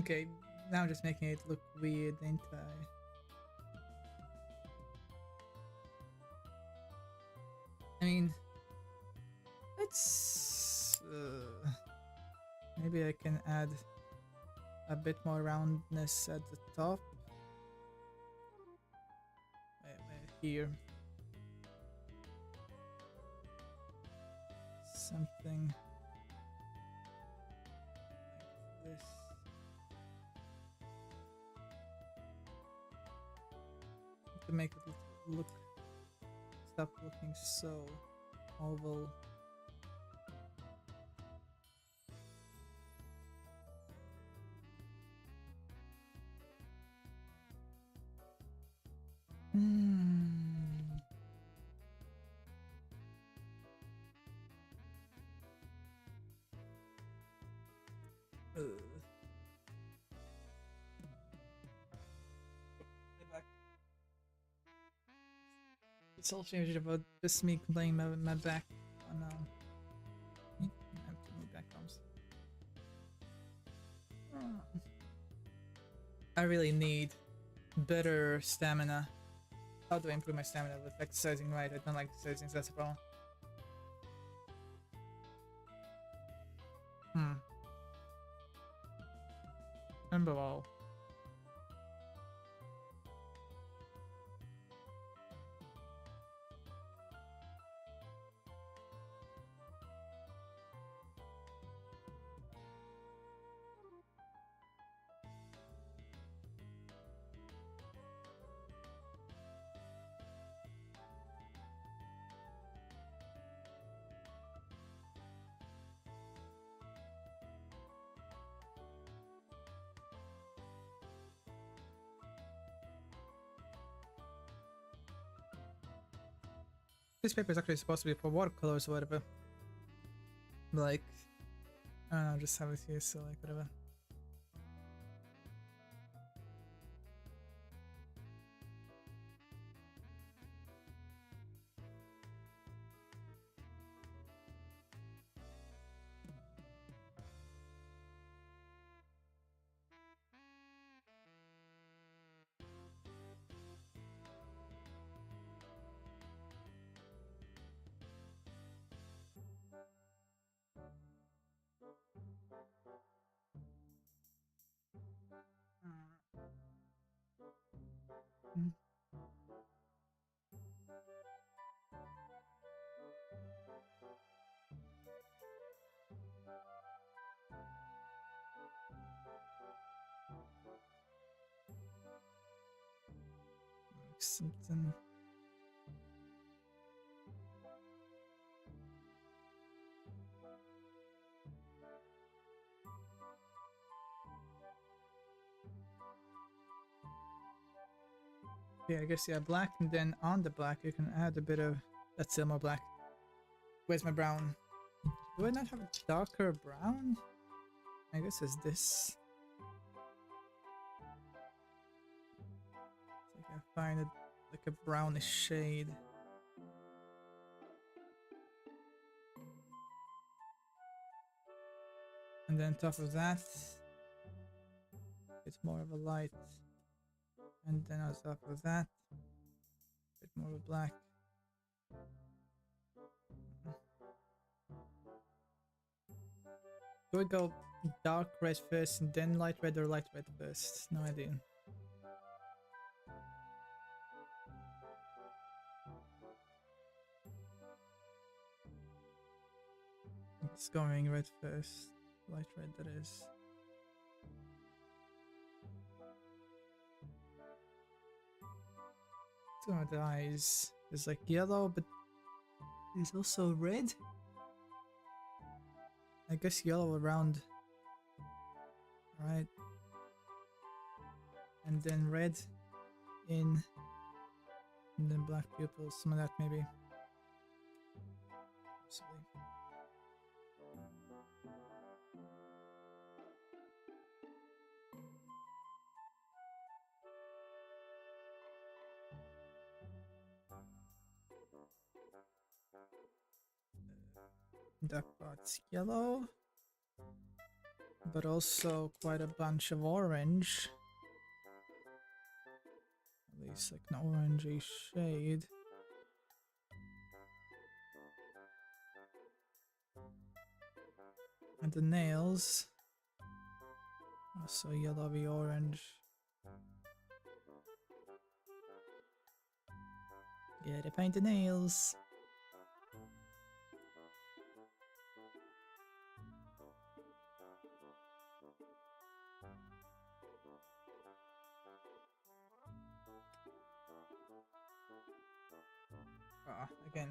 Okay, now I'm just making it look weird, ain't I? I mean, let's... maybe I can add a bit more roundness at the top. Here. Something like this. To make it look... stop looking so oval. It's all changed about just me playing my back on I have too many back bumps. I really need better stamina. How do I improve my stamina with exercising right? I don't like exercising, so that's a problem. Remember all. This paper is actually supposed to be for watercolors or whatever. Like, I don't know, just have it here, so like whatever. Something. Yeah, I guess yeah, black, and then on the black you can add a bit of that silver black. Where's my brown? Do I not have a darker brown? I guess it's this. It's like I find it like a brownish shade. And then top of that, it's more of a light. And then on top of that, a bit more of a black. Do I go dark red first and then light red, or light red first? No idea. It's going red first. Light red, that is. Some of the eyes is like yellow, but there's also red. I guess yellow around, right? And then red in, and then black pupils. Some of that maybe. Possibly. Dark parts yellow, but also quite a bunch of orange. At least like an orangey shade. And the nails, also yellowy orange. Gotta paint the nails. Again.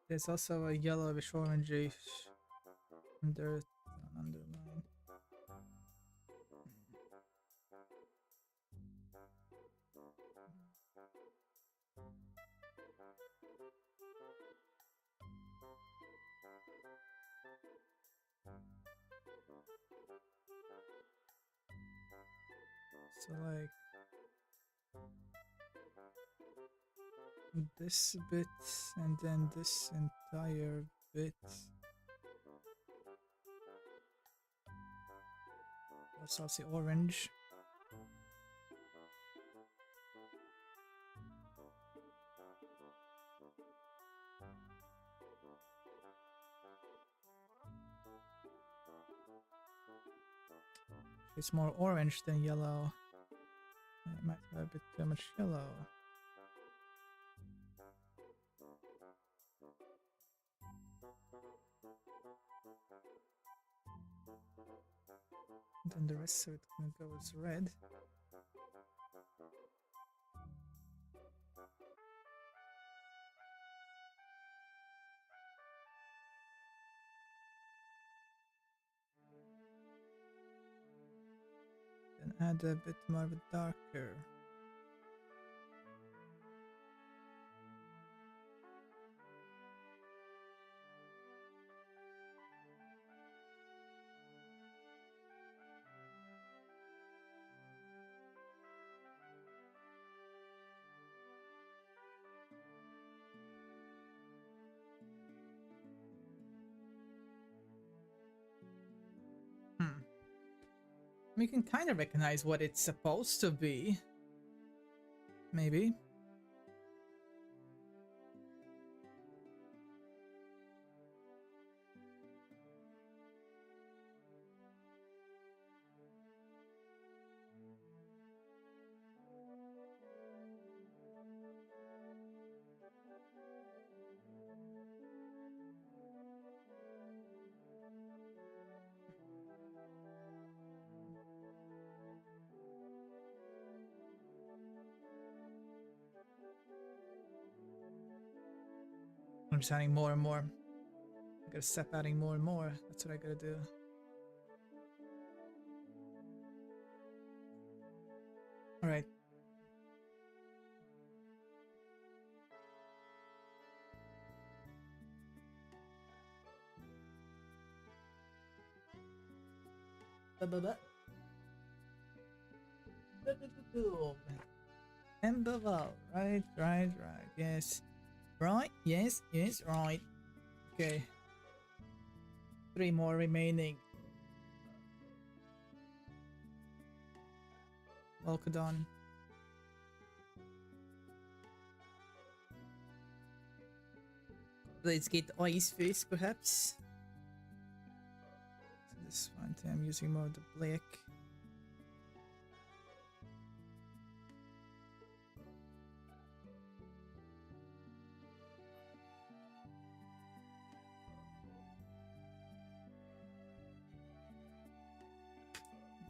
There's also a yellowish orangish underline. So like this bit and then this entire bit. Also see orange. It's more orange than yellow. I might have a bit too much yellow. And then the rest of it can go as red. Add a bit more of a darker. We can kind of recognize what it's supposed to be. Maybe. I'm just adding more and more. I gotta step adding more and more. That's what I gotta do. Alright. Embaval. Right. Yes. Right. Yes. Right. Okay. 3 more remaining. Volcadon. Let's get Ice Face, perhaps. So this one, I'm using more of the black.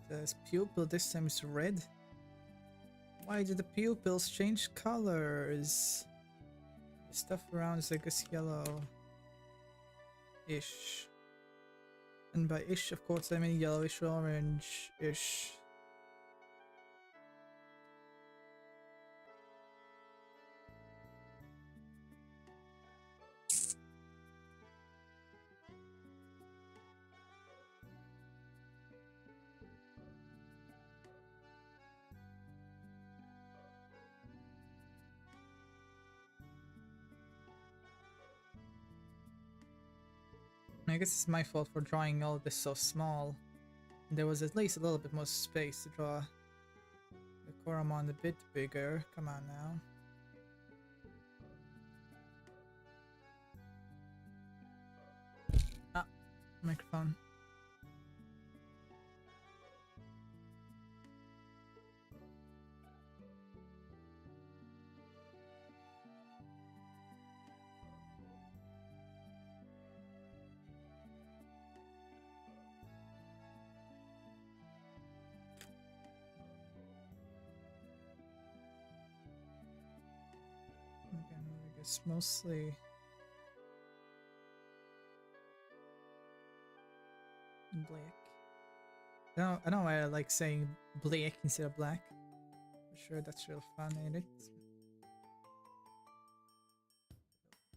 The pupil this time is red. Why did the pupils change colors? The stuff around is, I guess, yellow-ish. And by ish, of course, I mean yellowish orange-ish. I guess it's my fault for drawing all of this so small. There was at least a little bit more space to draw the Coromon a bit bigger. Come on now. Ah, microphone. Again, I guess mostly black. I don't know why I like saying black instead of black. For sure, that's real fun, ain't it?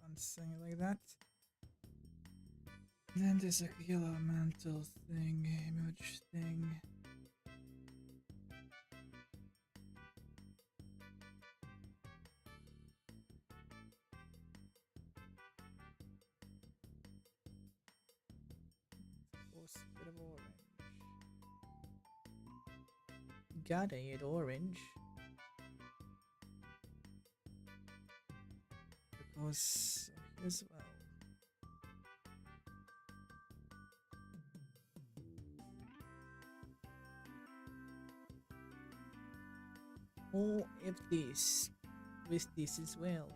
Fun saying it like that. And then there's like a yellow mantle thing, image thing. Bit of orange. Gotta eat orange. Because as well. Or if this with this as well.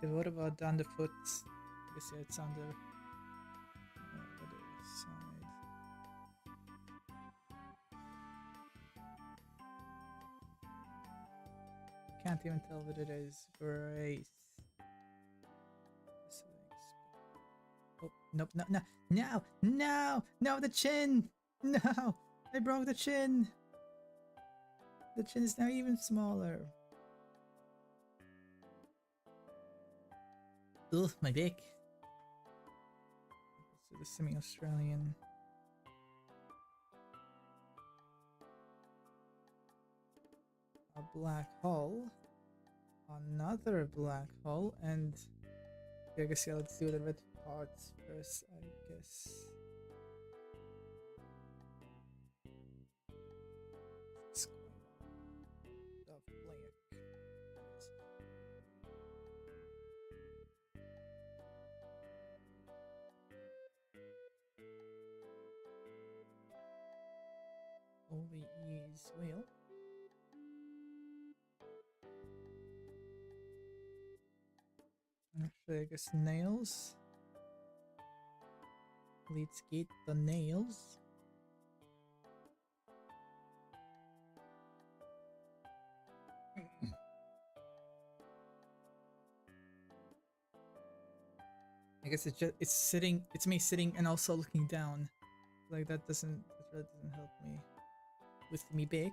Okay, what about the underfoot? I guess it's on the other side. Can't even tell what it is. Brace. Oh, nope, no, no, no, no, no, the chin! No! I broke the chin! The chin is now even smaller. Ugh, my dick. So the semi-Australian. A black hole. Another black hole, and I guess yeah, let's do the red parts first, I guess. What's going on? The black. Only is well. Actually, I guess nails. Let's get the nails. I guess it's sitting. It's me sitting and also looking down. Like that really doesn't help me with me big.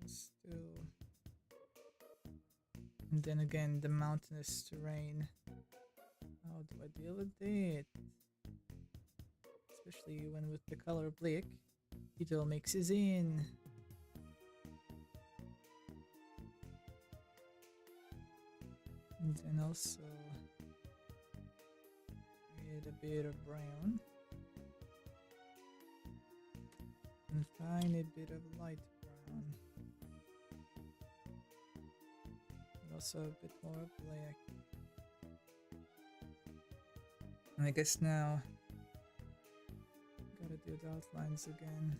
Still. And then again, the mountainous terrain. How do I deal with it? Especially when with the color black, it all mixes in. And then also add a bit of brown. And tiny bit of light brown. And also a bit more black. And I guess now gotta do the outlines again.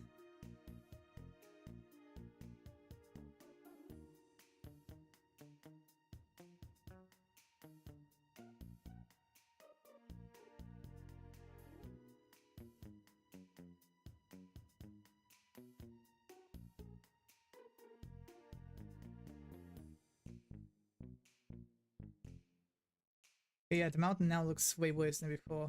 But yeah, the mountain now looks way worse than before.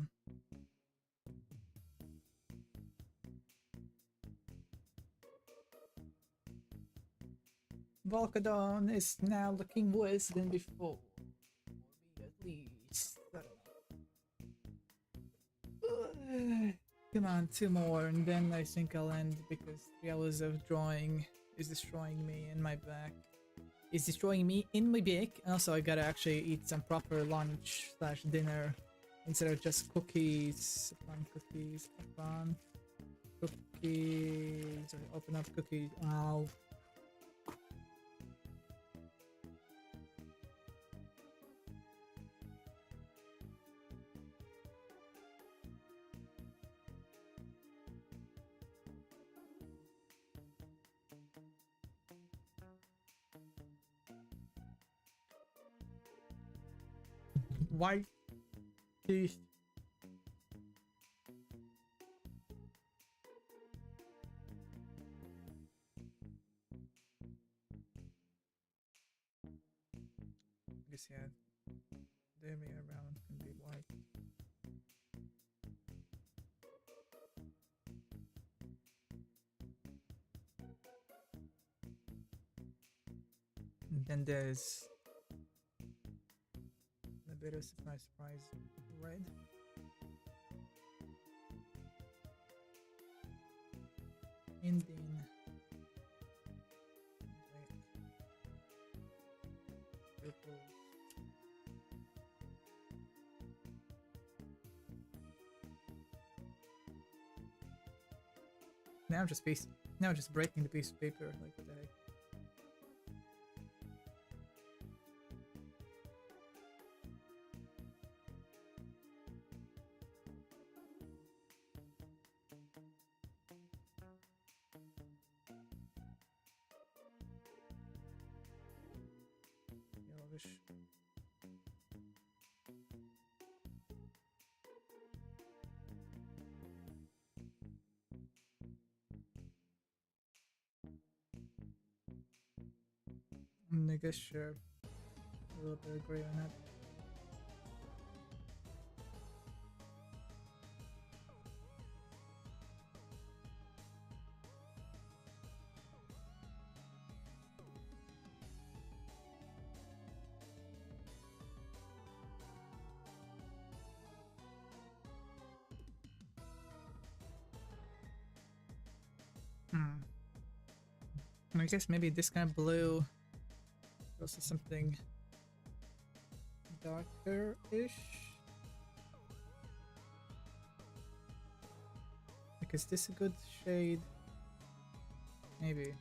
Volcadon is now looking worse than before. For me at least. I don't know. Come on, 2 more and then I think I'll end because 3 hours of drawing is destroying me in my back. It's destroying me in my back. And also I gotta actually eat some proper lunch slash dinner instead of just cookies. Upon cookies. Upon cookies. Open up cookies. Ow. White teeth. I guess yeah, the area around can be white. And then there's a bit of surprise red. And then purple. Now I'm just breaking the piece of paper, like what the heck. Yellowish. I guess sure. A little bit of gray on that. I guess maybe this kind of blue goes to something darker-ish. Like, is this a good shade? Maybe.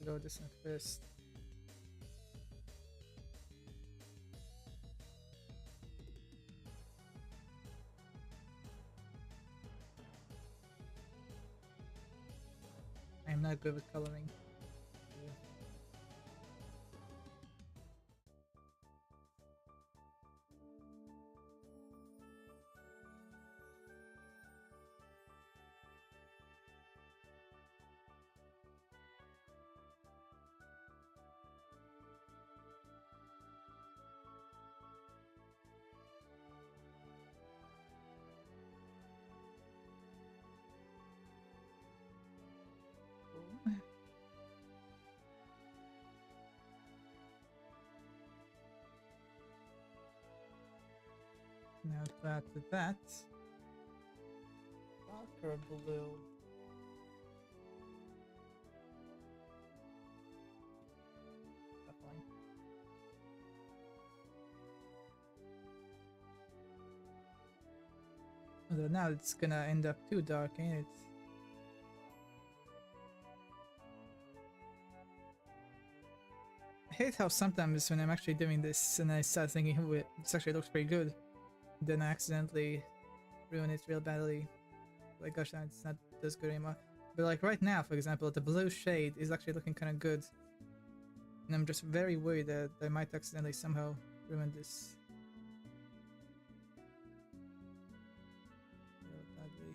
Go this one first. I'm not good with coloring. Now to add to that, darker blue. Definitely. Although now it's gonna end up too dark, ain't it? I hate how sometimes when I'm actually doing this and I start thinking, oh, this actually looks pretty good, then I accidentally ruin it real badly. Like, gosh, it's not as good anymore. But like right now, for example, the blue shade is actually looking kind of good. And I'm just very worried that I might accidentally somehow ruin this. Real badly.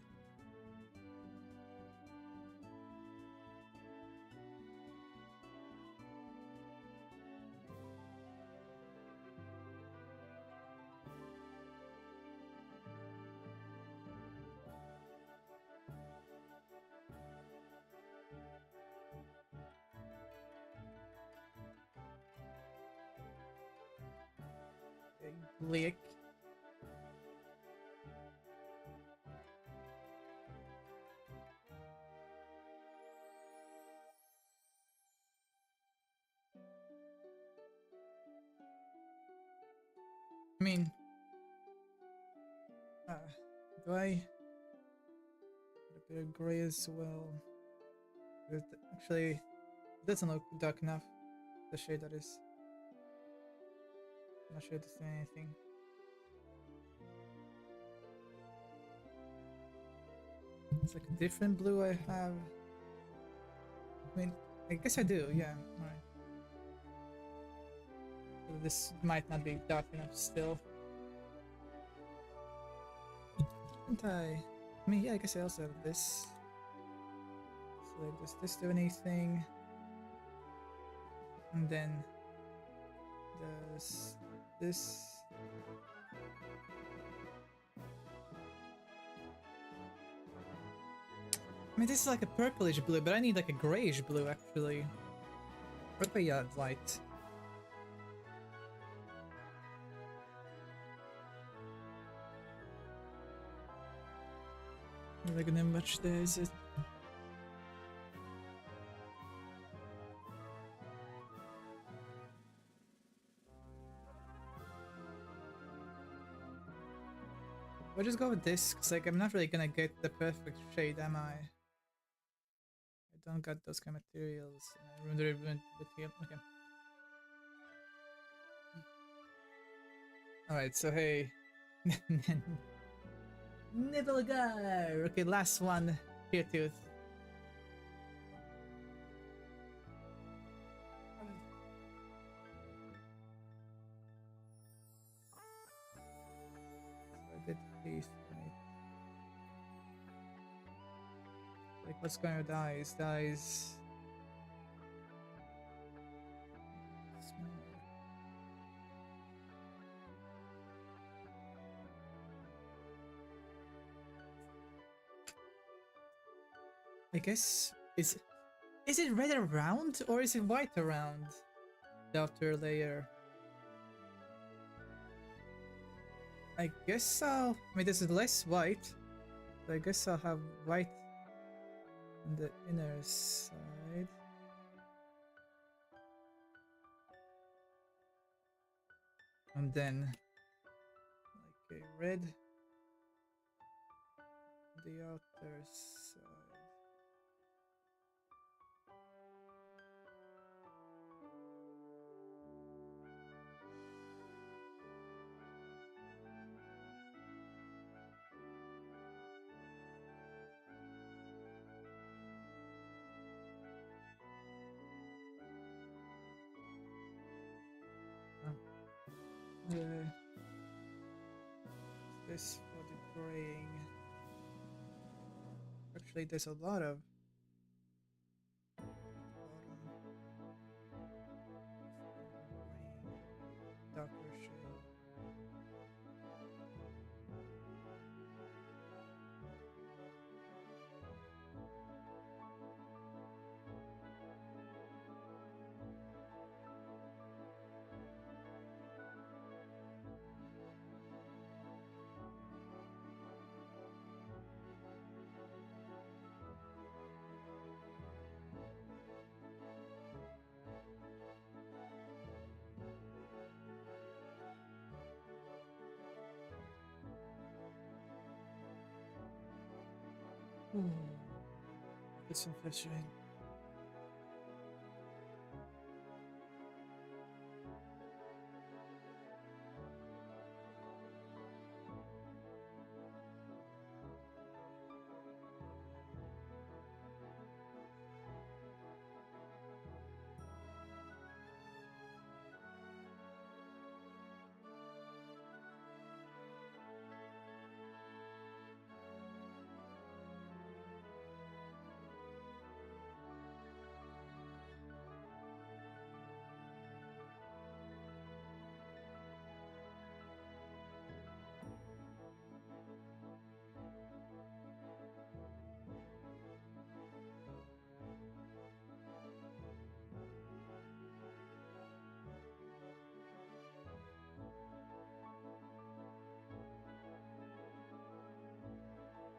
Bleak. I mean, do I put a bit of gray as well? It actually doesn't look dark enough. The shade that is. I'm not sure it's doing anything. It's like a different blue I have. I mean, I guess I do, yeah. Alright. So this might not be dark enough still. Didn't I mean, yeah, I guess I also have this. So does this do anything? And then does this. I mean, this is like a purplish blue, but I need like a grayish blue actually. What about yeah, light? Not really gonna much there, is it? We'll just go with this, cause like I'm not really gonna get the perfect shade, am I? I don't got those kind of materials. Okay. Alright, so hey. Nibelgar! Okay, last one. Here, tooth. Did taste right. Like what's going with eyes? The eyes guess is it red around or is it white around the outer layer? I guess I mean, this is less white, so I guess I'll have white on the inner side. And then, like a red on the outer side. Yeah. This for the graying. Actually, there's a lot of darker shade. Get some fish in.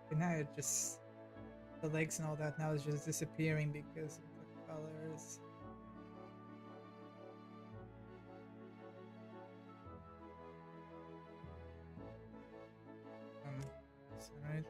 And now it just the legs and all that now is just disappearing because of the colors. Right.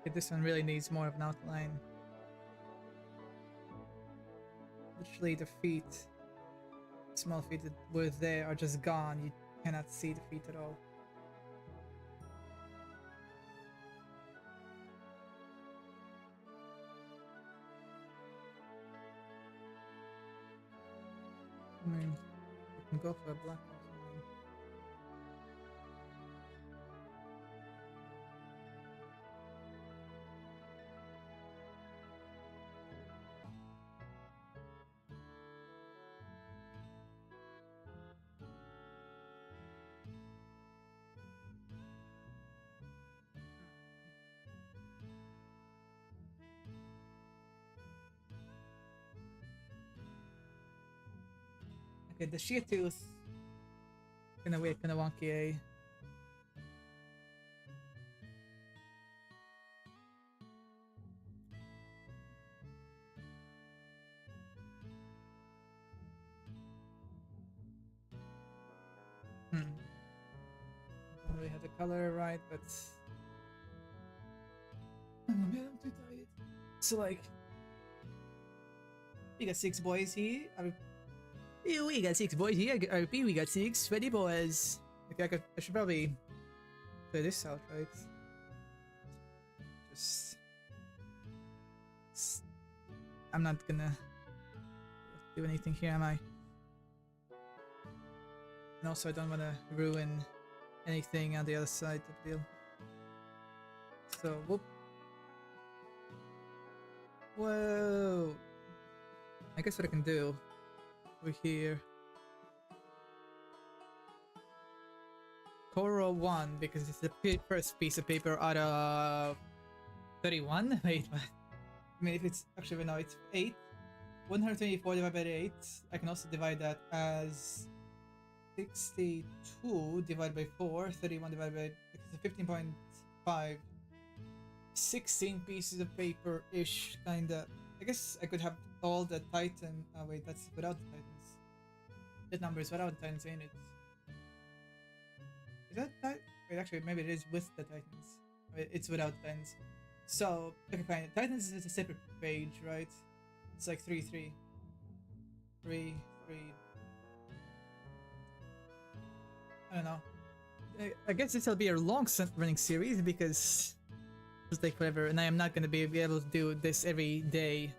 Okay, this one really needs more of an outline. Literally the feet, small feet that were there are just gone. You cannot see the feet at all. I mean, you can go for a black or something. Okay, the sheer tooth. Kinda weird, kinda wonky, eh? Don't really have the color right, but I'm too tired. So like, we got 6 boys here. We got 6 boys here. I repeat, we got 6 sweaty boys. Okay, I should probably clear this out, right? Just I'm not gonna do anything here, am I? And also, I don't want to ruin anything on the other side of the deal. So, whoop. Whoa. I guess what I can do over here. CoroJou, because it's the first piece of paper out of 31. Wait, what? I mean, if it's actually no, it's 8. 124 divided by 8. I can also divide that as 62 divided by 4. 31 divided by 15.5. 16 pieces of paper-ish, kinda. I guess I could have all the Titan. Oh wait, that's without the Titans. That number is without the Titans in it. Is that Titan? Wait, actually, maybe it is with the Titans. Wait, it's without Titans. So, okay, fine. Titans is a separate page, right? It's like 3, 3. 3, 3. I don't know. I guess this will be a long running series because it's like forever, and I am not going to be able to do this every day.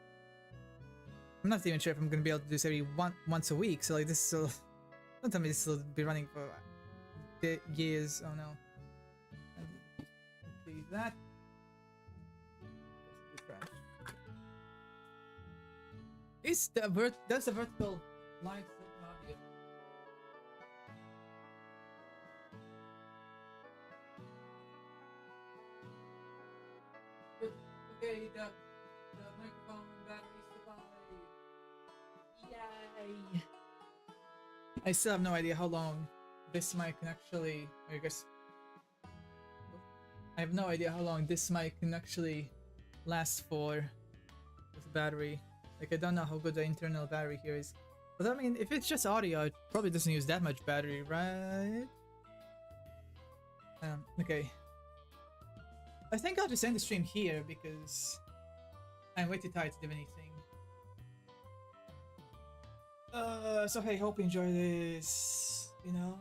I'm not even sure if I'm going to be able to do this every once a week, so like this will... Don't tell me this will be running for years. Oh no. Leave that. Is the that's the vertical line not here? But, okay, the microphone battery supply. Yay! I still have no idea how long this mic can actually. I guess I have no idea how long this mic can actually last for with the battery. Like, I don't know how good the internal battery here is. But I mean, if it's just audio, it probably doesn't use that much battery, right? Okay. I think I'll just end the stream here because I'm way too tired to do anything. So hey, hope you enjoy this, you know?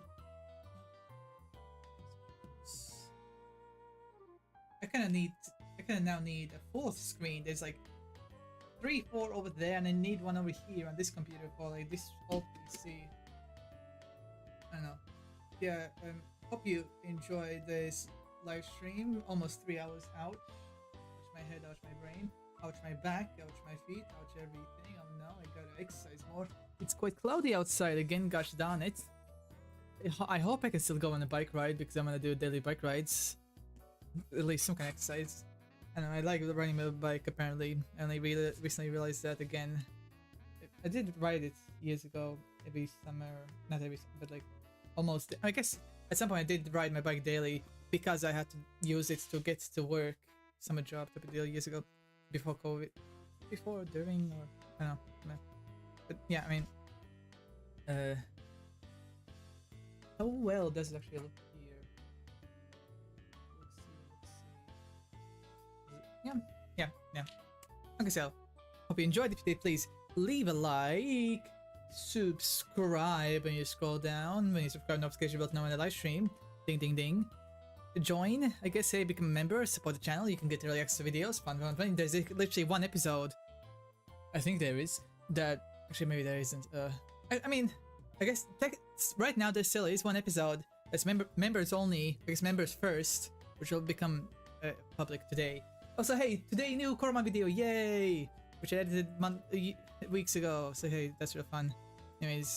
I kinda now need a full screen. There's like 3, 4 over there, and I need one over here on this computer for like this old PC. I don't know. Yeah, hope you enjoy this live stream. Almost 3 hours. Ouch. Ouch my head, ouch my brain, ouch my back, ouch my feet, ouch everything. Oh no, I gotta exercise more. It's quite cloudy outside again, gosh darn it. I hope I can still go on a bike ride because I'm gonna do daily bike rides. At least some kind of exercise. I don't know, I like riding my bike apparently. I only recently realized that again. I did ride it years ago, every summer. Not every summer, but like almost. I guess at some point I did ride my bike daily because I had to use it to get to work. Summer job type of deal years ago. Before COVID. Before, during, or I don't know. But yeah, I mean. How well does it actually look here? Yeah. Okay, so hope you enjoyed. If you did, please leave a like, subscribe when you scroll down. When you subscribe, notification bell to know when the live stream. Ding ding ding. Join, I guess, say become a member, support the channel. You can get early access videos, fun. There's literally one episode, I think there is, that actually maybe there isn't. I mean, I guess right now there still is one episode that's members only. I guess members first, which will become public today. Also, hey, today new Coromon video, yay! Which I edited weeks ago. So hey, that's real fun. Anyways,